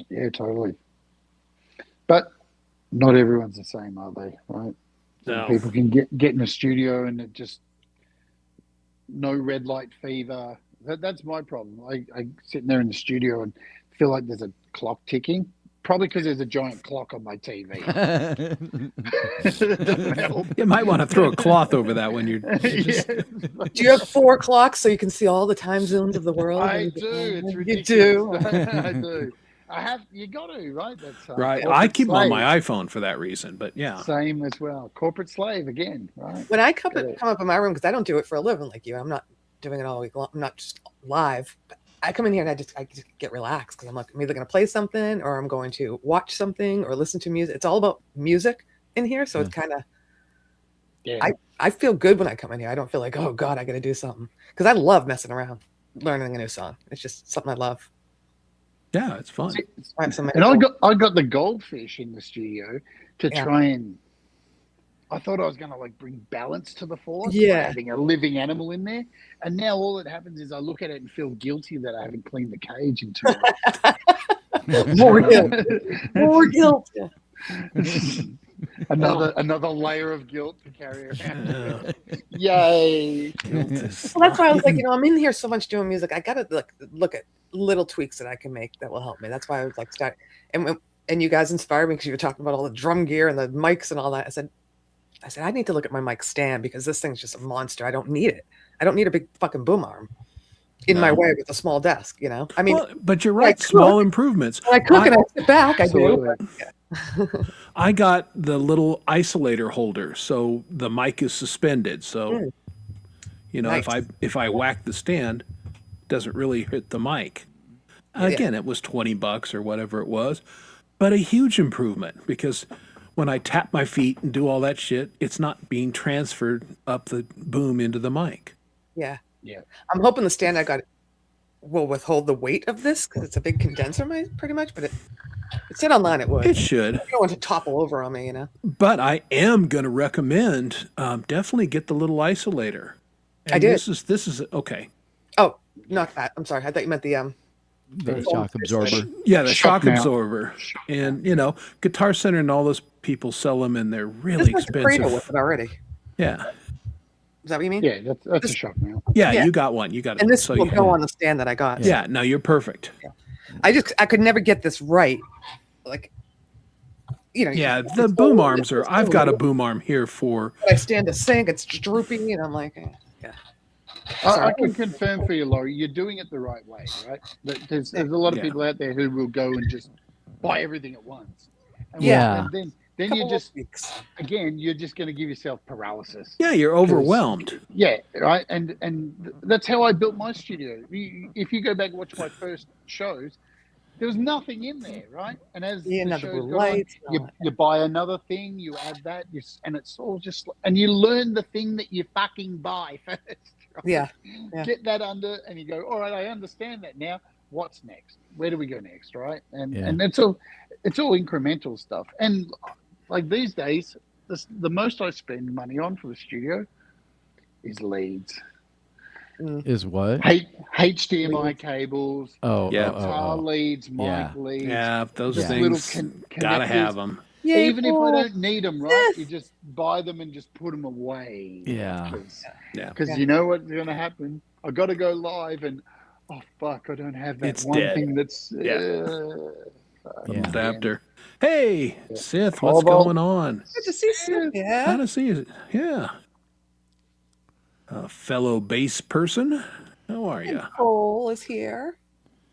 Yeah, totally. But not everyone's the same, are they? Right? No. People can get in a studio and it just no red light fever. That's my problem. I sit there in the studio and feel like there's a clock ticking. Probably because there's a giant clock on my TV. You might want to throw a cloth over that when you're. Just... Do you have 4 clocks so you can see all the time zones of the world? I do. It's ridiculous. You do. I do. I have. You got to, right? That's Right. I corporate keep them on slave. my iPhone for that reason, but yeah. Same as well. Corporate slave again, right? When I come up in my room, because I don't do it for a living like you, I'm not doing it all week long. I'm not just live. But I come in here and I just get relaxed because I'm like, I'm either going to play something or I'm going to watch something or listen to music. It's all about music in here, so it's kind of. Yeah. I feel good when I come in here. I don't feel like, oh God, I got to do something, because I love messing around, learning a new song. It's just something I love. Yeah, it's fun. And I got the goldfish in the studio to try and. I thought I was going to like bring balance to the force by having a living animal in there, and now all that happens is I look at it and feel guilty that I haven't cleaned the cage in 2 months. More guilt. More guilt. Another layer of guilt to carry around. Yay! Well, that's why I was like, I'm in here so much doing music. I gotta look at little tweaks that I can make that will help me. That's why I was like, start. And you guys inspired me because you were talking about all the drum gear and the mics and all that. I said, I need to look at my mic stand because this thing's just a monster. I don't need it. I don't need a big fucking boom arm in my way with a small desk. I mean, but you're right. Small improvements. When I cook and I sit back, I do. I got the little isolator holder, so the mic is suspended. So, nice. if I whack the stand, it doesn't really hit the mic. Again, it was $20 or whatever it was, but a huge improvement because when I tap my feet and do all that shit, it's not being transferred up the boom into the mic. Yeah. I'm hoping the stand I got will withhold the weight of this because it's a big condenser mic, pretty much, but it said online it would. It should. I don't want to topple over on me, But I am going to recommend definitely get the little isolator. And I did. This is okay. Oh, not that. I'm sorry. I thought you meant the shock absorber. Yeah, the shock absorber. And Guitar Center and all those people sell them, and they're really expensive. With it already. Yeah. Is that what you mean? Yeah, that's a shock mount. Yeah, you got one. You got it. And this will go on the stand that I got. Yeah, no, you're perfect. Yeah. I could never get this right. Like, Yeah, the boom arms are. I've got a boom arm here for. I stand to sing. It's droopy, and I'm like, yeah. I can confirm for you, Laurie, you're doing it the right way, right? There's a lot of people out there who will go and just buy everything at once. And and then you just again, you're just going to give yourself paralysis. Yeah, you're overwhelmed. Yeah, right. And that's how I built my studio. If you go back and watch my first shows, there was nothing in there, right? And as the shows go on, you buy another thing, you add that, and it's all just, and you learn the thing that you fucking buy first. Right? Yeah. Get that under, and you go, all right, I understand that now. What's next? Where do we go next, right? And it's all incremental stuff. And like these days, the most I spend money on for the studio is leads. Is what? HDMI cables. Guitar leads, mic leads. Yeah, those things gotta have them. Yeah, even if I don't need them, right? You just buy them and just put them away. Yeah. Because you know what's going to happen. I got to go live, and oh fuck, I don't have that it's one dead. thing that's adapter. Hey, Sith, what's going on? Good to see Sith. Yeah. Good to see you. Yeah. A fellow bass person. How are you? Cole is here.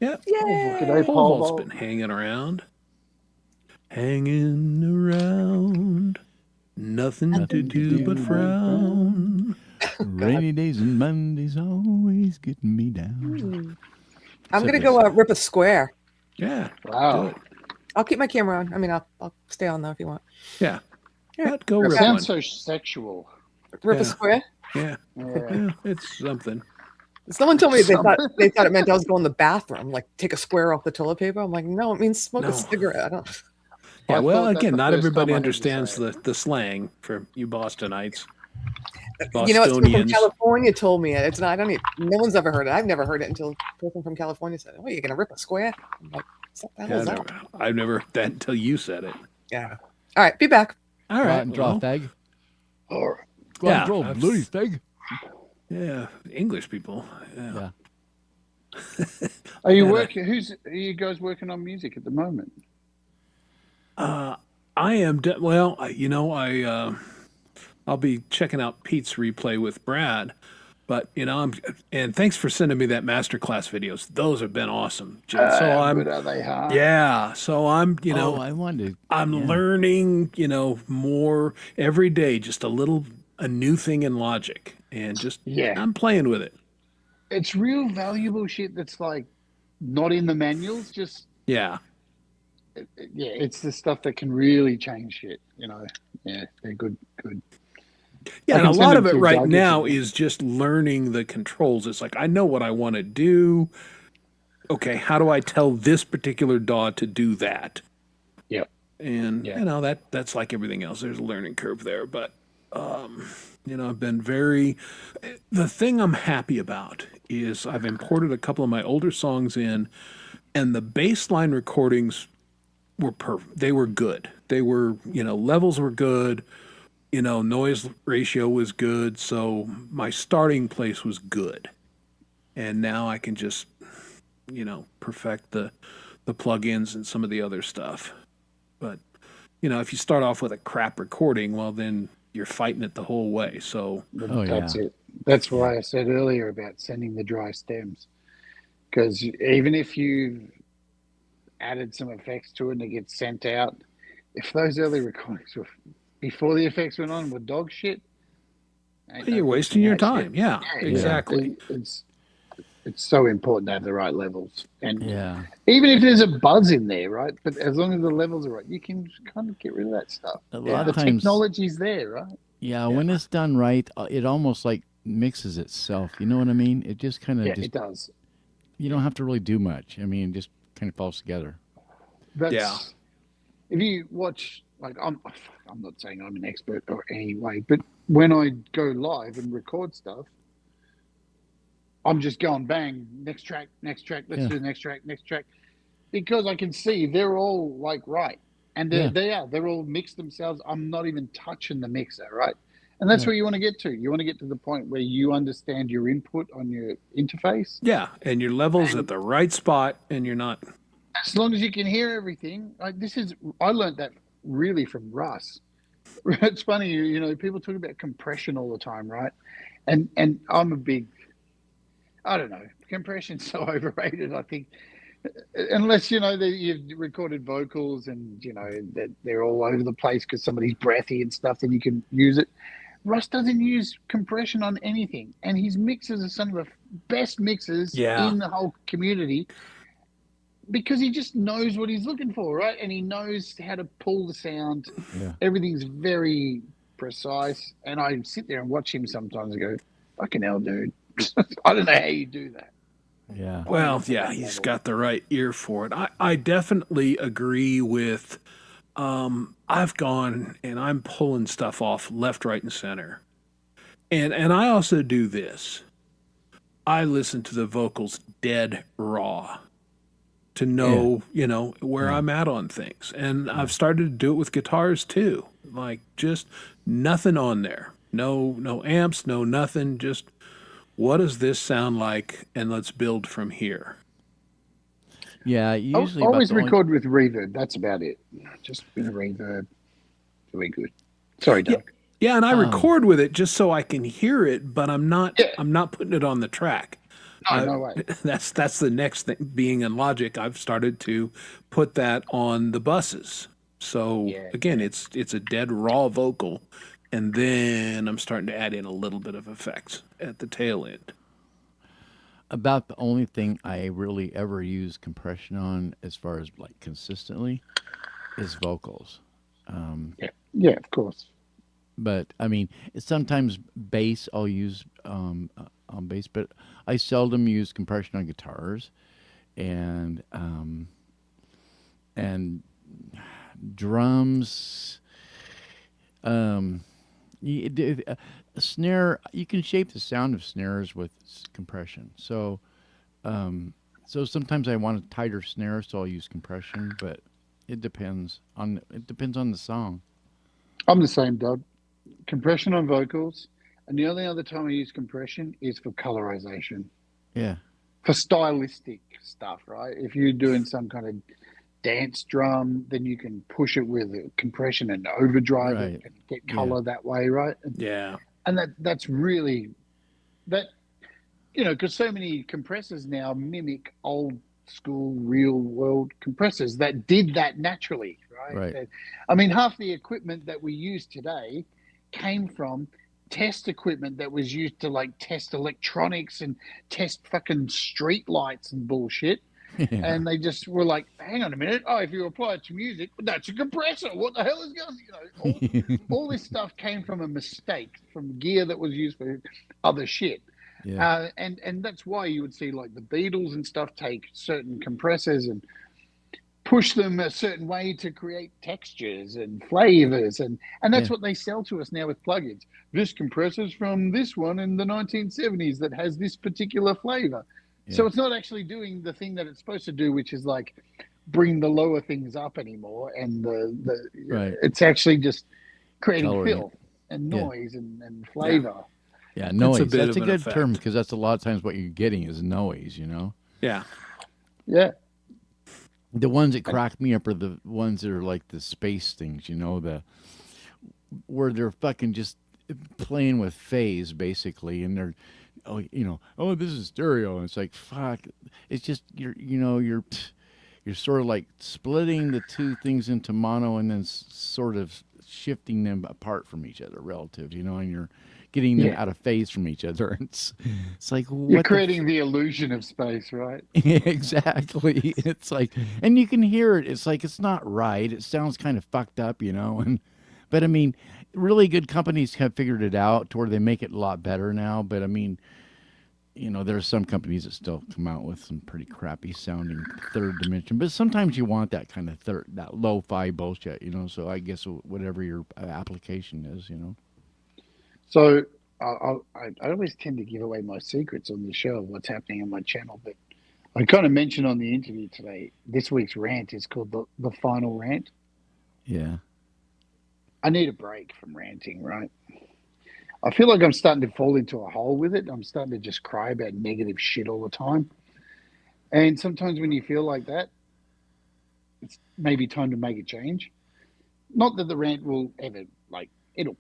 Yep. Yay. Paul's been hanging around. Hanging around. Nothing to do but frown. Rainy days and Mondays always getting me down. I'm going to go rip a square. Yeah. Wow. I'll keep my camera on. I mean, I'll stay on though if you want. Yeah. Go rip sounds one. so sexual. Rip a square? Yeah. It's something. Someone told me they thought it meant I was going to the bathroom, like take a square off the toilet paper. I'm like, no, it means smoke a cigarette. I don't. Yeah, well, again, not everybody time I understands heard you the slang for you Bostonites. You know, it's from Bostonians. California told me it. It's not. No one's ever heard it. I've never heard it until a person from California said, "Oh, you're gonna rip a square?" I'm like, what the hell is that? I've never heard that until you said it. Yeah. All right, be back. All right, and draw a fag. Or Go on, draw a bloody fag. Yeah, English people. Yeah. are you working? Are you guys working on music at the moment? I am. I'll be checking out Pete's replay with Brad, But and thanks for sending me that masterclass videos. Those have been awesome, Jed. So Good are they, huh? yeah. So I'm, I wanted. I'm learning, more every day, just a new thing in Logic, and just Yeah. I'm playing with it. It's real valuable shit that's like not in the manuals. Just Yeah. yeah, it's the stuff that can really change shit. Yeah, they're good. Yeah, I and a can send lot them of it to right Doug if now you- is just learning the controls. It's like I know what I want to do. Okay, how do I tell this particular DAW to do that? Yeah, And yeah. that's like everything else. There's a learning curve there, but I've been the thing I'm happy about is I've imported a couple of my older songs in, and the baseline recordings were perfect. They were good. They were, levels were good. Noise ratio was good. So my starting place was good. And now I can just, perfect the plugins and some of the other stuff. But, if you start off with a crap recording, well, then you're fighting it the whole way. So, Oh That's yeah. it. That's why I said earlier about sending the dry stems, because even if you've added some effects to it and it gets sent out, if those early recordings were before the effects went on were dog shit, ain't no you're wasting fixing your that shit. time. Yeah, Yeah, exactly. it's so important to have the right levels, and Yeah. even if there's a buzz in there, right? But as long as the levels are right, you can kind of get rid of that stuff. A Yeah, lot the of times, technology's there, right? yeah, Yeah. when it's done right, it almost like mixes itself. You know what I mean? It just kind of Yeah, just it does. you don't have to really do much. I mean, it just kind of falls together. Yeah. That's if you watch. Like I'm not saying I'm an expert or any way, but when I go live and record stuff, I'm just going bang, next track, let's Yeah. do the next track, because I can see they're all like right, and Yeah. they're all mixed themselves. I'm not even touching the mixer, right? And that's Yeah. where you want to get to. You want to get to the point where you understand your input on your interface, Yeah. And your level's at and the right spot, and you're not. as long as you can hear everything. I learned that really from Russ. It's funny, people talk about compression all the time, right? And I'm a big, I don't know, compression's so overrated. I think unless that you've recorded vocals and that they're all over the place because somebody's breathy and stuff, then you can use it. Russ doesn't use compression on anything, and his mixes are some of the best mixes Yeah. in the whole community because he just knows what he's looking for, right? And he knows how to pull the sound. Yeah. Everything's very precise, and I sit there and watch him sometimes and go, "Fucking hell, dude! I don't know how you do that." Yeah. Well, yeah, he's got the right ear for it. I definitely agree with. I've gone and I'm pulling stuff off left, right, and center, and I also do this. I listen to the vocals dead raw to know, where Yeah. I'm at on things, and I've started to do it with guitars too. Like just nothing on there, no amps, no nothing. Just what does this sound like, and let's build from here. Yeah. I Usually about always the only. record with reverb. That's about it. Just a bit of reverb. Very good. Sorry, Yeah, Doug. yeah, and I Um. record with it just so I can hear it, but I'm not Yeah. I'm not putting it on the track. No, I, no way. that's the next thing. Being in Logic, I've started to put that on the buses. So Yeah. again, it's a dead raw vocal, and then I'm starting to add in a little bit of effects at the tail end. About the only thing I really ever use compression on, as far as like consistently, is vocals. Yeah. Yeah, of course. But I mean, sometimes bass I'll use on bass, but I seldom use compression on guitars, and drums. Um, a snare, you can shape the sound of snares with compression. So sometimes I want a tighter snare, so I'll use compression, but it depends on the song. I'm the same, Doug. Compression on vocals. And the only other time I use compression is for colorization, Yeah. for stylistic stuff, right? If you're doing some kind of dance drum, then you can push it with a compression and overdrive Right. it and get Yeah. color that way, right? Yeah, And that's really that you know, because so many compressors now mimic old school real world compressors that did that naturally, right? Right. I mean, half the equipment that we use today came from test equipment that was used to like test electronics and test fucking street lights and bullshit. Yeah. And they just were like, hang on a minute. Oh, if you apply it to music, that's a compressor. What the hell is going on? You know, all this stuff came from a mistake, from gear that was used for other shit. Yeah. And that's why you would see like the Beatles and stuff take certain compressors and push them a certain way to create textures and flavors, and that's Yeah. what they sell to us now with plugins. This compressor's from this one in the 1970s that has this particular flavor. So Yeah. it's not actually doing the thing that it's supposed to do, which is like bring the lower things up anymore, and Right. it's actually just creating Coloring it. filth and Yeah. noise and flavor. Yeah, noise. bit That's of a an good term effect. because that's a lot of times what you're getting is noise, you know? Yeah. Yeah. The ones that crack me up are the ones that are like the space things, you know, where they're fucking just playing with phase basically, and they're, oh, you know, oh, this is stereo, and it's like fuck, it's just you're sort of like splitting the two things into mono and then sort of shifting them apart from each other relative, you know, and you're getting them Yeah. out of phase from each other. It's like You're what creating the illusion of space, right? exactly. It's like, and you can hear it. It's like it's not right. It sounds kind of fucked up, you know. But I mean, really good companies have figured it out to where they make it a lot better now. But I mean, you know, there's some companies that still come out with some pretty crappy sounding third dimension. But sometimes you want that kind of that lo-fi bullshit, you know. So I guess whatever your application is, you know. So I always tend to give away my secrets on the show of what's happening on my channel, but I kind of mentioned on the interview today, this week's rant is called the final rant. Yeah. I need a break from ranting, right? I feel like I'm starting to fall into a hole with it. I'm starting to just cry about negative shit all the time. And sometimes when you feel like that, it's maybe time to make a change. Not that the rant will ever like it'll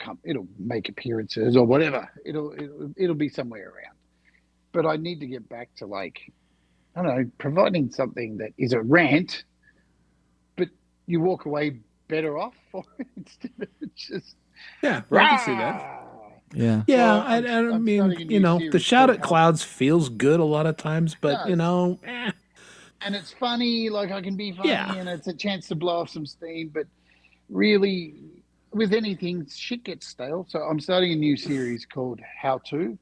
make appearances or whatever. It'll be somewhere around. But I need to get back to like, I don't know, providing something that is a rant, but you walk away better off for it instead of just Yeah. I can see that. rah. Yeah. Yeah, So I I'm mean, starting a you new know, the series shout called at How clouds feels good a lot of times, but you Does. know, And it's funny, like I can be funny, yeah, and it's a chance to blow off some steam. But really, with anything, shit gets stale. So I'm starting a new series called How To,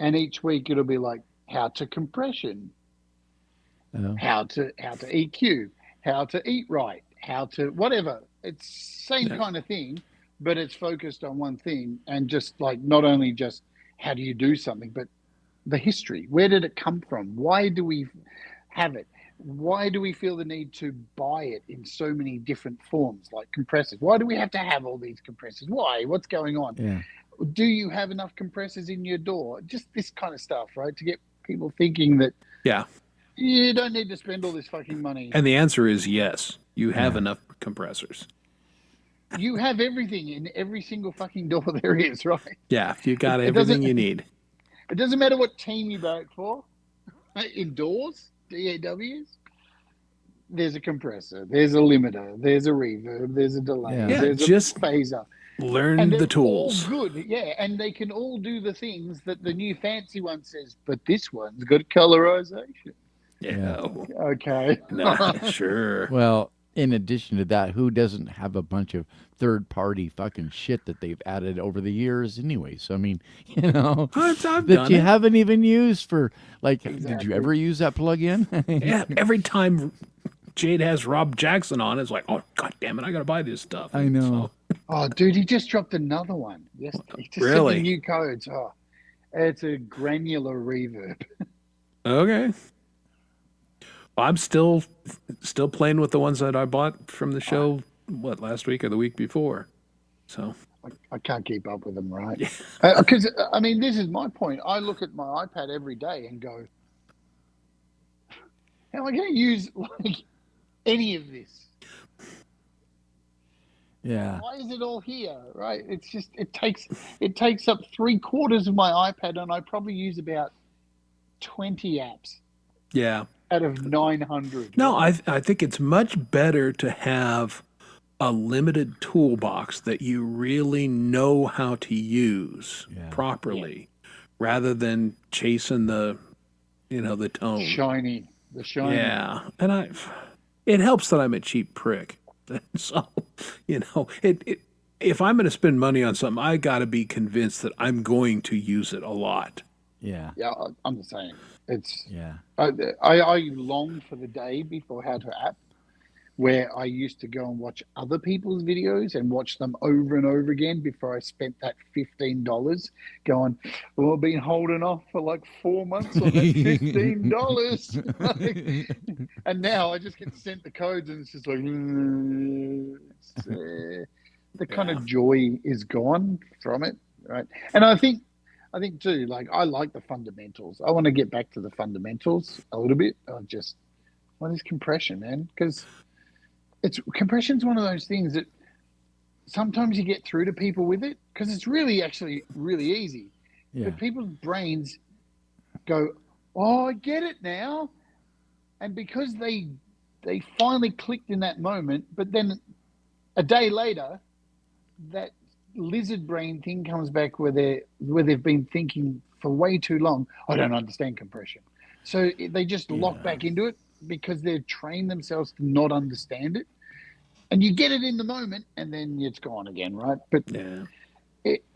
and each week it'll be like how to compression, Oh. how to EQ, how to eat right, how to whatever. It's same Yeah. kind of thing, but it's focused on one thing, and just like not only just how do you do something, but the history. Where did it come from? Why do we have it? Why do we feel the need to buy it in so many different forms, like compressors? Why do we have to have all these compressors? Why? What's going on? Yeah. Do you have enough compressors in your door? Just this kind of stuff, right? To get people thinking that yeah. you don't need to spend all this fucking money. And the answer is yes. You have Yeah. enough compressors. You have everything in every single fucking door there is, right? Yeah, you got It everything doesn't- you need. It doesn't matter what team you vote for. Indoors, DAWs, there's a compressor, there's a limiter, there's a reverb, there's a delay, Yeah. there's just a phaser. Learn And the they're tools. all good, yeah, and they can all do the things that the new fancy one says, but this one's got colorization. Yeah. Okay. Nah, sure. Well, in addition to that, who doesn't have a bunch of third-party fucking shit that they've added over the years anyway? So I mean, you know, I've that done you it. haven't even used for like. Did Exactly. you ever use that plug-in? Yeah, every time Jade has Rob Jackson on, it's like, oh god damn it, I gotta buy this stuff. I know. Oh, dude, he just dropped another one. Yes, he just sent Really? me new codes. Oh, it's a granular reverb. Okay. I'm still playing with the ones that I bought from the show. What, last week or the week before? So I can't keep up with them, right? Yeah. Because I mean, this is my point. I look at my iPad every day and go, "How am I going to use like any of this? Yeah. Why is it all here?" Right? It's just it takes up 3/4 of my iPad, and I probably use about 20 apps Yeah. out of 900. No, I think it's much better to have a limited toolbox that you really know how to use properly, rather than chasing the tone. The shiny. Yeah, and it helps that I'm a cheap prick. So, if I'm going to spend money on something, I got to be convinced that I'm going to use it a lot. Yeah. Yeah, I'm the same. It's Yeah. I long for the day before How to App, where I used to go and watch other people's videos and watch them over and over again before I spent that $15 going, well, I've been holding off for like 4 months on that $15. And now I just get sent the codes and it's just like, the kind of joy is gone from it, right? And I think too, like, I like the fundamentals. I want to get back to the fundamentals a little bit. What is compression, man? Because compression's one of those things that sometimes you get through to people with it because it's actually really easy. Yeah. But people's brains go, oh, I get it now. And because they finally clicked in that moment, but then a day later, that lizard brain thing comes back where they've been thinking for way too long, I don't understand compression. So they just lock back into it because they've trained themselves to not understand it. And you get it in the moment and then it's gone again, right? But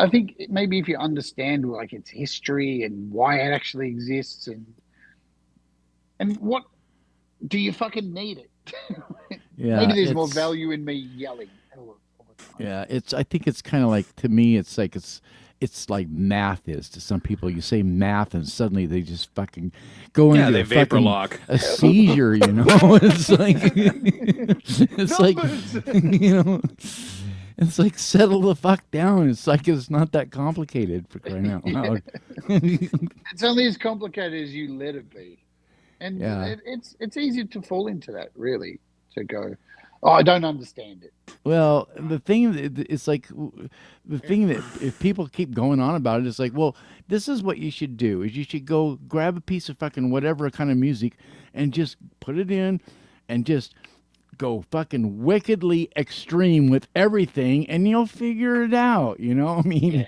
I think maybe if you understand like its history and why it actually exists and what do you fucking need it? Maybe there's more value in me yelling all the time. Yeah, I think it's kind of like, to me, it's like math is to some people. You say math and suddenly they just fucking go into they vapor lock. a seizure, It's like it's like settle the fuck down. It's like it's not that complicated, for crying out loud. It's only as complicated as you let it be. And it's easy to fall into that, really, to go, oh, I don't understand it. Well, the thing that if people keep going on about it, it's like, well, this is what you should do: is you should go grab a piece of fucking whatever kind of music and just put it in, and just go fucking wickedly extreme with everything, and you'll figure it out. I mean.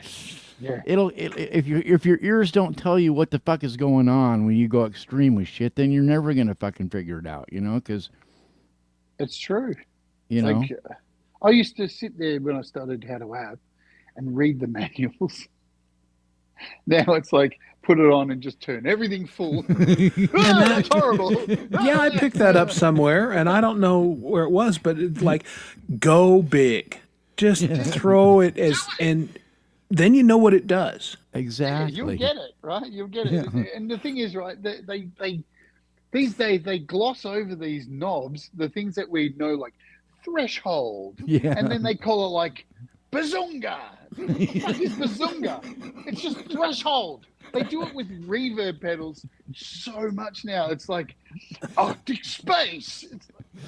Yeah. If your ears don't tell you what the fuck is going on when you go extreme with shit, then you're never gonna fucking figure it out, because it's true. Like, I used to sit there when I started How to App and read the manuals. Now it's like put it on and just turn everything full. That's horrible. Yeah, I picked that up somewhere, and I don't know where it was, but it's like, go big, just throw it and. Then you know what it does. Exactly. You'll get it, right? You'll get it. And the thing is, right, they these days they gloss over these knobs, the things that we know, like threshold. Yeah. And then they call it like bazunga. What the fuck is bazunga? It's just threshold. They do it with reverb pedals so much now. It's like Arctic space. It's like,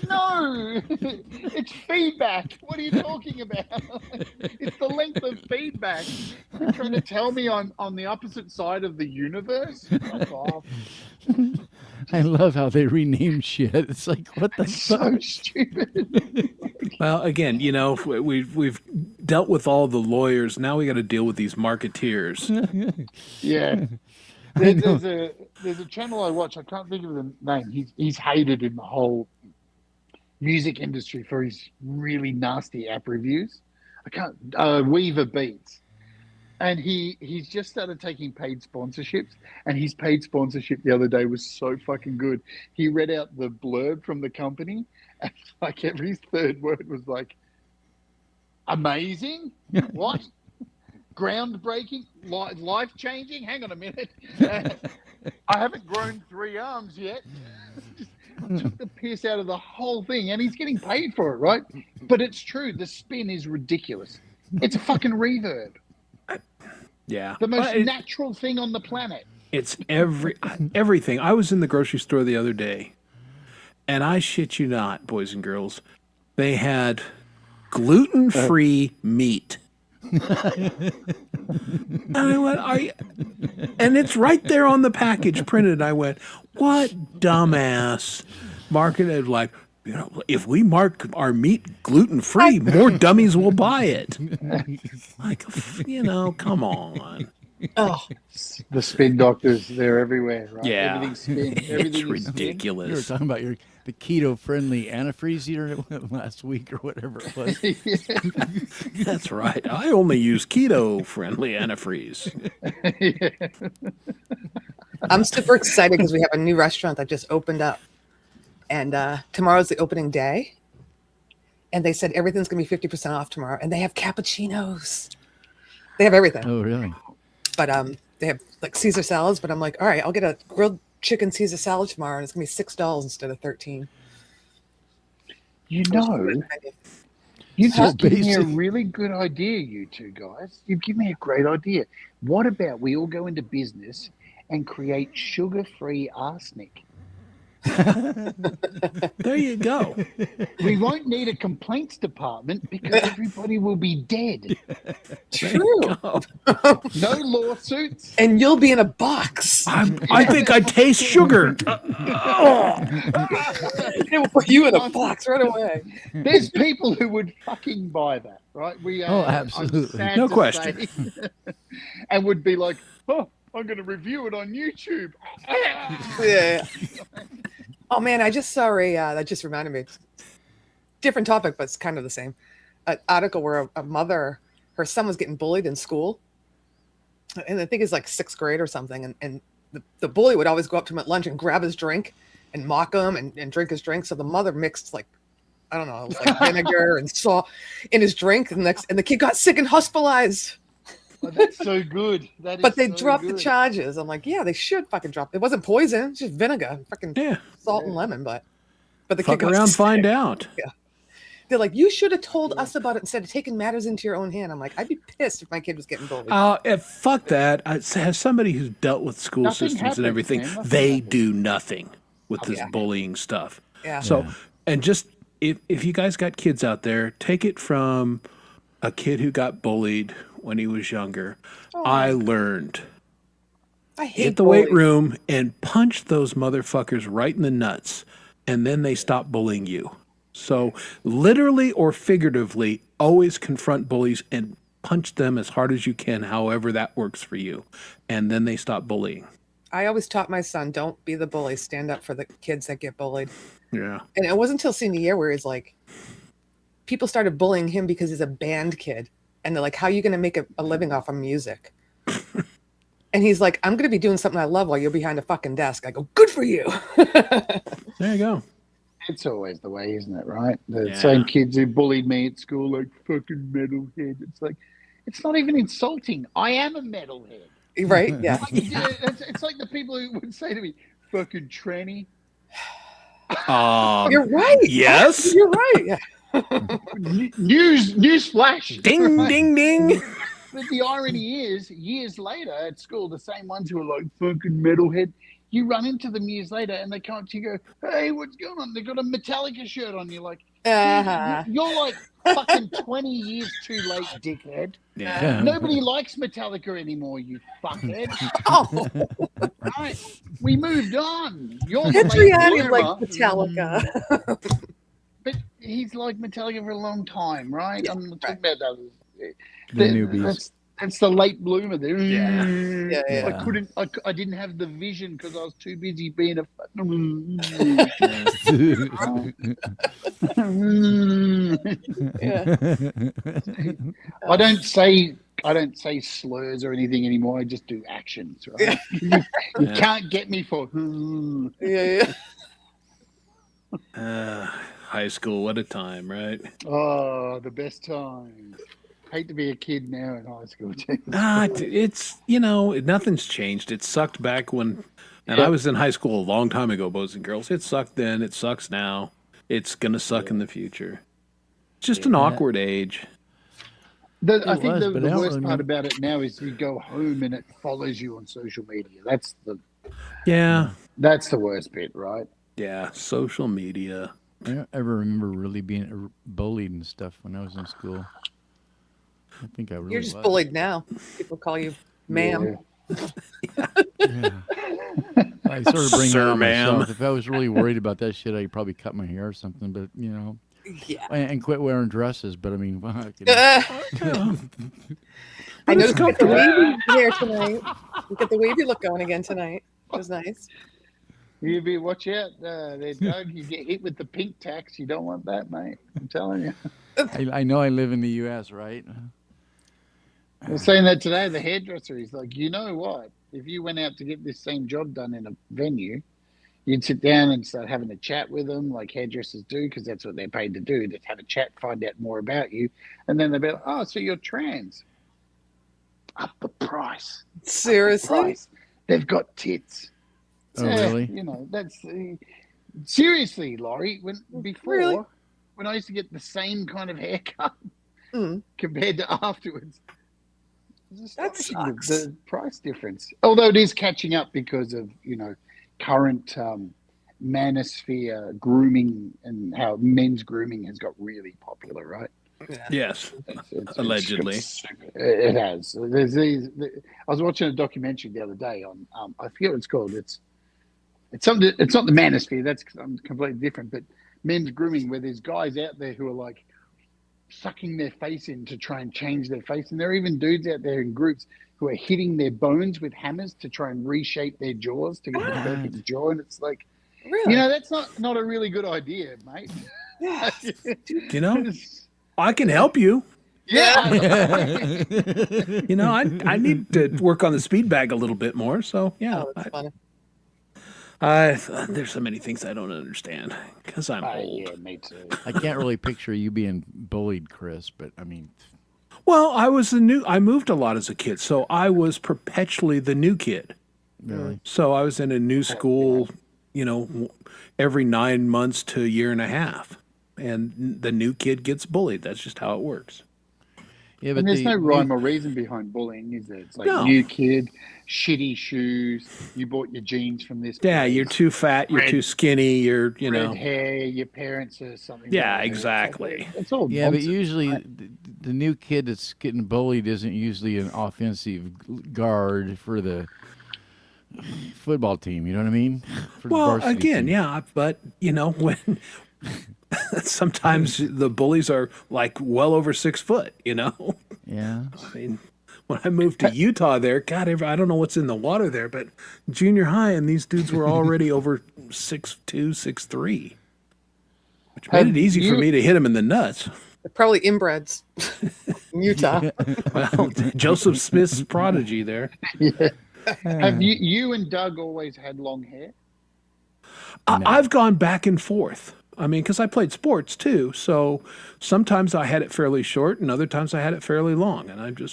no, it's feedback. What are you talking about? It's the length of feedback. You're trying to tell me on the opposite side of the universe? Fuck off. I love how they rename shit. It's like, what the fuck? So stupid. Well, again, we've dealt with all the lawyers. Now we got to deal with these marketeers. Yeah. There's a channel I watch. I can't think of the name. He's hated in the whole music industry for his really nasty app reviews. Weaver Beats. And he's just started taking paid sponsorships, and his paid sponsorship the other day was so fucking good. He read out the blurb from the company, and like every third word was like, amazing? What? Groundbreaking? Life-changing? Hang on a minute. I haven't grown 3 arms yet. Just took the piss out of the whole thing, and he's getting paid for it, right? But it's true. The spin is ridiculous. It's a fucking reverb. Yeah. The most natural thing on the planet. It's everything. I was in the grocery store the other day, and I shit you not, boys and girls, they had gluten-free meat. And I went, and it's right there on the package printed. I went, what dumbass marketed like, if we mark our meat gluten-free, more dummies will buy it. Like, come on. Oh, The spin doctors, they're everywhere, right? Yeah. Everything's spin. It's Everything is spin. You were ridiculous. talking about the keto-friendly antifreeze eater last week or whatever it was. That's right. I only use keto-friendly antifreeze. I'm super excited because we have a new restaurant that just opened up. And tomorrow's the opening day. And they said everything's going to be 50% off tomorrow. And they have cappuccinos. They have everything. Oh, really? But they have like Caesar salads. But I'm like, all right, I'll get a grilled chicken Caesar salad tomorrow. And it's going to be $6 instead of $13. You know, you've just given me a really good idea, you two guys. You've given me a great idea. What about we all go into business and create sugar-free arsenic? There you go. We won't need a complaints department because everybody will be dead. True. No lawsuits. And you'll be in a box. I think I taste sugar. They will put you in a box right away. There's people who would fucking buy that, right? We are. Oh, absolutely. No question. And would be like, oh, I'm going to review it on YouTube. Yeah. Oh man, I just saw that just reminded me. Different topic, but it's kind of the same. An article where a mother, her son was getting bullied in school, and I think it's like 6th grade or something. And the bully would always go up to him at lunch and grab his drink and mock him and drink his drink. So the mother mixed like, I don't know, like vinegar and salt in his drink, and the kid got sick and hospitalized. Oh, that's so good. But they dropped the charges. I'm like, yeah, they should fucking drop. It wasn't poison, it's just vinegar, fucking salt and lemon. But the Fuck kid got around, sick. find out. Yeah. They're like, you should have told us about it instead of taking matters into your own hand. I'm like, I'd be pissed if my kid was getting bullied. Fuck that. As somebody who's dealt with school Nothing systems happens, and everything, man. Nothing they happens. do nothing with this yeah. bullying stuff. Yeah. So, and just if you guys got kids out there, take it from a kid who got bullied when he was younger. I learned. I hate Hit the weight room and punch those motherfuckers right in the nuts, and then they stop bullying you. So, literally or figuratively, always confront bullies and punch them as hard as you can, however that works for you. And then they stop bullying. I always taught my son, don't be the bully. Stand up for the kids that get bullied. Yeah. And it wasn't until senior year where he's like, people started bullying him because he's a band kid. And they're like, how are you going to make a living off of music? And he's like, I'm going to be doing something I love while you're behind a fucking desk. I go, good for you. There you go. It's always the way, isn't it, right? The same kids who bullied me at school, like fucking metalhead. It's like, it's not even insulting. I am a metalhead. Right? Yeah. It's like the people who would say to me, fucking tranny. You're right. Yes. You're right. Yeah. News flash. Ding, Right? ding, ding. But the irony is, years later at school, the same ones who are like fucking metalhead, you run into them years later and they come up to you and go, hey, what's going on? They got a Metallica shirt on. You're like, you're like fucking 20 years too late, dickhead. Yeah. Nobody likes Metallica anymore, you fuckhead. Oh, Right. We moved on. You're Petriani late like bloomer. Metallica. But he's like Metallica for a long time, right? I'm not talking about others. The newbies. That's the late bloomer there. Yeah. I didn't have the vision because I was too busy being a I don't say slurs or anything anymore. I just do actions, right? You can't get me for Yeah. High school, what a time, right? Oh, the best times. Hate to be a kid now in high school too. It's, nothing's changed. It sucked back when, and I was in high school a long time ago, boys and girls. It sucked then. It sucks now. It's going to suck in the future. It's just an awkward age. I think the worst part about it now is you go home and it follows you on social media. That's the worst bit, right? Yeah, social media. I don't ever remember really being bullied and stuff when I was in school. I think I really You're just was. bullied now. People call you ma'am. Yeah. I sort of bring that Sir, on ma'am. myself. If I was really worried about that shit, I'd probably cut my hair or something. But Yeah. and quit wearing dresses. But I mean, fuck, I know it's you got the comfortable. wavy hair tonight. You got the wavy look going again tonight. It was nice. You be watch out there, Doug. You get hit with the pink tax. You don't want that, mate. I'm telling you. I know I live in the U.S., right? I was saying that today. The hairdresser is like, you know what? If you went out to get this same job done in a venue, you'd sit down and start having a chat with them, like hairdressers do, because that's what they're paid to do. They'd have a chat, find out more about you, and then they'd be like, "Oh, so you're trans? Up the price. Seriously? Price. They've got tits." Oh, really? That's seriously, Laurie. Before, Really? when I used to get the same kind of haircut Mm. compared to afterwards, it's That astonishing, sucks. the price difference. Although it is catching up because of current manosphere grooming and how men's grooming has got really popular, right? Yeah. Yes, It's allegedly. it has. There's these. I was watching a documentary the other day on. I forget what it's called. It's something. It's not the manosphere. That's completely different. But men's grooming, where there's guys out there who are like sucking their face in to try and change their face, and there are even dudes out there in groups who are hitting their bones with hammers to try and reshape their jaws to get the perfect jaw. And it's like, Really? that's not a really good idea, mate. Yeah. You know, I can help you. Yeah. You know, I need to work on the speed bag a little bit more. So yeah, Oh, that's funny. there's so many things I don't understand because I'm old. Yeah, me too. I can't really picture you being bullied, Chris. But I mean, Well, I moved a lot as a kid, so I was perpetually the new kid. really. So I was in a new school, every 9 months to a year and a half. And the new kid gets bullied. That's just how it works. Yeah, but And there's no rhyme or reason behind bullying, is there? It's like No. new kid, shitty shoes. You bought your jeans from this. Yeah, place, you're too fat, you're Red- too skinny, you're, red hair. Your parents are something. Yeah, like that. exactly. It's all Yeah, but nonsense, usually right? the new kid that's getting bullied isn't usually an offensive guard for the football team. You know what I mean? For the Well, varsity again, team. yeah, but when sometimes the bullies are like well over 6 foot, Yeah. I mean, when I moved to Utah there, God, I don't know what's in the water there, but junior high and these dudes were already over 6'2", 6'3", which made Have it easy for you- me to hit him in the nuts. They're probably inbreds in Utah. Well, Joseph Smith's prodigy there. Have you and Doug always had long hair? I've gone back and forth. I mean, because I played sports too, so sometimes I had it fairly short, and other times I had it fairly long, and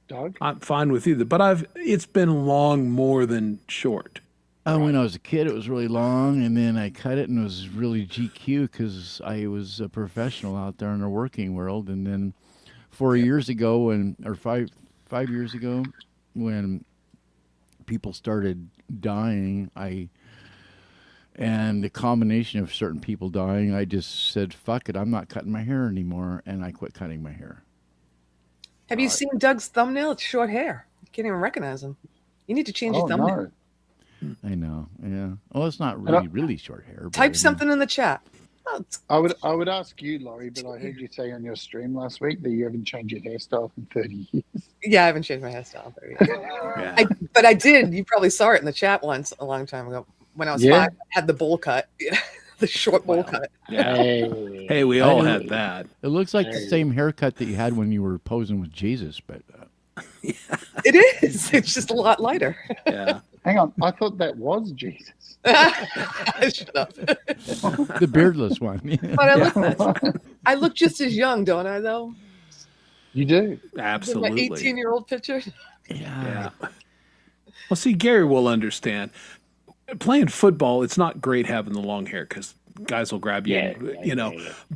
Doug? I'm fine with either. But it's been long more than short. When I was a kid, it was really long, and then I cut it, and it was really GQ because I was a professional out there in the working world. And then 5 years ago, when people started dying, and the combination of certain people dying, I just said, "Fuck it, I'm not cutting my hair anymore," and I quit cutting my hair. Have you seen Doug's thumbnail? It's short hair. You can't even recognize him. You need to change your thumbnail. no. I know, yeah. Well, it's not really short hair. But I Type mean, something in the chat. Oh, I would ask you, Laurie, but I heard you say on your stream last week that you haven't changed your hairstyle in 30 years. yeah, I haven't changed my hairstyle. Yeah. But I did. You probably saw it in the chat once a long time ago. When I was Yeah. 5, I had the bowl cut, the short bowl cut. Yeah. Hey. Hey, we all had that. It looks like the same haircut that you had when you were posing with Jesus, but It is. It's just a lot lighter. Yeah. Hang on, I thought that was Jesus. Shut up. the beardless one. But I look just as young, don't I? Though. You do. My Absolutely. 18-year-old picture. Yeah. Well, see, Gary will understand. Playing football, it's not great having the long hair because guys will grab you, Yeah.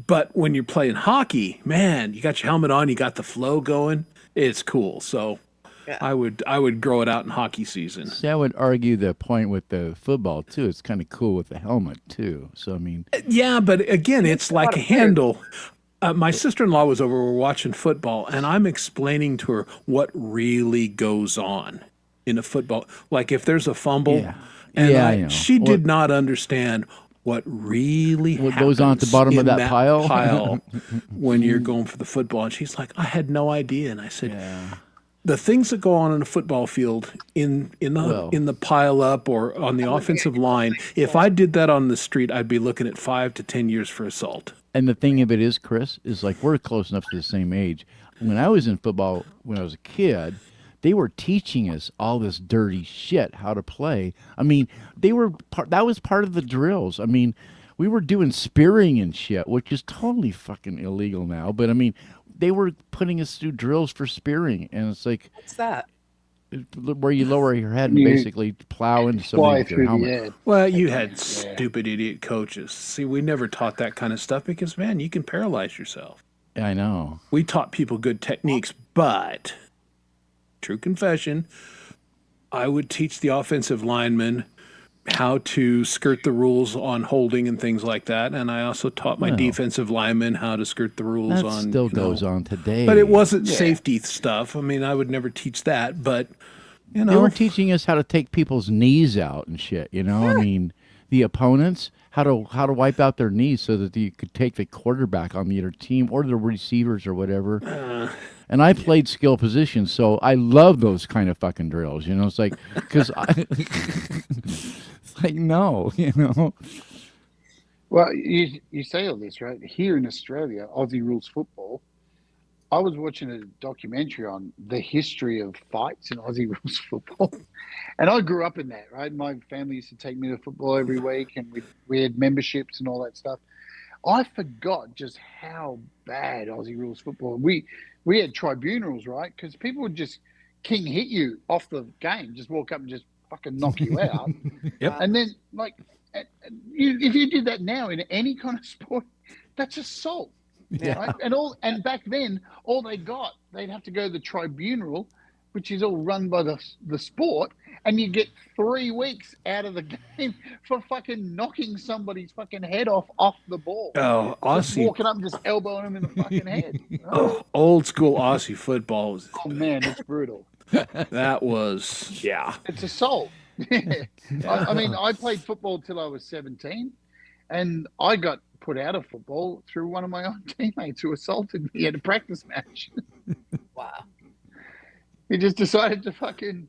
But when you're playing hockey, man, you got your helmet on, you got the flow going. It's cool. So Yeah. I would grow it out in hockey season. See, I would argue the point with the football too. It's kind of cool with the helmet too. So I mean, Yeah, but again, it's like a of weird. handle. My sister-in-law was over. We're watching football, and I'm explaining to her what really goes on in a football. Like if there's a fumble, Yeah. and Yeah, I know. she did not understand what really What goes on at the happens bottom of in that pile? when you're going for the football. And she's like, I had no idea. And I said, Yeah. the things that go on in a football field in Well- the pile up or on the offensive line, if I did that on the street, I'd be looking at 5 to 10 years for assault. And the thing of it is, Chris, is like we're close enough to the same age. When I was in football when I was a kid, they were teaching us all this dirty shit how to play. I mean, that was part of the drills. I mean, we were doing spearing and shit, which is totally fucking illegal now. But I mean, they were putting us through drills for spearing, and it's like What's that? where you lower your head and You basically plow into Fly somebody with your through the helmet. air. Well, you had stupid idiot coaches. See, we never taught that kind of stuff because, man, you can paralyze yourself. I know. We taught people good techniques, but true confession, I would teach the offensive linemen how to skirt the rules on holding and things like that, and I also taught my Well, defensive linemen how to skirt the rules That on. still goes on today. But it wasn't safety stuff. I mean, I would never teach that, but you They know, were teaching us how to take people's knees out and shit. You know, I mean, the opponents how to wipe out their knees so that you could take the quarterback on the other team or the receivers or whatever. And I played skill positions, so I love those kind of fucking drills. You know, it's like because it's like no, you know. Well, you say all this, right? Here in Australia, Aussie rules football. I was watching a documentary on the history of fights in Aussie rules football, and I grew up in that. Right, my family used to take me to football every week, and we had memberships and all that stuff. I forgot just how bad Aussie rules football. We had tribunals, right? Because people would just king hit you off the game, just walk up and just fucking knock you out. Yep. And then like, if you did that now in any kind of sport, that's assault. Yeah. Right? And back then, all they'd have to go to the tribunal, which is all run by the sport, and you get 3 weeks out of the game for fucking knocking somebody's fucking head off the ball. oh, Just Aussie, walking up and just elbowing them in the fucking head. oh, old school Aussie football was Oh man, it's brutal. that was It's assault. I mean, I played football till I was 17, and I got put out of football through one of my own teammates who assaulted me at a practice match. Wow. He just decided to fucking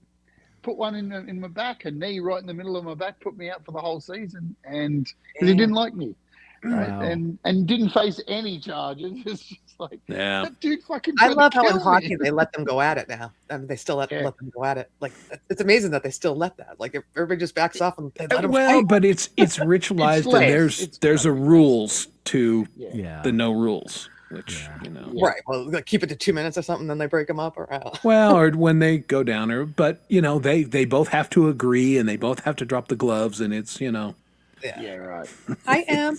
put one in my back, a knee right in the middle of my back, put me out for the whole season, and because he didn't like me, right? Wow. And didn't face any charges. It's just like that dude fucking. I tried to love how in kill hockey me. they let them go at it now. I mean, they still let Yeah. them go at it. Like it's amazing that they still let that. Like if everybody just backs off and they let them well, fight. but it's ritualized, less. and there's a rules to Yeah. the no rules, which Yeah. you know. Right. Well, like, keep it to 2 minutes or something, then they break them up. Or Well, or when they go down, or but you know they both have to agree, and they both have to drop the gloves, and it's you know Yeah, right. I am.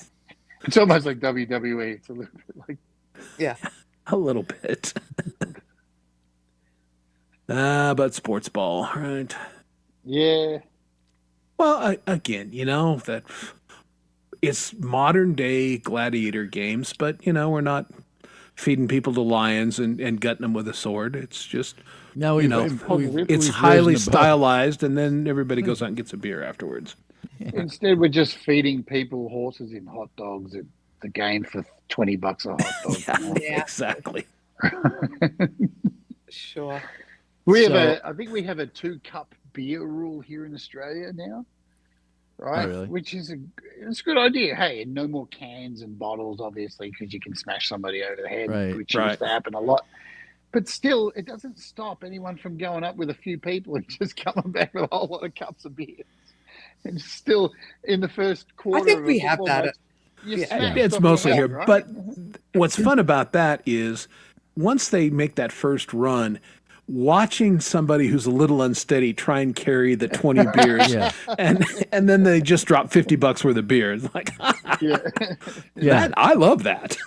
It's almost like WWE. It's a little bit like Yeah. a little bit. But sports ball, right? yeah. Well, again, you know that it's modern day gladiator games, but you know we're not feeding people to lions and gutting them with a sword. It's just No, you know, it's highly stylized, and then everybody goes out and gets a beer afterwards. Instead, we're just feeding people horses in hot dogs at the game for $20 a hot dog. Yeah. Exactly. Sure. I think we have a 2-cup beer rule here in Australia now, right? Oh, really? Which is it's a good idea. Hey, and no more cans and bottles, obviously, because you can smash somebody over the head, Right. which used to happen a lot. But still, it doesn't stop anyone from going up with a few people and just coming back with a whole lot of cups of beer. And still, in the first quarter, I think of a we have football that. match, you Yeah. smash It's stuff mostly around, here. right? But what's fun about that is once they make that first run, watching somebody who's a little unsteady try and carry the 20 beers Yeah. and then they just drop $50 worth of beer. It's like, yeah. Yeah. I love that.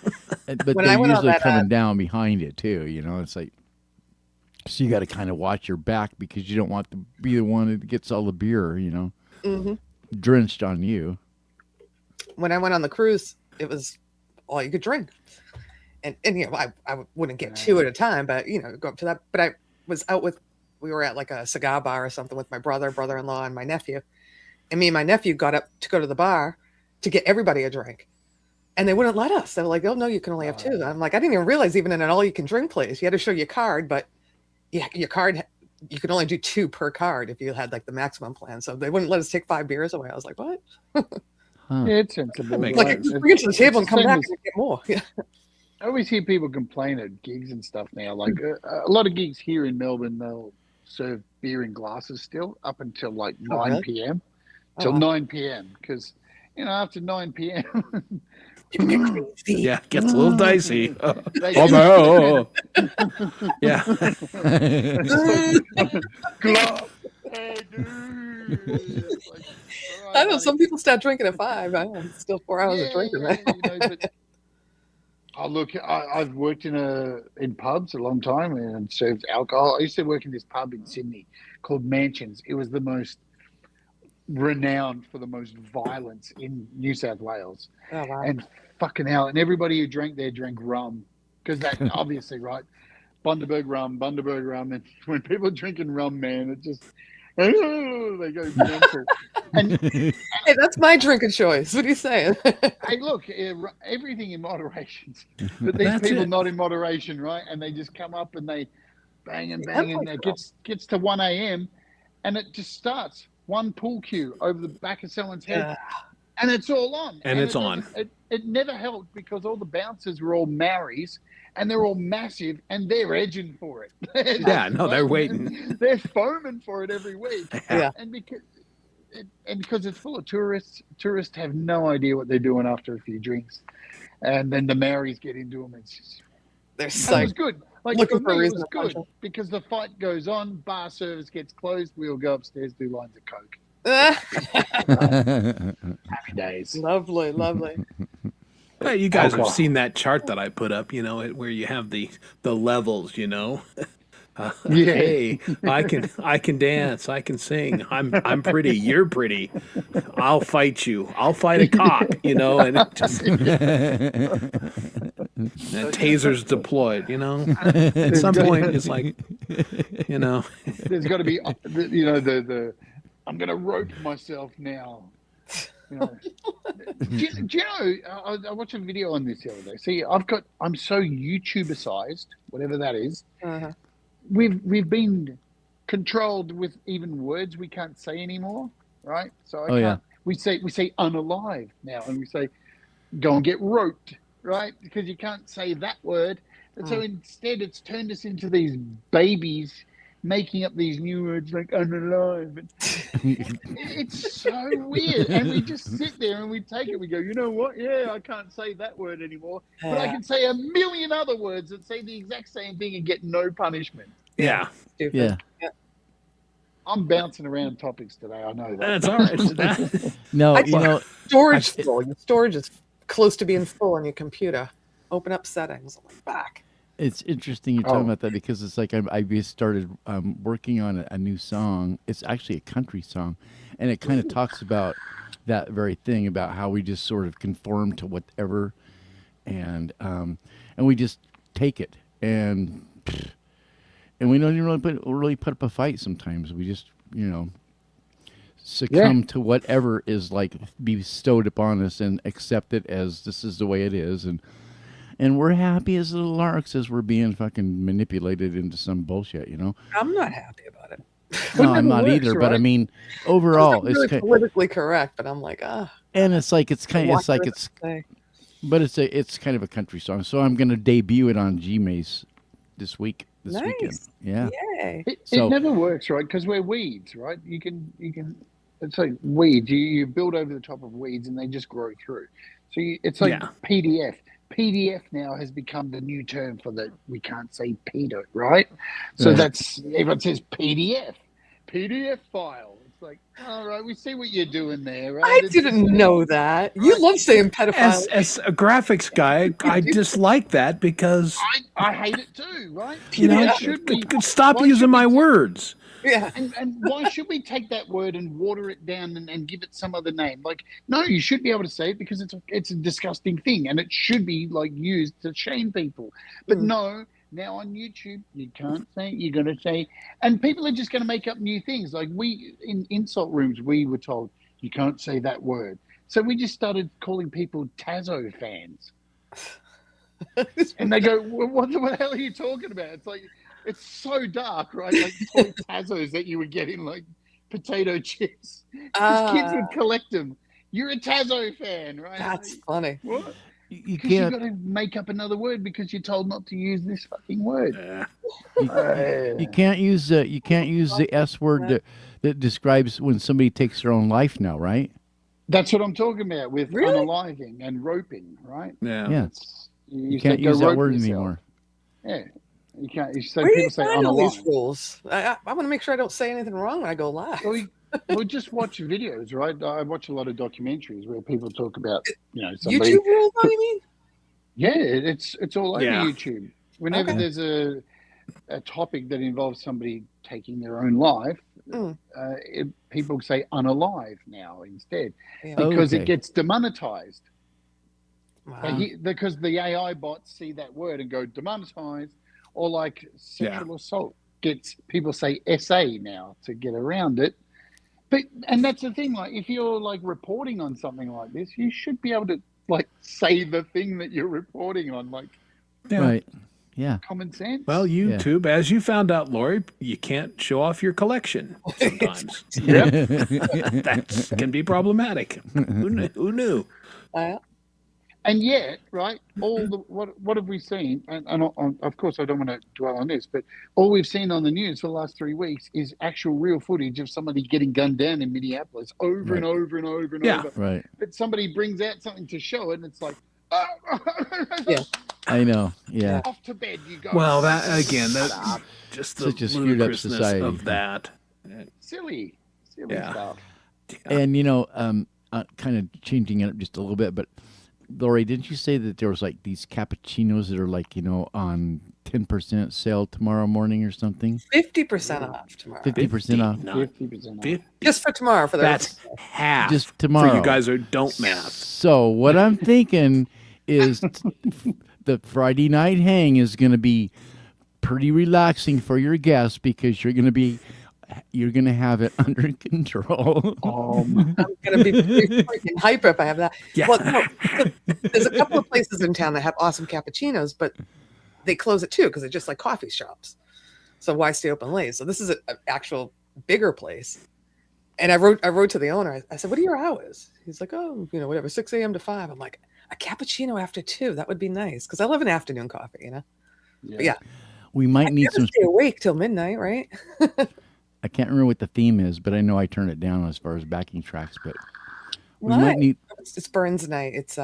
But When I they're went on usually that, coming down behind it too. You know, it's like so you got to kind of watch your back because you don't want to be the one that gets all the beer. You know, Hmm. drenched on you. When I went on the cruise, it was all you could drink. and I wouldn't get two at a time, but go up to that. But I was out we were at like a cigar bar or something with my brother-in-law, and my nephew. And me and my nephew got up to go to the bar to get everybody a drink. And they wouldn't let us. They were like, oh, no, you can only have two. I'm like, I didn't even realize even in an all-you-can-drink place, you had to show your card, but your card, you could only do two per card if you had like the maximum plan. So they wouldn't let us take 5 beers away. I was like, what? Yeah, it's sensible. Makes Like, sense. bring it to the table and come back and get more. Yeah. I always hear people complain at gigs and stuff now. Like a lot of gigs here in Melbourne, they'll serve beer in glasses still up until like 9 p.m. Till 9 p.m. Because, after 9 p.m. Yeah, gets a little dicey. Yeah. I know some people start drinking at 5. I know it's still 4 hours of drinking. Look, I've worked in pubs a long time and served alcohol. I used to work in this pub in Sydney called Mansions. It was the most renowned for the most violence in New South Wales. Oh, wow. And fucking hell, and everybody who drank there drank rum, because that obviously, right, Bundaberg rum, and when people are drinking rum, man, it just they go mental. And hey, that's my drink of choice. What are you saying? hey, look, everything in moderation, but these people not in moderation, right? And they just come up and they bang and it gets to 1 a.m. and it just starts one pool cue over the back of someone's head. And it's all on. And it's on. It never helped because all the bouncers were all Maoris and they're all massive and they're edging for it. They're waiting. They're foaming for it every week. Yeah. And because it's full of tourists have no idea what they're doing after a few drinks. And then the Maoris get into them. It's just, They're so it was good. Like looking for for a me, it reason was to punch good them. because the fight goes on, bar service gets closed, we'll go upstairs, do lines of coke. Happy days. Lovely. Well, you guys have seen that chart that I put up, where you have the levels, Hey, I can dance, I can sing. I'm pretty, you're pretty. I'll fight you. I'll fight a cop, and it just and tasers deployed, At some point it's like, There's got to be, the I'm going to rope myself now. Do you know, I watched a video on this the other day. See, I'm so YouTuber-sized, whatever that is. Uh-huh. We've been controlled with even words we can't say anymore, right? So we say unalive now, and we say go and get roped, right? Because you can't say that word. And so instead it's turned us into these babies making up these new words like unalive. It's so weird. And we just sit there and we take it. We go, you know what? Yeah, I can't say that word anymore. But I can say a million other words that say the exact same thing and get no punishment. Yeah. Stupid. Yeah. I'm bouncing around topics today. I know that. That's all right. No, Storage full. Your storage is close to being full on your computer. Open up settings. Back. It's interesting you're talking about that because it's like I just started working on a new song. It's actually a country song, and it kind of talks about that very thing about how we just sort of conform to whatever, and we just take it, and we don't even really put up a fight sometimes. We just succumb to whatever is like bestowed upon us and accept it as this is the way it is, and we're happy as little larks as we're being fucking manipulated into some bullshit, I'm not happy about it. No, I'm not either. Right? But I mean, overall, it's really politically correct. But I'm like, and it's kind of a country song. So I'm going to debut it on Gmaze this weekend. Yeah. Yay. It never works, right? Because we're weeds, right? You can. It's like weeds. You build over the top of weeds, and they just grow through. So it's like PDF. PDF now has become the new term for that. We can't say pedo, right? So that's everyone says PDF file. It's like, all right, we see what you're doing there, right? I didn't know that. You love saying pedophile. As a graphics guy, I dislike that because I hate it too, right? stop using my words. Yeah. And why should we take that word and water it down and give it some other name? Like, no, you should be able to say it because it's a disgusting thing and it should be like used to shame people. But no, now on YouTube, you can't say it. You're going to say, and people are just going to make up new things. Like we, in insult rooms, we were told, you can't say that word. So we just started calling people Tazo fans. And they go, well, what the hell are you talking about? It's like, it's so dark, right? Like toy Tazos that you would get in like potato chips. Because kids would collect them. You're a Tazo fan, right? That's like, funny. What? You Because can't. you've got to make up another word because you're told not to use this fucking word. You can't use the S word that describes when somebody takes their own life now, right? That's what I'm talking about with Really? unaliving and roping, right? Yeah. You say, can't "Go use that rope word yourself." anymore. Yeah, you can't. So Where do people you say find all these unalive. rules? I want to make sure I don't say anything wrong when I go live. Well, just watch videos, right? I watch a lot of documentaries where people talk about, somebody. YouTube rules, though, you mean? Yeah, it's all over Yeah. YouTube. Whenever Okay. there's a topic that involves somebody taking their own life, people say unalive now instead Yeah. because Okay. it gets demonetized. Wow. Because the AI bots see that word and go demonetized, or like sexual assault people say SA now to get around it. And that's the thing, like if you're like reporting on something like this, you should be able to like say the thing that you're reporting on, like Right. Yeah. common sense. Well, YouTube, as you found out, Lori, you can't show off your collection sometimes. That can be problematic. Who knew? And yet, right, what have we seen? And of course, I don't want to dwell on this, but all we've seen on the news for the last 3 weeks is actual real footage of somebody getting gunned down in Minneapolis over and over and over and over. Right. But somebody brings out something to show it, and it's like, Yeah. I know. Yeah. off to bed you go. Well, that again, that just the Such a screwed up ludicrousness society. of that. silly Yeah. stuff. And kind of changing it up just a little bit, but Lori, didn't you say that there was like these cappuccinos that are like on 10% sale tomorrow morning or something? 50% off tomorrow. 50% off. 50% off. Just for tomorrow. For the That's half. Just tomorrow. For you guys who don't math. So what I'm thinking is the Friday night hang is going to be pretty relaxing for your guests because you're going to have it under control. I'm going to be freaking hyper if I have that. Yeah. Well, no, there's a couple of places in town that have awesome cappuccinos, but they close at 2 because they're just like coffee shops. So why stay open late? So this is an actual bigger place. And I wrote to the owner. I said, "What are your hours?" He's like, "Oh, whatever, 6 a.m. to 5." I'm like, a cappuccino after 2. That would be nice because I love an afternoon coffee. But yeah, We might I need never some. stay awake till midnight, right? I can't remember what the theme is, but I know I turn it down as far as backing tracks. But we Why? might need. It's Burns Night. It's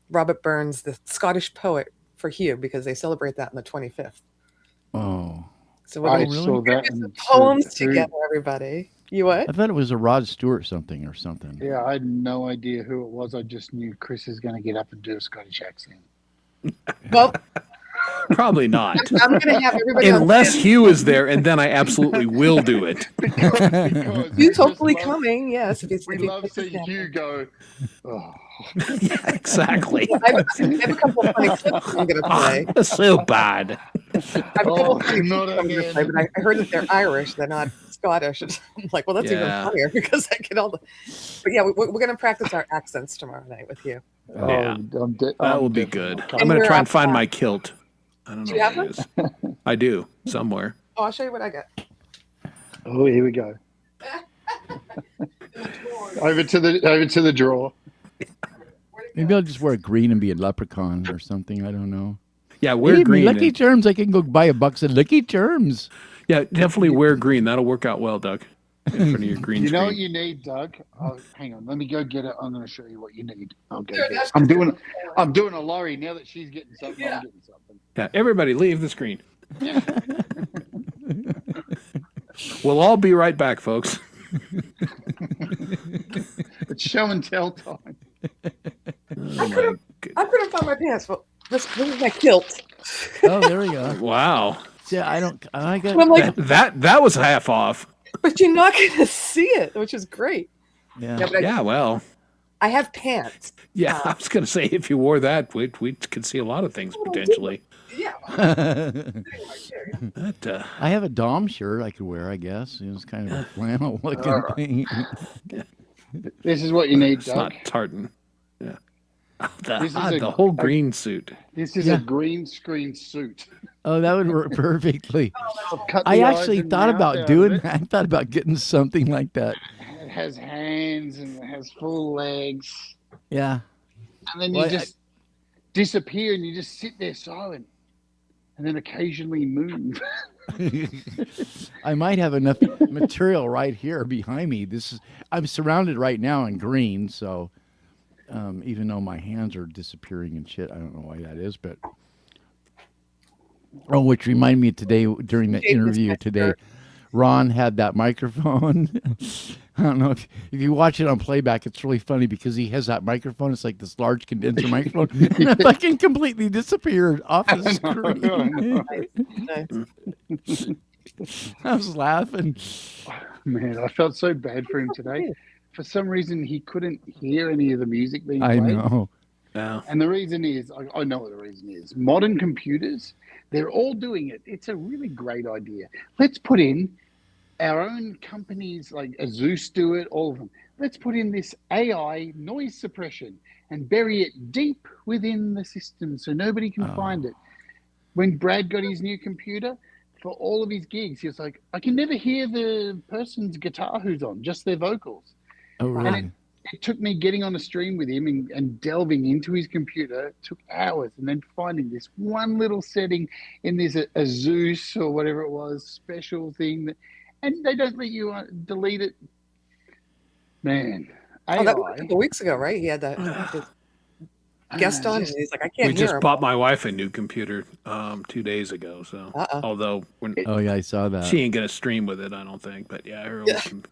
Robert Burns, the Scottish poet, for Hugh, because they celebrate that on the 25th. Oh, So we're I going to saw that. get some and poems said, together, everybody. You what? I thought it was a Rod Stewart something or something. Yeah, I had no idea who it was. I just knew Chris is going to get up and do a Scottish accent. Well, Probably not. I'm going to have everybody on Unless Hugh is there, and then I absolutely will do it. Because He's we just hopefully love- coming. Yes, if We if he love puts his seeing hand Hugh up. go, oh. Yeah, exactly. I have a couple of funny clips I'm going to play. So bad. I have a couple Oh, of funny not clips I'm going to again. play, but I heard that they're Irish. They're not Scottish. I'm like, well, that's even Yeah. funnier because I get all the. But yeah, we're going to practice our accents tomorrow night with you. Yeah. That I'm will be definitely good. not I'm coming. going to we're try and off find that. my kilt. I don't know Do you where have it is. I do, somewhere. Oh, I'll show you what I got. Oh, here we go. Over to the drawer. Maybe I'll just wear green and be a leprechaun or something. I don't know. Yeah, wear Hey, green. Lucky and- Charms. I can go buy a box of Lucky Charms. yeah, definitely wear green. That'll work out well, Doug. In front of your green You know what screen. you need, Doug? Oh, hang on. Let me go get it. I'm going to show you what you need. I'll go There, get it. that's- I'm doing a Laurie now that she's getting something. Yeah. I'm getting something. Yeah, everybody leave the screen. We'll all be right back, folks. It's show and tell time. Oh, my good- I couldn't find my pants. Well, this is my kilt. Oh, there we go. Wow. Yeah, I got. I'm like, That was half off. but you're not going to see it, which is great. Yeah. but Yeah, well, I have pants. yeah, I was going to say if you wore that, we could see a lot of things potentially. Yeah. But, I have a Dom shirt I could wear, I guess. It was kind of a flannel looking thing. This is what you need, it's Doug. not tartan. Yeah. This is The whole green suit. This is a green screen suit. Oh, that would work perfectly. I've cut the I eyes actually and thought mouth about out doing of it. that. I thought about getting something like that. It has hands and it has full legs. Yeah. And then Well, you just disappear and you just sit there silent. And then occasionally move. I might have enough material right here behind me. I'm surrounded right now in green, so even though my hands are disappearing and shit, I don't know why that is, but which reminded me today during the interview today, Ron had that microphone. I don't know if you watch it on playback, it's really funny because he has that microphone. It's like this large condenser microphone, and it fucking completely disappeared off the screen. I was laughing. Man, I felt so bad for him today. For some reason, he couldn't hear any of the music being played. I know. Yeah. And the reason is, I know what the reason is. Modern computers, they're all doing it. It's a really great idea. Let's put in our own companies like Azus do it, all of them. Let's put in this AI noise suppression and bury it deep within the system so nobody can find it. When Brad got his new computer, for all of his gigs, he was like, I can never hear the person's guitar who's on, just their vocals. Oh, really? And it took me getting on a stream with him and delving into his computer. It took hours, and then finding this one little setting in this Azus or whatever it was, special thing, and they don't let you delete it. Man, AI. That was a couple weeks ago, right? He had that guest on, and he's like, I can't We hear just him. bought my wife a new computer 2 days ago. So, although Oh, yeah, I saw that. she ain't gonna stream with it, I don't think. But yeah, her old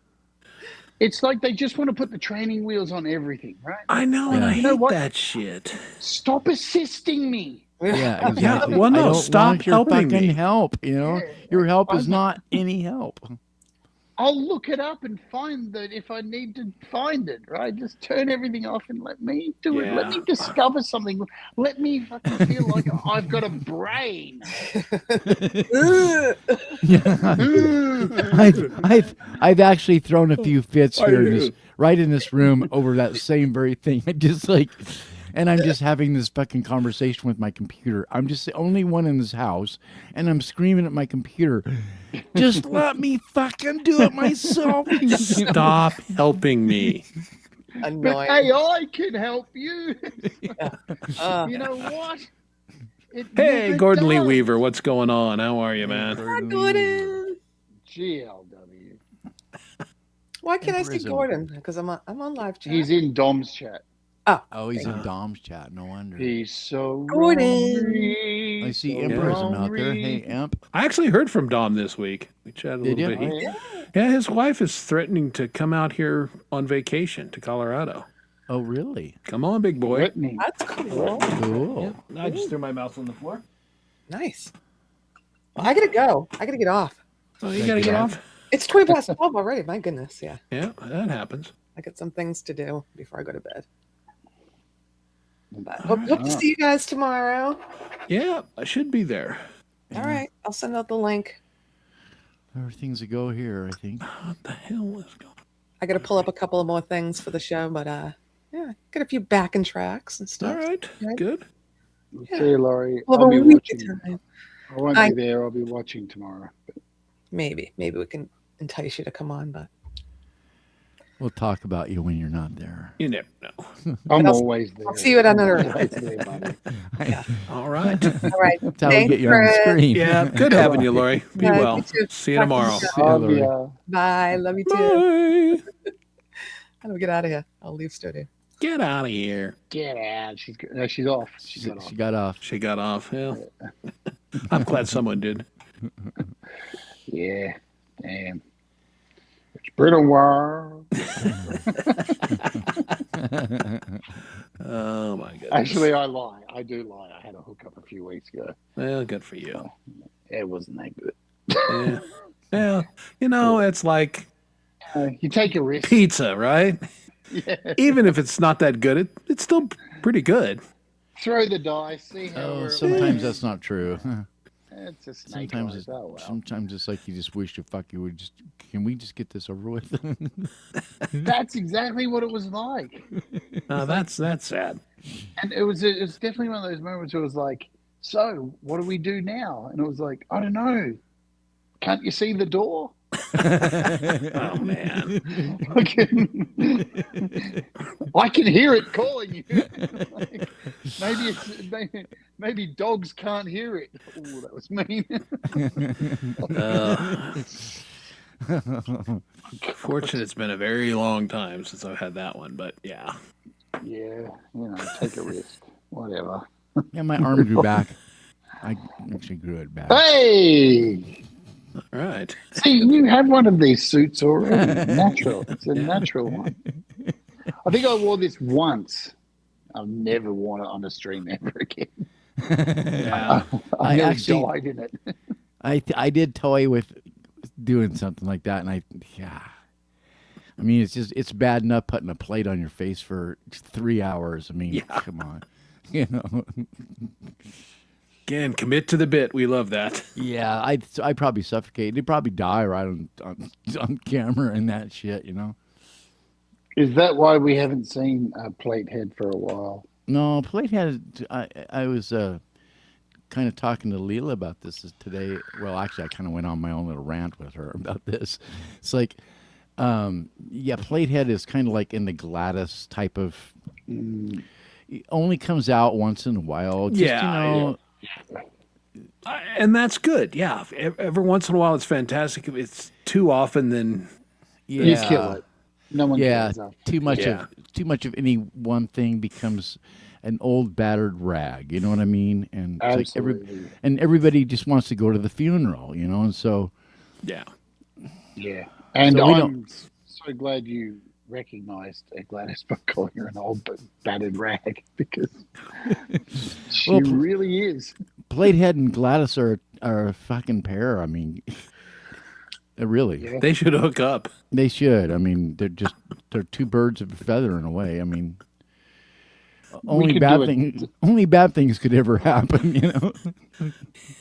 It's like they just want to put the training wheels on everything, right? I know, and I You know hate what? that shit. Stop assisting me. Yeah, exactly. well, no, I don't stop want your helping fucking me. help. You know, Yeah. your help is not any help. I'll look it up and find that if I need to find it, right? Just turn everything off and let me do it. Let me discover something. Let me fucking feel like I've got a brain. I've actually thrown a few fits here right in this room over that same very thing. I just like, and I'm just having this fucking conversation with my computer. I'm just the only one in this house, and I'm screaming at my computer. Just let me fucking do it myself. Stop helping me. But Annoying. AI can help you. You know what? It Hey, never Gordon Lee does. Weaver, what's going on? How are you, man? Gordon. GLW. Why can't I see Prison. Gordon? Because I'm on live chat. He's in Dom's chat. Oh, he's in Dom's chat. No wonder. He's so Gordon. hungry, I see so Emperism out there. hungry. Hey, Emp. I actually heard from Dom this week. We chatted a Did little you? bit. Oh, yeah. Yeah, his wife is threatening to come out here on vacation to Colorado. Oh, really? Come on, big boy. Threatening. That's cool. Cool. I just threw my mouth on the floor. Nice. Well, I gotta go. I gotta get off. Oh, you gotta get off. It's 20 past 12 already. My goodness. Yeah. Yeah, that happens. I got some things to do before I go to bed. But hope to see you guys tomorrow. Yeah, I should be there. All right. I'll send out the link. There are things to go here, I think. What the hell is going on? I got to pull up a couple of more things for the show, but yeah, got a few backing tracks and stuff. All right, Right. good. Yeah. See you, Laurie. We'll I'll have be a week watching. of time. I won't I- be there. I'll be watching tomorrow. Maybe we can entice you to come on, but We'll talk about you when you're not there. You never know. I'm I'll- always there. I'll see you at another. Always there, buddy. All right. All right. That's how we Thanks, get you on the Fred. screen. Yeah, good having you, Lori. Be Yeah, well. you too. See you Talk to tomorrow. you See you, Love Lori. ya. Bye. Love you too. Bye. How do we get out of here? I'll leave studio. Get out of here. Get out. She's off. She got off. She got off. She got off. Yeah. I'm glad someone did. Yeah. Damn. It's been a while. Oh my goodness. Actually, I lie. I do lie. I had a hookup a few weeks ago. Well, good for you. It wasn't that good. Yeah. Yeah, it's like You take a risk. pizza, right? Yeah. Even if it's not that good, it's still pretty good. Throw the dice, see how Oh, we're. sometimes that's not true. It's a snake Sometimes eyes. it's Oh well. sometimes it's like you just wish to fuck you would just. Can we just get this over with? That's exactly what it was like. That's sad. And it was definitely one of those moments where it was like, so what do we do now? And it was like, I don't know. Can't you see the door? Oh man. I can hear it calling you. Like, maybe dogs can't hear it. Oh, that was mean. Fortunately, it's been a very long time since I've had that one, but yeah. Yeah, take a risk. Whatever. Yeah, my arm grew back. I actually grew it back. Hey! All right. See, you have one of these suits already. Natural. It's a natural one. I think I wore this once. I'll never worn it on a stream ever again. Yeah. I nearly actually- died in it. I did toy with doing something like that, and I mean, it's bad enough putting a plate on your face for 3 hours. I mean, come on, Again, commit to the bit. We love that. Yeah, I probably suffocate. They'd probably die right on camera and that shit, Is that why we haven't seen Platehead for a while? No, Platehead. I was kind of talking to Leela about this today. Well, actually, I kind of went on my own little rant with her about this. It's like, Platehead is kind of like in the Gladys type of. It only comes out once in a while. Just, and that's good. Yeah, every once in a while it's fantastic. If it's too often, then You kill it. No one cares. too much of any one thing becomes an old battered rag. You know what I mean? And it's Absolutely. like everybody just wants to go to the funeral. And so yeah. And So we I'm so glad you recognized Gladys by calling her an old battered rag, because she really is. Platehead and Gladys are a fucking pair. I mean, really, They should hook up. they should. I mean, they're two birds of a feather in a way. I mean, only could bad things could ever happen.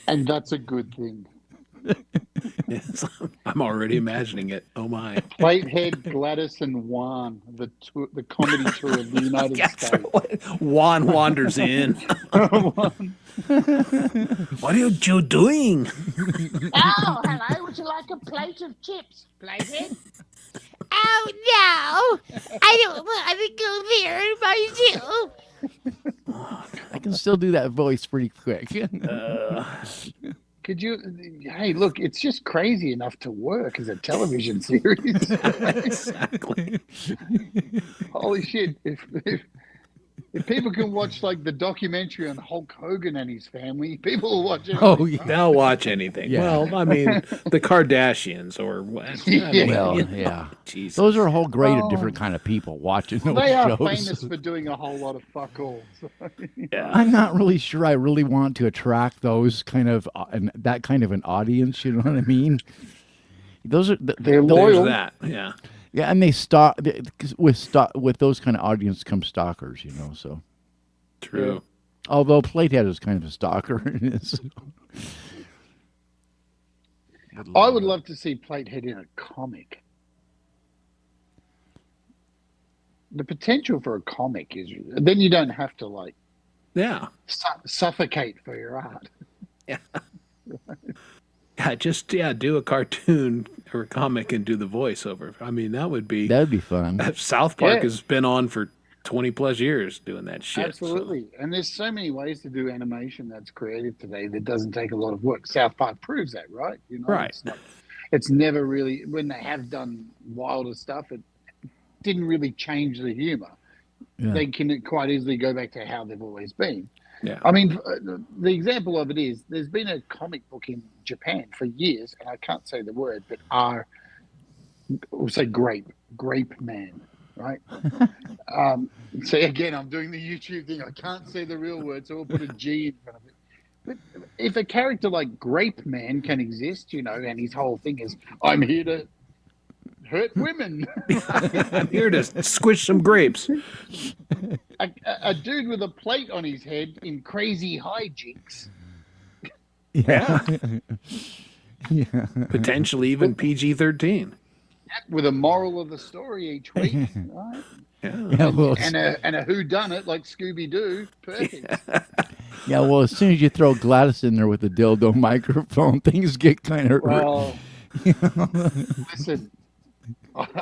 And that's a good thing. Yes. I'm already imagining it. Oh my. Platehead, Gladys, and Juan, the comedy tour of the United States. Juan wanders in. What are you doing? Oh, hello. Would you like a plate of chips, Platehead? Oh, no. I don't want to go there myself. I can still do that voice pretty quick. Could you? Hey, look, it's just crazy enough to work as a television series. Exactly. Holy shit! If people can watch like the documentary on Hulk Hogan and his family, people will watch it. Oh, yeah. They'll watch anything. Yeah. Well, I mean, the Kardashians or what? Yeah. Jesus. Those are a whole grade of different kind of people watching those They are shows. famous for doing a whole lot of fuck all. So. Yeah. I'm not really sure I really want to attract those kind of that kind of an audience. You know what I mean? Those are They're There's loyal. that. Yeah. yeah, and they stalk with those kind of audience come stalkers. So True. although Platehead is kind of a stalker, I would love to see Platehead in a comic. The potential for a comic is then you don't have to like Yeah. suffocate for your art. Yeah, just do a cartoon or a comic and do the voiceover. I mean, that would be fun. South Park Yeah. has been on for 20 plus years doing that shit. Absolutely. And there's so many ways to do animation that's creative today that doesn't take a lot of work. South Park proves that, right? Right. It's never really, when they have done wilder stuff, it didn't really change the humor. Yeah. They can quite easily go back to how they've always been. Yeah. I mean, the example of it is there's been a comic book in Japan for years, and I can't say the word, but we'll say grape man, right? So again, I'm doing the YouTube thing. I can't say the real word, so we'll put a G in front of it. But if a character like Grape Man can exist, you know, and his whole thing is, I'm here to hurt women. I'm here to squish some grapes. A dude with a plate on his head in crazy hijinks. Yeah. Yeah. Potentially even PG-13. With a moral of the story each week. Right? Yeah, well, And a whodunit like Scooby-Doo. Perfect. yeah, well, as soon as you throw Gladys in there with the dildo microphone, things get kind of Well, listen,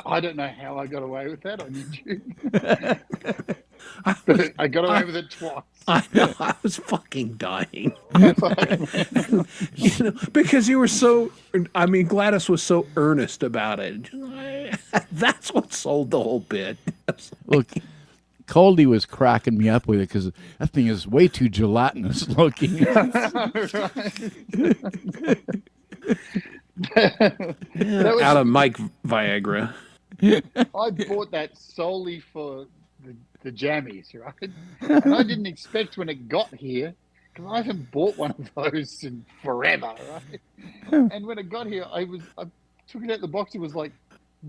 I don't know how I got away with that on YouTube. But I got away with it twice. I know, I was fucking dying. Because you were so, I mean, Gladys was so earnest about it. That's what sold the whole bit. Look, Coldy was cracking me up with it because that thing is way too gelatinous looking. Out of Mike Viagra. I bought that solely for the jammies, right? And I didn't expect when it got here, because I haven't bought one of those in forever, right? And when it got here, I took it out the box. It was like,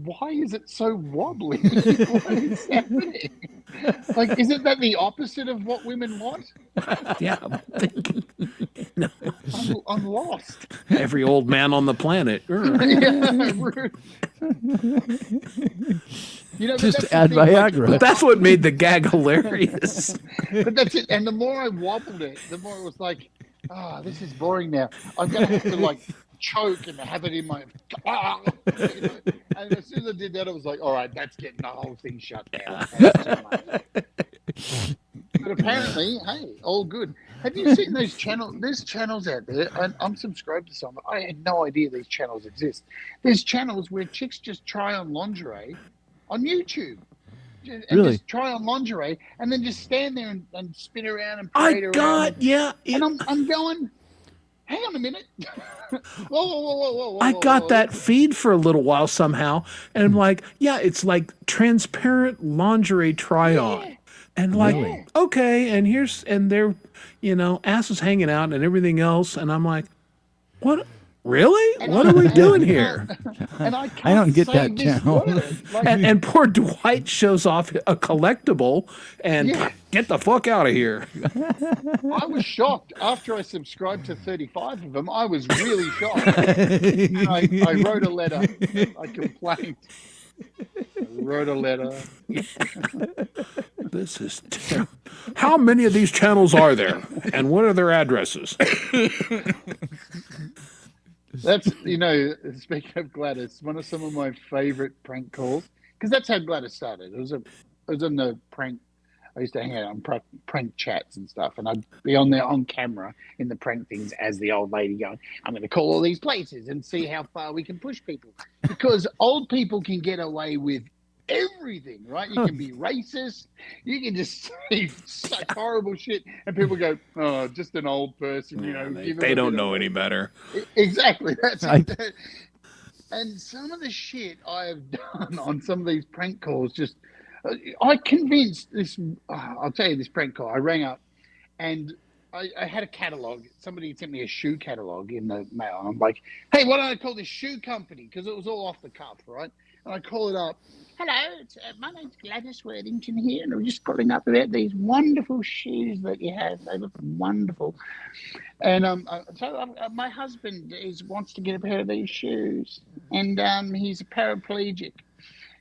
why is it so wobbly? What is happening? Like, isn't that the opposite of what women want? Yeah, I'm thinking. No. I'm lost. Every old man on the planet. You know, Just add Viagra. But that's what made the gag hilarious. But that's it. And the more I wobbled it, the more it was like, this is boring now. I'm going to have to like choke and have it in my... And as soon as I did that, I was like, all right, that's getting the whole thing shut down. That's too much. But apparently, hey, all good. Have you seen those channels? There's channels out there, and I'm subscribed to some. I had no idea these channels exist. There's channels where chicks just try on lingerie on YouTube. And Really? just try on lingerie and then just stand there and spin around and parade around. And I'm going, hang on a minute. whoa. I got that feed for a little while somehow, and I'm like, yeah, it's like transparent lingerie try-on. Yeah. And like, Really? okay, and they're, asses hanging out and everything else. And I'm like, what? Really? What are we doing here? And I don't get say that this channel. word. Like, And poor Dwight shows off a collectible and Yeah. get the fuck out of here. I was shocked. After I subscribed to 35 of them, I was really shocked. And I wrote a letter. I complained. I wrote a letter. This is terrible. How many of these channels are there? And what are their addresses? That's, speaking of Gladys, one of some of my favorite prank calls, because that's how Gladys started. It was on the prank. I used to hang out on prank chats and stuff, and I'd be on there on camera in the prank things as the old lady going, I'm going to call all these places and see how far we can push people. Because old people can get away with everything, right? You can be racist. You can just say such horrible shit, and people go, "Oh, just an old person," They don't know any better. Exactly. That's it. And some of the shit I have done on some of these prank calls, just I convinced this. I'll tell you this prank call. I rang up, and I had a catalog. Somebody sent me a shoe catalog in the mail, and I'm like, "Hey, why don't I call this shoe company?" Because it was all off the cuff, right? And I call it up. Hello, my name's Gladys Worthington here, and I'm just calling up about these wonderful shoes that you have. They look wonderful. And so my husband wants to get a pair of these shoes, and he's a paraplegic.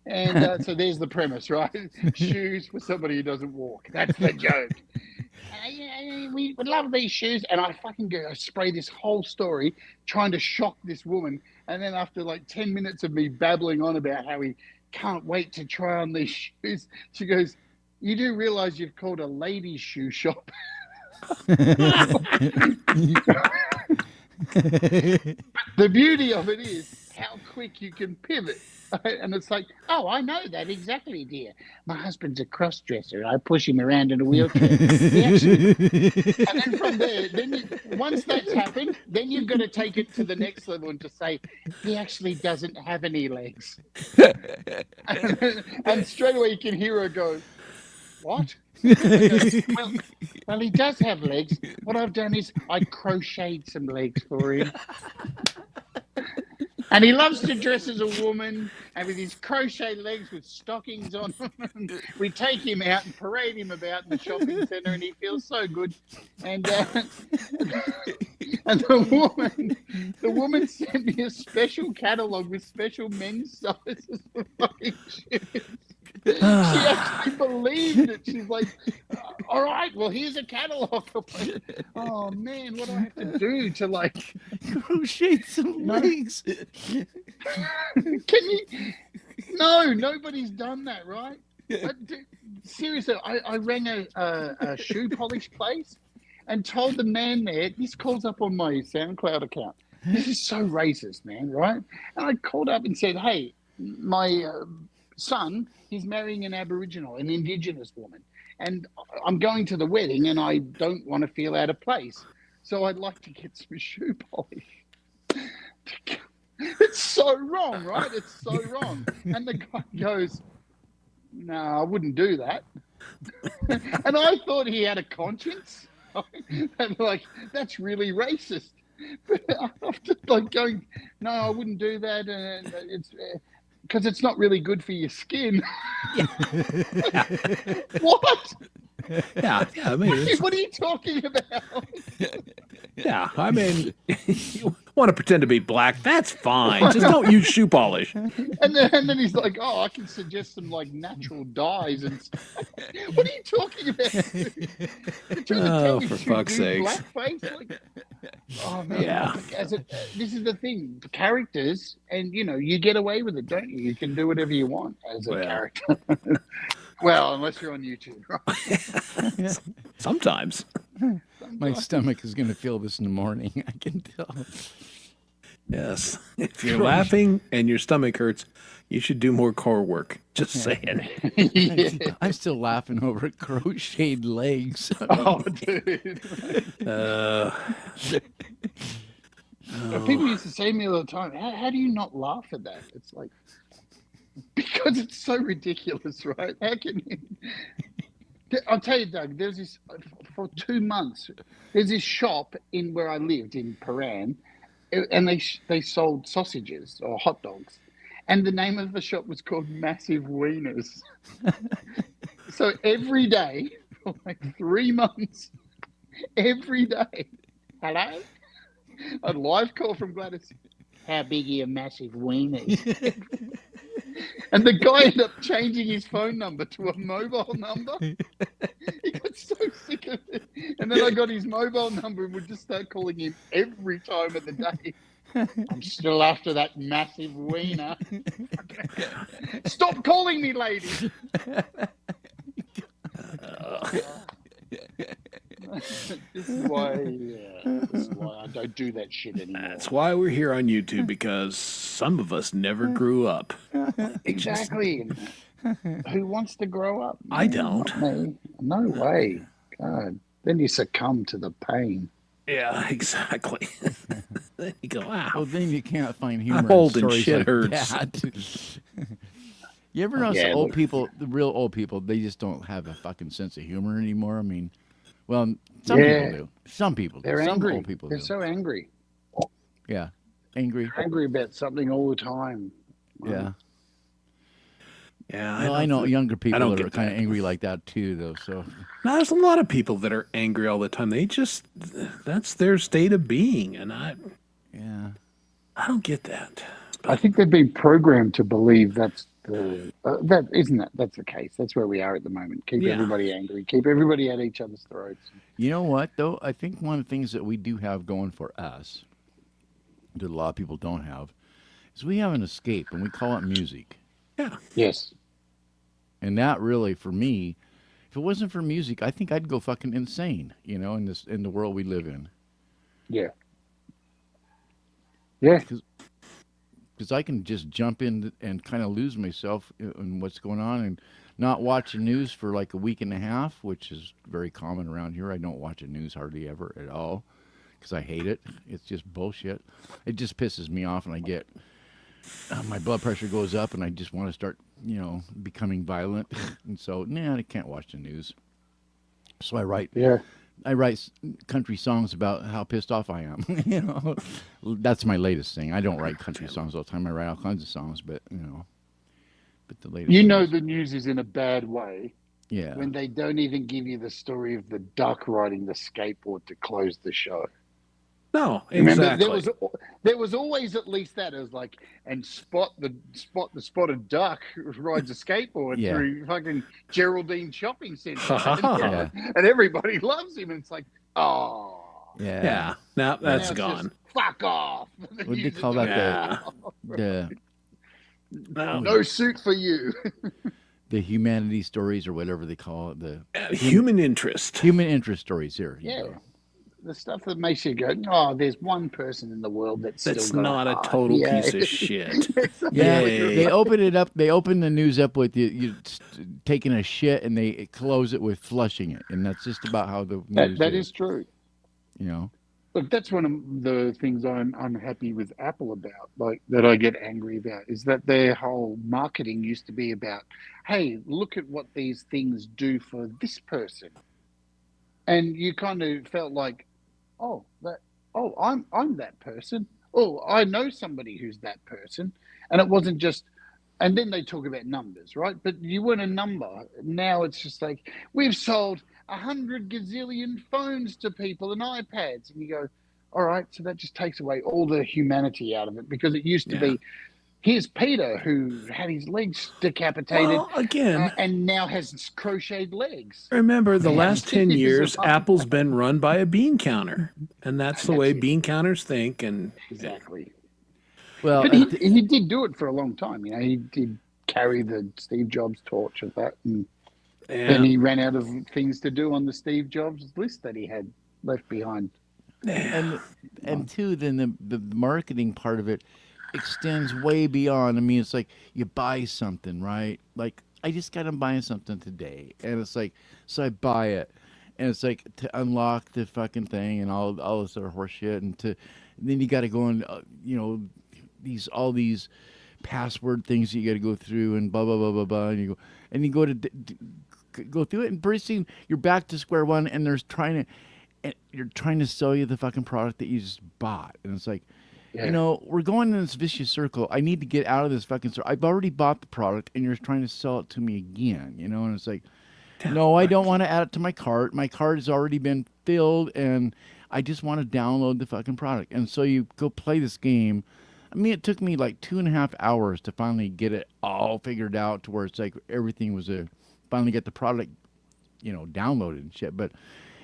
And so there's the premise, right? Shoes for somebody who doesn't walk. That's the joke. We would love these shoes. And I fucking I spray this whole story trying to shock this woman. And then after like 10 minutes of me babbling on about how he can't wait to try on these shoes, she goes, you do realize you've called a ladies' shoe shop? The beauty of it is how quick you can pivot. And it's like, oh, I know that exactly, dear. My husband's a cross-dresser. I push him around in a wheelchair. And then from there, once that's happened, then you've got to take it to the next level and to say, he actually doesn't have any legs. And straight away you can hear her go, what? Well, he does have legs. What I've done is I crocheted some legs for him. And he loves to dress as a woman, and with his crochet legs with stockings on them, we take him out and parade him about in the shopping centre, and he feels so good. And and the woman sent me a special catalogue with special men's sizes for fucking shoes. She actually believed it. She's like, all right, well, here's a catalogue. Like, oh, man, what do I have to do to, like... Crochet some legs. Can you... No, nobody's done that, right? Seriously, I rang a shoe polish place and told the man there, this calls up on my SoundCloud account. This is so racist, man, right? And I called up and said, hey, my... son, he's marrying an Aboriginal, an Indigenous woman, and I'm going to the wedding and I don't want to feel out of place, so I'd like to get some shoe polish. It's so wrong, right? It's so wrong. And the guy goes, no, I wouldn't do that. And I thought he had a conscience. And like, that's really racist. But after like going, no, I wouldn't do that, and it's... because it's not really good for your skin. What? Yeah. I mean, What are you talking about? yeah. I mean, you want to pretend to be black? That's fine. Just don't use shoe polish. And then he's like, "Oh, I can suggest some like natural dyes and stuff." What are you talking about? You're trying to tell me for to fuck's do sakes. blackface? Like, oh man, Yeah. this is the thing. The characters, and you get away with it, don't you? You can do whatever you want as a character. Well, unless you're on YouTube, right? Sometimes. My stomach is going to feel this in the morning. I can tell. Yes. If you're laughing and your stomach hurts, you should do more core work. Just saying. Yeah. I'm still laughing over crocheted legs. Oh, dude. People used to say to me all the time, how do you not laugh at that? It's like, because it's so ridiculous, right? How can you... I'll tell you, Doug, there's this, for 2 months, there's this shop in where I lived in Paran, and they sold sausages or hot dogs. And the name of the shop was called Massive Wieners. So every day, for like 3 months, every day, hello? A live call from Gladys. How big are your massive wieners? And the guy ended up changing his phone number to a mobile number. He got so sick of it. And then I got his mobile number and would just start calling him every time of the day. I'm still after that massive wiener. Stop calling me, lady. This is why I don't do that shit anymore. That's why we're here on YouTube, because some of us never grew up. Exactly. Who wants to grow up? I don't. Not me. No way. God. Then you succumb to the pain. Yeah, exactly. Then you go, wow. Well, then you can't find humor I'm in old and stories shit like hurts. that. You ever notice Yeah, old look. people, the real old people, they just don't have a fucking sense of humor anymore? I mean, well, some Yeah. people do. Some people do. They're Some angry. old people They're do. so angry. Yeah. Angry. Angry about something all the time. Yeah. Yeah, Well, I know younger people don't that are get kind of that. angry like that too, though. So Now, there's a lot of people that are angry all the time. That's their state of being, and yeah, I don't get that. I think they've been programmed to believe that's that's the case. That's where we are at the moment. Keep Yeah. everybody angry. Keep everybody at each other's throats. you know what though? I think one of the things that we do have going for us, that a lot of people don't have, is we have an escape, and we call it music. Yeah. Yes. And that really, for me, if it wasn't for music, I think I'd go fucking insane. You know, in the world we live in. Yeah. Yeah. Because I can just jump in and kind of lose myself in what's going on and not watch the news for like a week and a half, which is very common around here. I don't watch the news hardly ever at all because I hate it. It's just bullshit. It just pisses me off, and I get my blood pressure goes up and I just want to start, becoming violent. And so, I can't watch the news. So Yeah. I write country songs about how pissed off I am. That's my latest thing. I don't write country songs all the time. I write all kinds of songs, but but the latest. The news is in a bad way. Yeah. When they don't even give you the story of the duck riding the skateboard to close the show. No, Remember, exactly. there was always at least that. It was like, and the spotted duck rides a skateboard through fucking Geraldine Shopping Centre, and everybody loves him. And it's like, oh, yeah. Now that's gone. Fuck off. What do they call that? No suit for you. The humanity stories or whatever they call it. The human interest. Human interest stories. Here. Yeah. The stuff that makes you go, oh, there's one person in the world that's not a total piece of shit. They open it up. They open the news up with you taking a shit, and they close it with flushing it, and that's just about how the news that is true. Look, that's one of the things I'm unhappy with Apple about, like that I get angry about, is that their whole marketing used to be about, hey, look at what these things do for this person, and you kind of felt like, I'm that person. Oh, I know somebody who's that person, and it wasn't just. And then they talk about numbers, right? But you weren't a number. Now it's just like, we've sold 100 gazillion phones to people and iPads. And you go, all right, so that just takes away all the humanity out of it, because it used to be, here's Peter who had his legs decapitated again, and now has crocheted legs. Remember, the last 10 years, Apple's been run by a bean counter. And that's the way bean counters think. And exactly. Well, but he did do it for a long time. He did carry the Steve Jobs torch of that, and then he ran out of things to do on the Steve Jobs list that he had left behind. And two, then the marketing part of it extends way beyond. I mean, it's like you buy something, right? Like, I just got him buying something today, and it's like, so I buy it, and it's like to unlock the fucking thing and all this other horse shit, and then you got to go and all these password things that you got to go through and blah blah blah blah blah, and you go to go through it, and pretty soon you're back to square one, and you're trying to sell you the fucking product that you just bought, and it's like, we're going in this vicious circle. I need to get out of this fucking circle. I've already bought the product, and you're trying to sell it to me again, and it's like, no, I don't want to add it to my cart. My cart has already been filled, and I just want to download the fucking product. And so you go play this game. I mean, it took me like 2.5 hours to finally get it all figured out to where it's like everything was finally get the product, downloaded and shit. But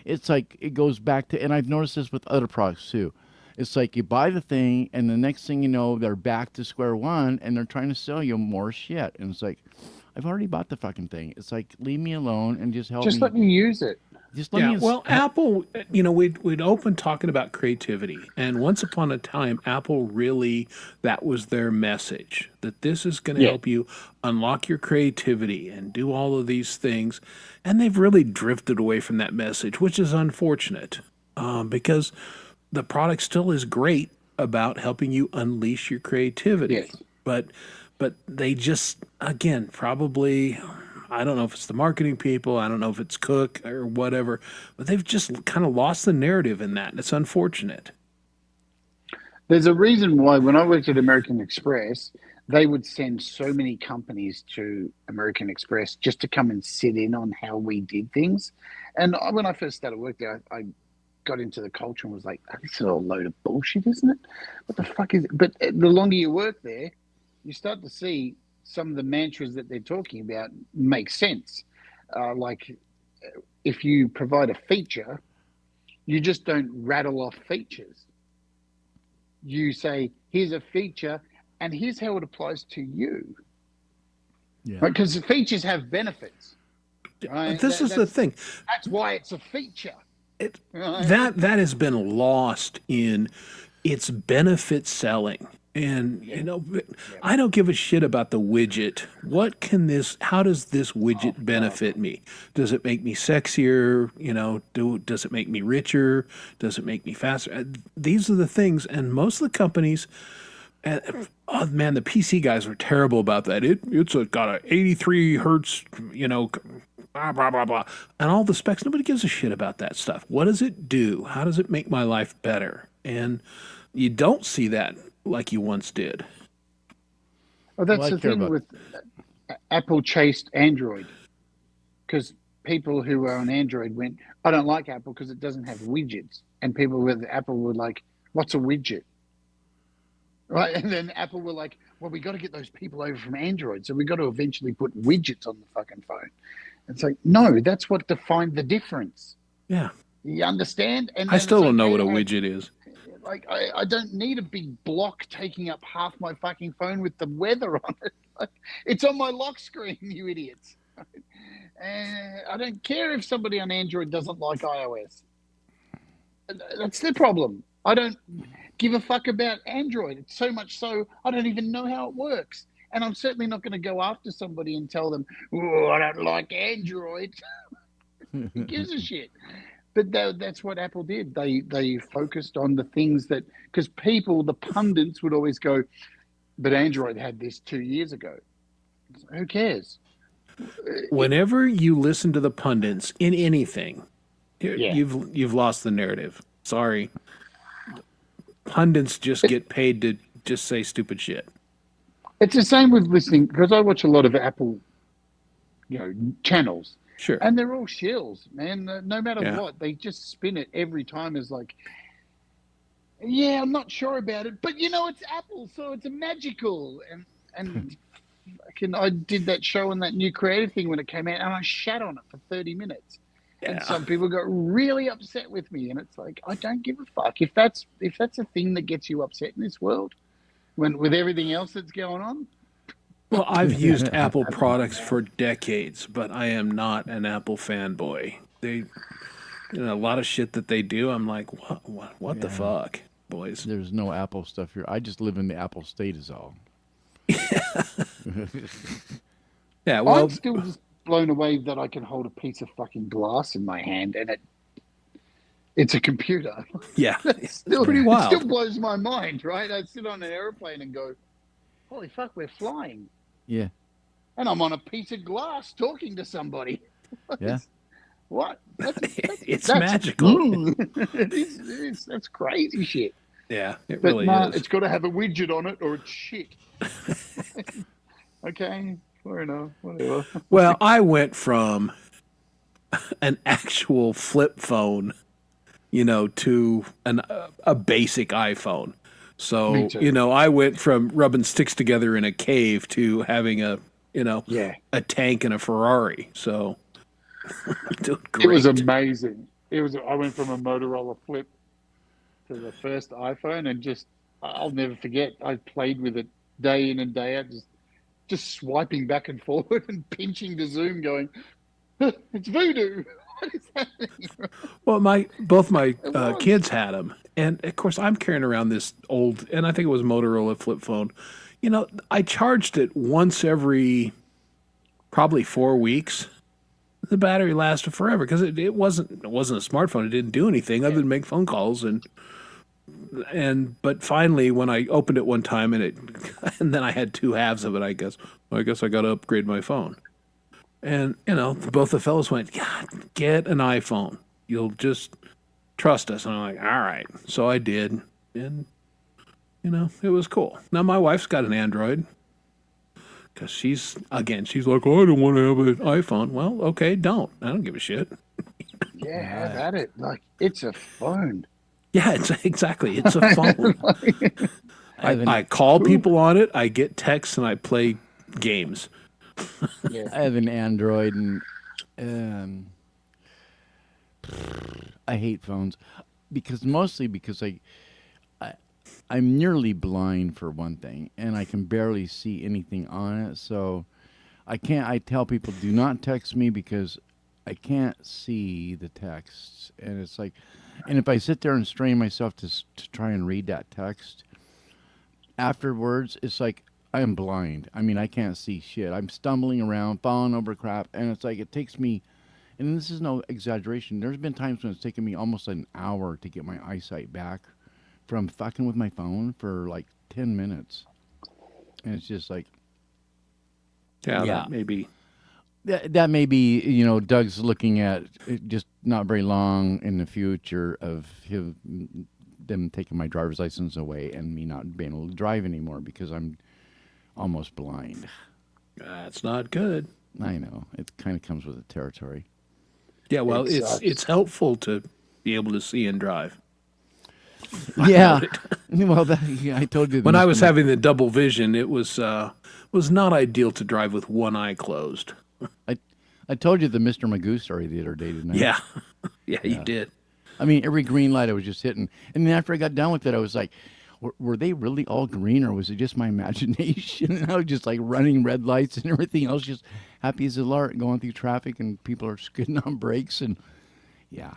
it's like it goes back to, and I've noticed this with other products too. It's like you buy the thing, and the next thing you know, they're back to square one, and they're trying to sell you more shit. And it's like, I've already bought the fucking thing. It's like, leave me alone and just help me. Just let me use it. Just let me. Well, Apple, we'd open talking about creativity, and once upon a time, Apple really, that was their message, that this is going to help you unlock your creativity and do all of these things, and they've really drifted away from that message, which is unfortunate, because the product still is great about helping you unleash your creativity. Yes. But they just, again, probably, I don't know if it's the marketing people, I don't know if it's Cook or whatever, but they've just kind of lost the narrative in that, and it's unfortunate. There's a reason why when I worked at American Express, they would send so many companies to American Express just to come and sit in on how we did things. And when I first started work there, I got into the culture and was like, oh, this is a load of bullshit, isn't it? What the fuck is it? But the longer you work there, you start to see some of the mantras that they're talking about make sense. Like if you provide a feature, you just don't rattle off features. You say, here's a feature and here's how it applies to you. Yeah. Right? Because features have benefits. Right? This is the thing. That's why it's a feature. Right? That has been lost in its benefit selling. And, I don't give a shit about the widget. How does this widget benefit me? Does it make me sexier? Does it make me richer? Does it make me faster? These are the things. And most of the companies oh man, the PC guys were terrible about that. Got a 83 hertz, blah blah blah blah, and all the specs. Nobody gives a shit about that stuff. What does it do? How does it make my life better? And you don't see that like you once did. Well, that's Well, I the care thing about- with Apple chased Android because people who were on Android went, I don't like Apple because it doesn't have widgets. And people with Apple were like, what's a widget? Right. And then Apple were like, well, we got to get those people over from Android. So we got to eventually put widgets on the fucking phone. It's like, no, that's what defined the difference. Yeah. You understand? And I still don't know okay, what a widget is. Like, I don't need a big block taking up half my fucking phone with the weather on it. Like, it's on my lock screen, you idiots. And I don't care if somebody on Android doesn't like iOS. That's their problem. I don't give a fuck about Android. It's so much so I don't even know how it works. And I'm certainly not going to go after somebody and tell them, oh, I don't like Android. Who gives a shit? But that's what Apple did. They focused on the things that, because people, the pundits would always go, but Android had this 2 years ago. So who cares? Whenever you listen to the pundits in anything, Yeah. you've lost the narrative. Sorry. Pundits just get paid to just say stupid shit. It's the same with listening, because I watch a lot of Apple, channels. Sure. And they're all shills, man. No matter Yeah. what, they just spin it every time as like, yeah, I'm not sure about it, but it's Apple, so it's a magical. And I did that show on that new creative thing when it came out, and I shat on it for 30 minutes. And Yeah. some people got really upset with me, and it's like, I don't give a fuck if that's a thing that gets you upset in this world, when with everything else that's going on. Well, I've used Apple products for decades, but I am not an Apple fanboy. They, a lot of shit that they do, I'm like, what the fuck, boys? There's no Apple stuff here. I just live in the Apple state is all. Yeah, well, I'm still just blown away that I can hold a piece of fucking glass in my hand and it's a computer. yeah, It's still pretty wild. It still blows my mind, right? I sit on an airplane and go, holy fuck, we're flying. Yeah. And I'm on a piece of glass talking to somebody. Yeah. What? It's that's magical. it is. That's crazy shit. Yeah, it But really nah, is. it's got to have a widget on it or it's shit. Okay, fair enough. Whatever. Well, I went from an actual flip phone, to a basic iPhone. So, Me too. I went from rubbing sticks together in a cave to having a tank and a Ferrari. So, I'm doing great. It was amazing. I went from a Motorola Flip to the first iPhone, and I'll never forget. I played with it day in and day out, just swiping back and forward and pinching the zoom, going, "It's voodoo." What is happening? Well, both my was. kids had them, and of course I'm carrying around this old, and I think it was Motorola flip phone. I charged it once every probably 4 weeks. The battery lasted forever because it wasn't a smartphone. It didn't do anything other than make phone calls, but finally when I opened it one time and then I had two halves of it. I guess I got to upgrade my phone. And, both the fellows went, God, get an iPhone. You'll just trust us. And I'm like, all right. So I did. And, it was cool. Now, my wife's got an Android because she's like, oh, I don't want to have an iPhone. Well, okay, don't. I don't give a shit. Yeah, have at it. Like, it's a phone. Yeah, it's a phone. I call people on it. I get texts and I play games. Yeah. I have an Android, and I hate phones mostly because I'm nearly blind for one thing, and I can barely see anything on it. So I tell people, do not text me because I can't see the texts, and it's like, and if I sit there and strain myself to try and read that text afterwards, it's like I am blind. I mean, I can't see shit. I'm stumbling around, falling over crap, and it's like it takes me, and this is no exaggeration, there's been times when it's taken me almost an hour to get my eyesight back from fucking with my phone for like 10 minutes. And it's just like, Yeah, Yeah. that maybe. that may be, Doug's looking at it just not very long in the future of them taking my driver's license away and me not being able to drive anymore because I'm almost blind. That's not good. I know. It kind of comes with the territory. Yeah, well, It sucks. it's helpful to be able to see and drive. Yeah. Well, I told you. When I was having the double vision, it was not ideal to drive with one eye closed. I told you the Mr. Magoo story the other day, didn't I? Yeah, yeah, you did. I mean, every green light I was just hitting. And then after I got done with it, I was like, were they really all green or was it just my imagination? And I was just like running red lights and everything else, just happy as a lark going through traffic and people are skidding on brakes. And yeah.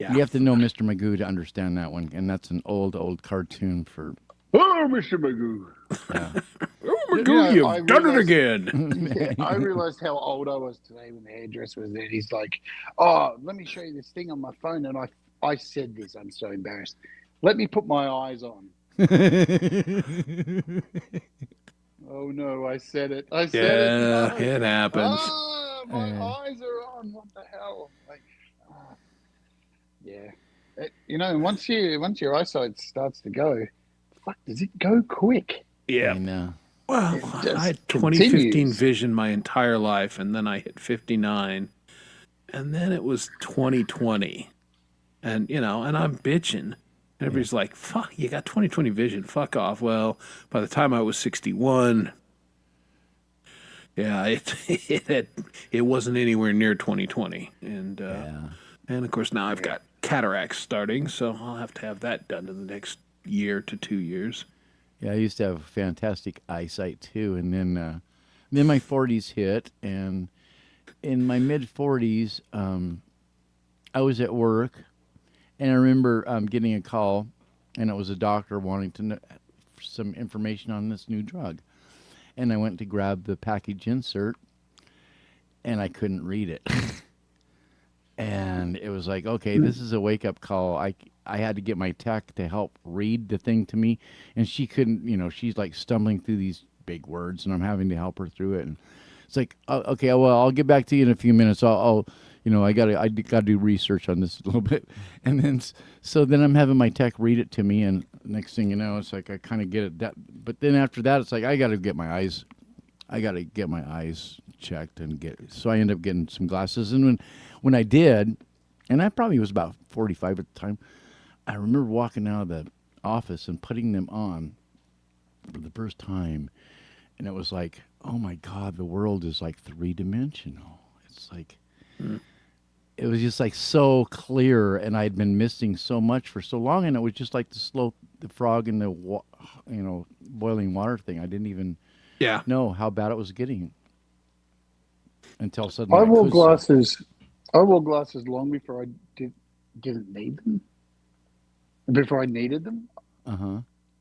You have to know Mr. Magoo to understand that one. And that's an old cartoon for. Oh, Mr. Magoo. Yeah. Oh, Magoo, Yeah, I you've done it realized- again. I realized how old I was today when the hairdresser was there. He's like, "Oh, let me show you this thing on my phone." And I said this. I'm so embarrassed. Let me put my eyes on. Oh no, I said it. I said it. Yeah, No. it happens. Ah, my eyes are on. What the hell? Like, yeah. Once your eyesight starts to go, fuck, does it go quick? Yeah. I know. Well, It just I had 2015 continues. vision my entire life, and then I hit 59, and then it was 2020, and and I'm bitching. Everybody's like, "Fuck, you got 20/20 vision. Fuck off." Well, by the time I was 61, yeah, it wasn't anywhere near 20/20, and and of course now I've got cataracts starting, so I'll have to have that done in the next year to 2 years. Yeah, I used to have fantastic eyesight too, and then my 40s hit, and in my mid 40s, I was at work, and I remember getting a call, and it was a doctor wanting to know some information on this new drug, and I went to grab the package insert, and I couldn't read it. And it was like, okay, this is a wake up call. I had to get my tech to help read the thing to me, and she couldn't. She's like stumbling through these big words, and I'm having to help her through it. And it's like, okay, well, I'll get back to you in a few minutes. I gotta do research on this a little bit, and then so then I'm having my tech read it to me, and next thing you know, it's like I kind of get it. But then after that, it's like I gotta get my eyes checked and so I end up getting some glasses, and when I did, and I probably was about 45 at the time, I remember walking out of the office and putting them on for the first time, and it was like, oh my God, the world is like three-dimensional. It's like, it was just like so clear, and I had been missing so much for so long, and it was just like the frog in the boiling water thing. I didn't even know how bad it was getting until suddenly I wore could see. glasses. I wore glasses long before I didn't need them. Before I needed them,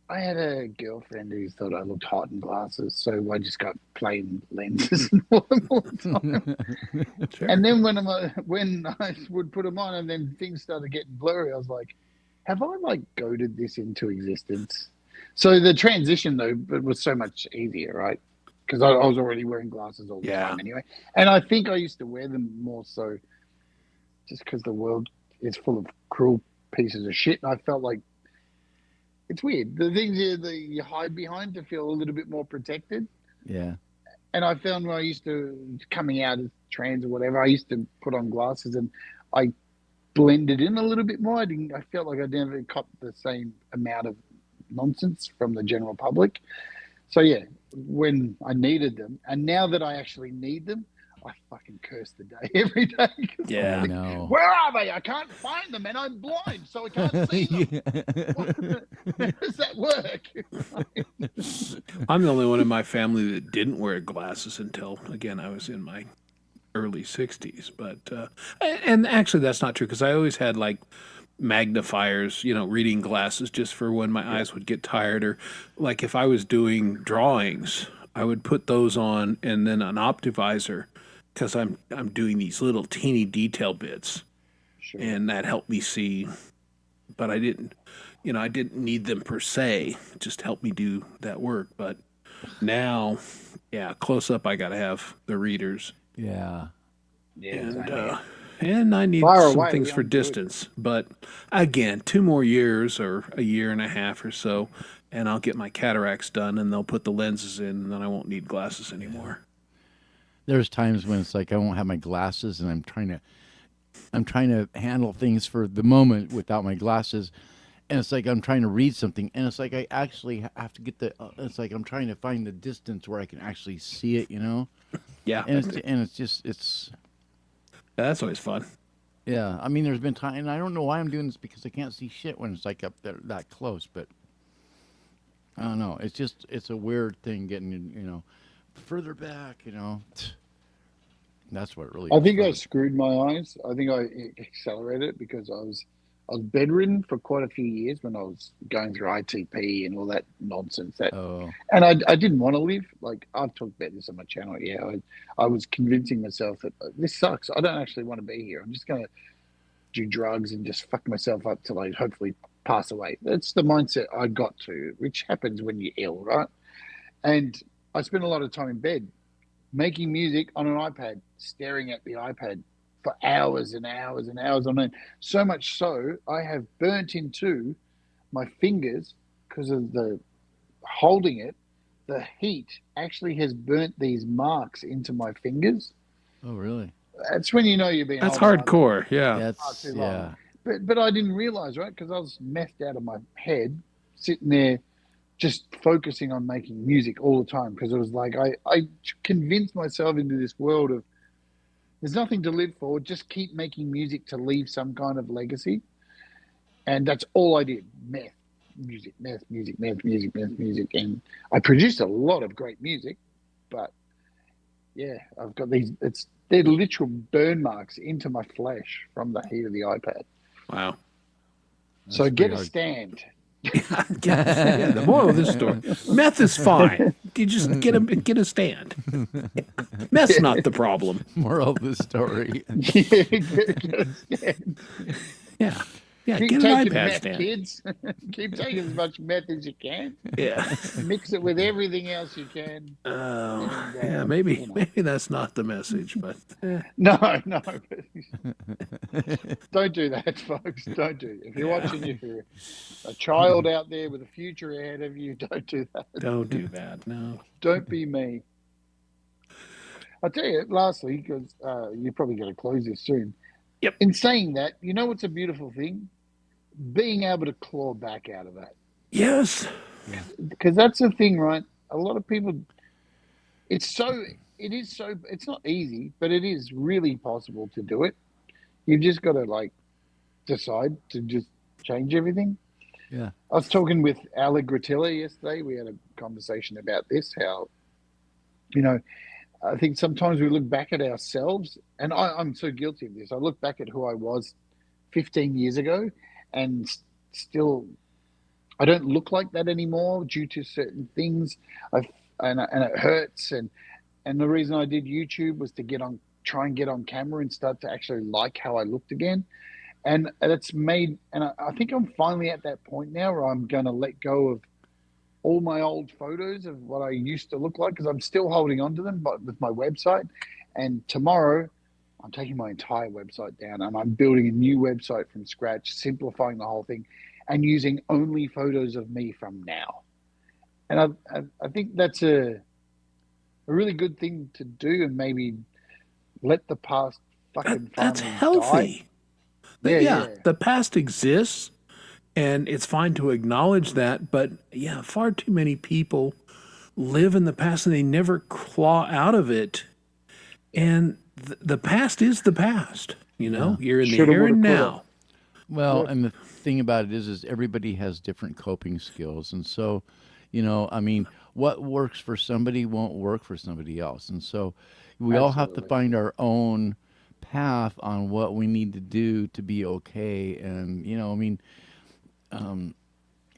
I had a girlfriend who thought I looked hot in glasses, so I just got plain lenses and wore them all the time. Sure. And then when I would put them on, and then things started getting blurry, I was like, "Have I like goaded this into existence?" So the transition though it was so much easier, right? Because I was already wearing glasses all the time anyway, and I think I used to wear them more so just because the world is full of cruel pieces of shit, and I felt like it's weird. The things you hide behind to feel a little bit more protected. Yeah. And I found when I used to, coming out as trans or whatever, I used to put on glasses and I blended in a little bit more. I felt like I never caught the same amount of nonsense from the general public. So yeah, when I needed them, and now that I actually need them, I fucking curse the day every day. Yeah. I know. Where are they? I can't find them, and I'm blind, so I can't see them. How does that work? I'm the only one in my family that didn't wear glasses until, again, I was in my early 60s. But and actually, that's not true because I always had like magnifiers, reading glasses just for when my eyes would get tired, or like if I was doing drawings, I would put those on and then an optivisor because I'm doing these little teeny detail bits, Sure. and that helped me see. But I didn't. I didn't need them per se, it just helped me do that work. But now, yeah, close up, I got to have the readers. Yeah. And I need Far some away, things for I'm good. distance. But again, 2 more years or a year and a half or so, and I'll get my cataracts done, and they'll put the lenses in, and then I won't need glasses anymore. There's times when it's like I won't have my glasses, and I'm trying to handle things for the moment without my glasses, and it's like I'm trying to read something, and it's like I actually have to get the. It's like I'm trying to find the distance where I can actually see it, Yeah, and it's that's always fun. yeah. I mean, there's been time, and I don't know why I'm doing this because I can't see shit when it's like up there that close, but I don't know. It's a weird thing getting further back, That's what really. I think I frustrates- screwed my eyes. I think I accelerated it because I was bedridden for quite a few years when I was going through ITP and all that nonsense. Oh, And I didn't want to live. Like, I've talked about this on my channel. Yeah, I was convincing myself that this sucks. I don't actually want to be here. I'm just going to do drugs and just fuck myself up till I hopefully pass away. That's the mindset I got to, which happens when you're ill, right? And I spent a lot of time in bed making music on an iPad, staring at the iPad for hours and hours and hours on end. So much so, I have burnt into my fingers because of the holding it. The heat actually has burnt these marks into my fingers. oh, really? That's when you know you've been. That's holding on hardcore. Yeah. That's too long. yeah. But I didn't realize, right? Because I was messed out of my head, sitting there just focusing on making music all the time. Because it was like I convinced myself into this world of there's nothing to live for. Just keep making music to leave some kind of legacy. And that's all I did. Music. And I produced a lot of great music, but yeah, I've got they're literal burn marks into my flesh from the heat of the iPad. Wow. So That's get pretty a hard. stand. Yeah, the moral of this story: meth is fine. You just get a stand. Meth's not the problem. Moral of the story. Get a stand. Yeah, yeah. Keep Get an taking iPad meth, stand. kids. Keep taking as much meth as you can. Yeah. Mix it with everything else you can. Oh, And, yeah. Maybe that's not the message, but No. Don't do that, folks. Don't do it. If you're watching, if you're a child out there with a future ahead of you, don't do that. don't do that. No. Don't be me. I'll tell you, lastly, because you're probably going to close this soon. Yep. In saying that, you know what's a beautiful thing? Being able to claw back out of that. Yes. Because that's the thing, right? A lot of people, it's not easy, but it is really possible to do it. You've just got to decide to just change everything. Yeah. I was talking with Ale Gratilla yesterday. We had a conversation about this, how, I think sometimes we look back at ourselves, and I'm so guilty of this. I look back at who I was 15 years ago, and still I don't look like that anymore due to certain things. And it hurts. And the reason I did YouTube was to try and get on camera and start to actually like how I looked again. And it's made, and I think I'm finally at that point now where I'm going to let go of all my old photos of what I used to look like, because I'm still holding on to them, but with my website. And tomorrow I'm taking my entire website down and I'm building a new website from scratch, simplifying the whole thing and using only photos of me from now. And I think that's a really good thing to do, and maybe let the past fucking That's finally healthy. die. Yeah. The past exists, and it's fine to acknowledge that. But yeah, far too many people live in the past and they never claw out of it. And the past is the past. You're in the Shoulda, here woulda, and coulda. now. Well, and the thing about it is everybody has different coping skills, and so, I mean, what works for somebody won't work for somebody else, and so we all have to Absolutely. find our own path on what we need to do to be okay. And I mean,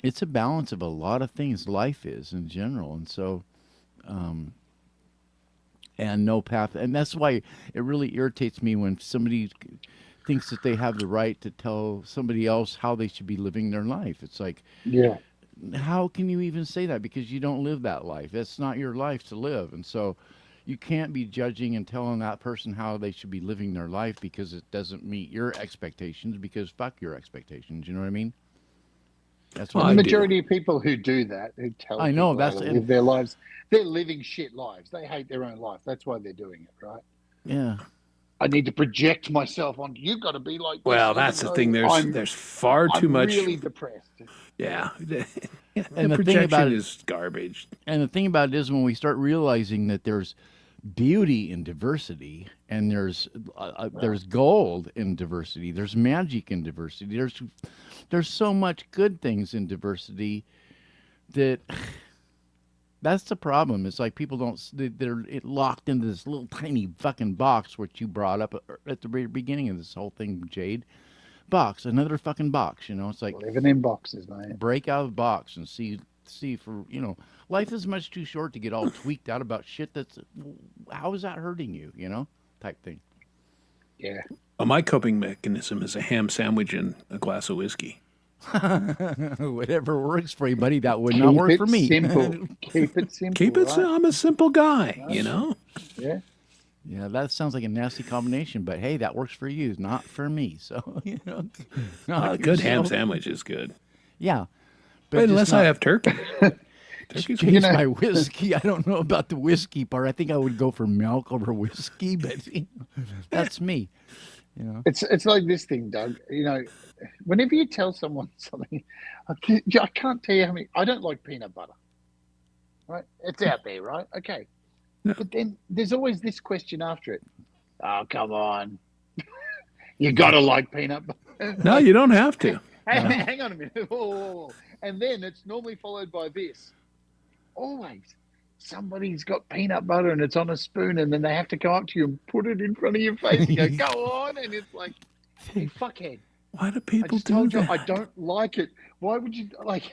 it's a balance of a lot of things. Life is in general, and so. And no path, and that's why it really irritates me when somebody thinks that they have the right to tell somebody else how they should be living their life. It's like, Yeah. how can you even say that? Because you don't live that life. That's not your life to live. And so you can't be judging and telling that person how they should be living their life because it doesn't meet your expectations, because fuck your expectations. You know what I mean? That's what Well, The I do. majority of people who do that, who tell I know, people how that's- to live their lives, they're living shit lives. They hate their own life. That's why they're doing it, right? Yeah. I need to project myself on. You've got to be like this. Well, even that's the though thing. There's far too I'm much. really depressed. Yeah. And the the thing about projection it- is garbage. And the thing about it is, when we start realizing that there's beauty in diversity, and there's gold in diversity, there's magic in diversity, there's so much good things in diversity that that's the problem. It's like people don't, they're locked into this little tiny fucking box, which you brought up at the very beginning of this whole thing, Jade. Box, another fucking box. You know, it's like, Living in boxes, man. break out of the box and see for, life is much too short to get all tweaked out about shit that's, how is that hurting you, type thing. Yeah. Well, my coping mechanism is a ham sandwich and a glass of whiskey. Whatever works for you, buddy. That would not work for me. Simple. Keep it simple. Keep it. Right? I'm a simple guy, Yeah. Yeah, that sounds like a nasty combination, but hey, that works for you, not for me. So, A good ham sandwich is good. Yeah. But unless I have turkey. Turkey's Change my whiskey. I don't know about the whiskey part. I think I would go for milk over whiskey, but that's me. It's like this thing, Doug. Whenever you tell someone something, I can't tell you how many. I don't like peanut butter. Right? It's out there, right? Okay. Yeah. But then there's always this question after it. Oh, come on. You got to like peanut butter. No, you don't have to. Hang on a minute. Whoa. And then it's normally followed by this. Always. Somebody's got peanut butter and it's on a spoon, and then they have to come up to you and put it in front of your face and go, go on. And it's like, hey, fuckhead. Why do I people just do told you that? I don't like it. Why would you like?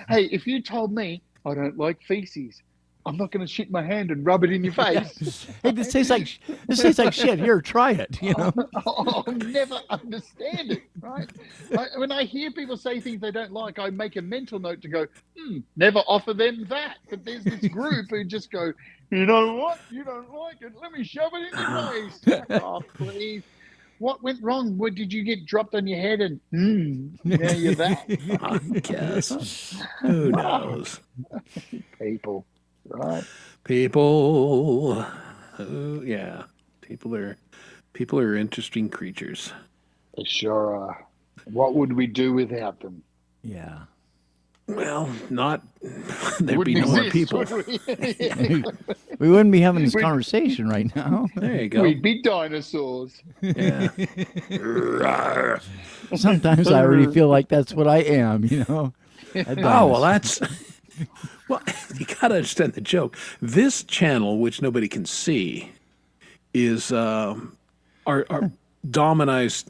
Hey, if you told me I don't like feces, I'm not going to shit my hand and rub it in your face. Hey, this tastes like shit. Here, try it. I'll never understand it, right? When I hear people say things they don't like, I make a mental note to go, never offer them that. But there's this group who just go, you know what? You don't like it. Let me shove it in your face. Oh, please. What went wrong? What did you get dropped on your head and now you're that? I guess. Who knows? People, right? People. Yeah. People are interesting creatures. They sure are. What would we do without them? Yeah. Well, not there'd be Wouldn't no more exist, people. would we? We wouldn't be having this conversation right now. There you go. We'd be dinosaurs. Yeah. Sometimes I already feel like that's what I am, Oh, well, that's well. You gotta understand the joke. This channel, which nobody can see, is our Domini's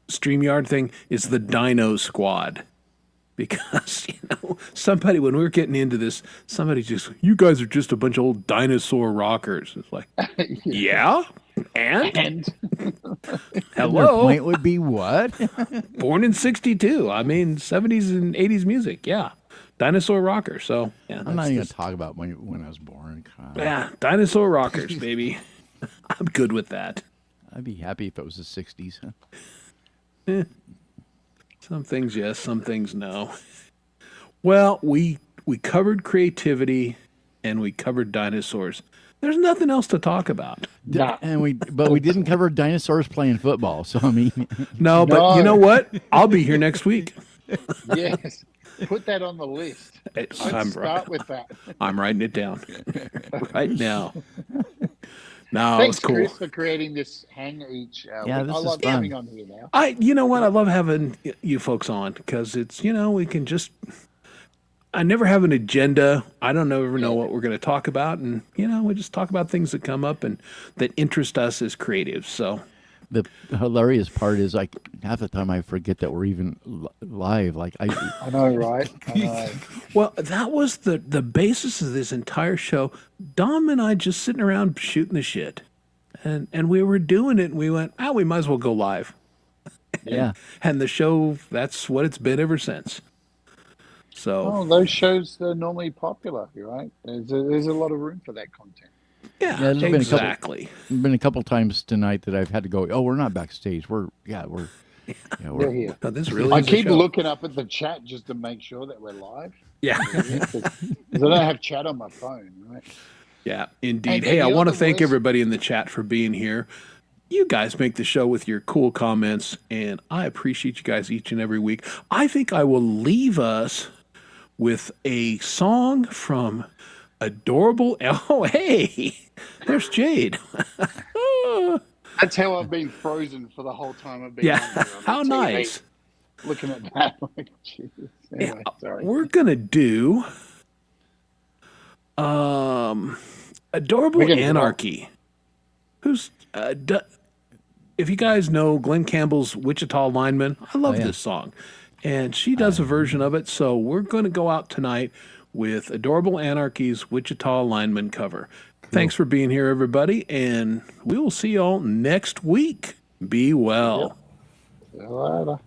StreamYard thing is the Dino Squad. Because, somebody, when we were getting into this, somebody just, you guys are just a bunch of old dinosaur rockers. It's like, yeah? And? Their Hello? point would be what? Born in 62. I mean, 70s and 80s music. Yeah. Dinosaur rocker. So, yeah. I'm not even going to talk about when I was born. God. Yeah. Dinosaur rockers, baby. I'm good with that. I'd be happy if it was the 60s. Some things yes, some things no. Well, we covered creativity and we covered dinosaurs. There's nothing else to talk about. Nah. But we didn't cover dinosaurs playing football. So I mean, No, but you know what? I'll be here next week. Yes. Put that on the list. Let's start with that. I'm writing it down right now. No, Thanks, it's cool. Chris, for creating this hang each. Yeah, I this is love fun. coming on here now. You know what? I love having you folks on because it's, we can just, I never have an agenda. I don't ever know what we're going to talk about. And, we just talk about things that come up and that interest us as creatives. So the hilarious part is like half the time I forget that we're even live. Like I know, right? I know. well, that was the basis of this entire show. Dom and I just sitting around shooting the shit. And we were doing it and we went, we might as well go live. Yeah. And the show, that's what it's been ever since. So, Oh, those shows are normally popular, right? There's a lot of room for that content. yeah, There's exactly. Been a couple times tonight that I've had to go. Oh, we're not backstage. They're here. No, this really I is a keep show. looking up at the chat just to make sure that we're live. Yeah. Because I don't have chat on my phone, right? Yeah, indeed. And Hey, I you know want to the thank worst- everybody in the chat for being here. You guys make the show with your cool comments, and I appreciate you guys each and every week. I think I will leave us with a song from Adorable. Oh, hey, there's Jade. That's how I've been frozen for the whole time I've been Yeah, on here on the how TV, nice. looking at that. Like, Jesus. Anyway, Yeah, sorry. we're gonna do Adorable We're gonna do Anarchy. Who's if you guys know Glenn Campbell's Wichita Lineman, I love yeah. this song. And she does a version of it, so we're going to go out tonight with Adorable Anarchy's Wichita Lineman cover. Thanks for being here, everybody, and we will see you all next week. Be well. See you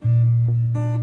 later.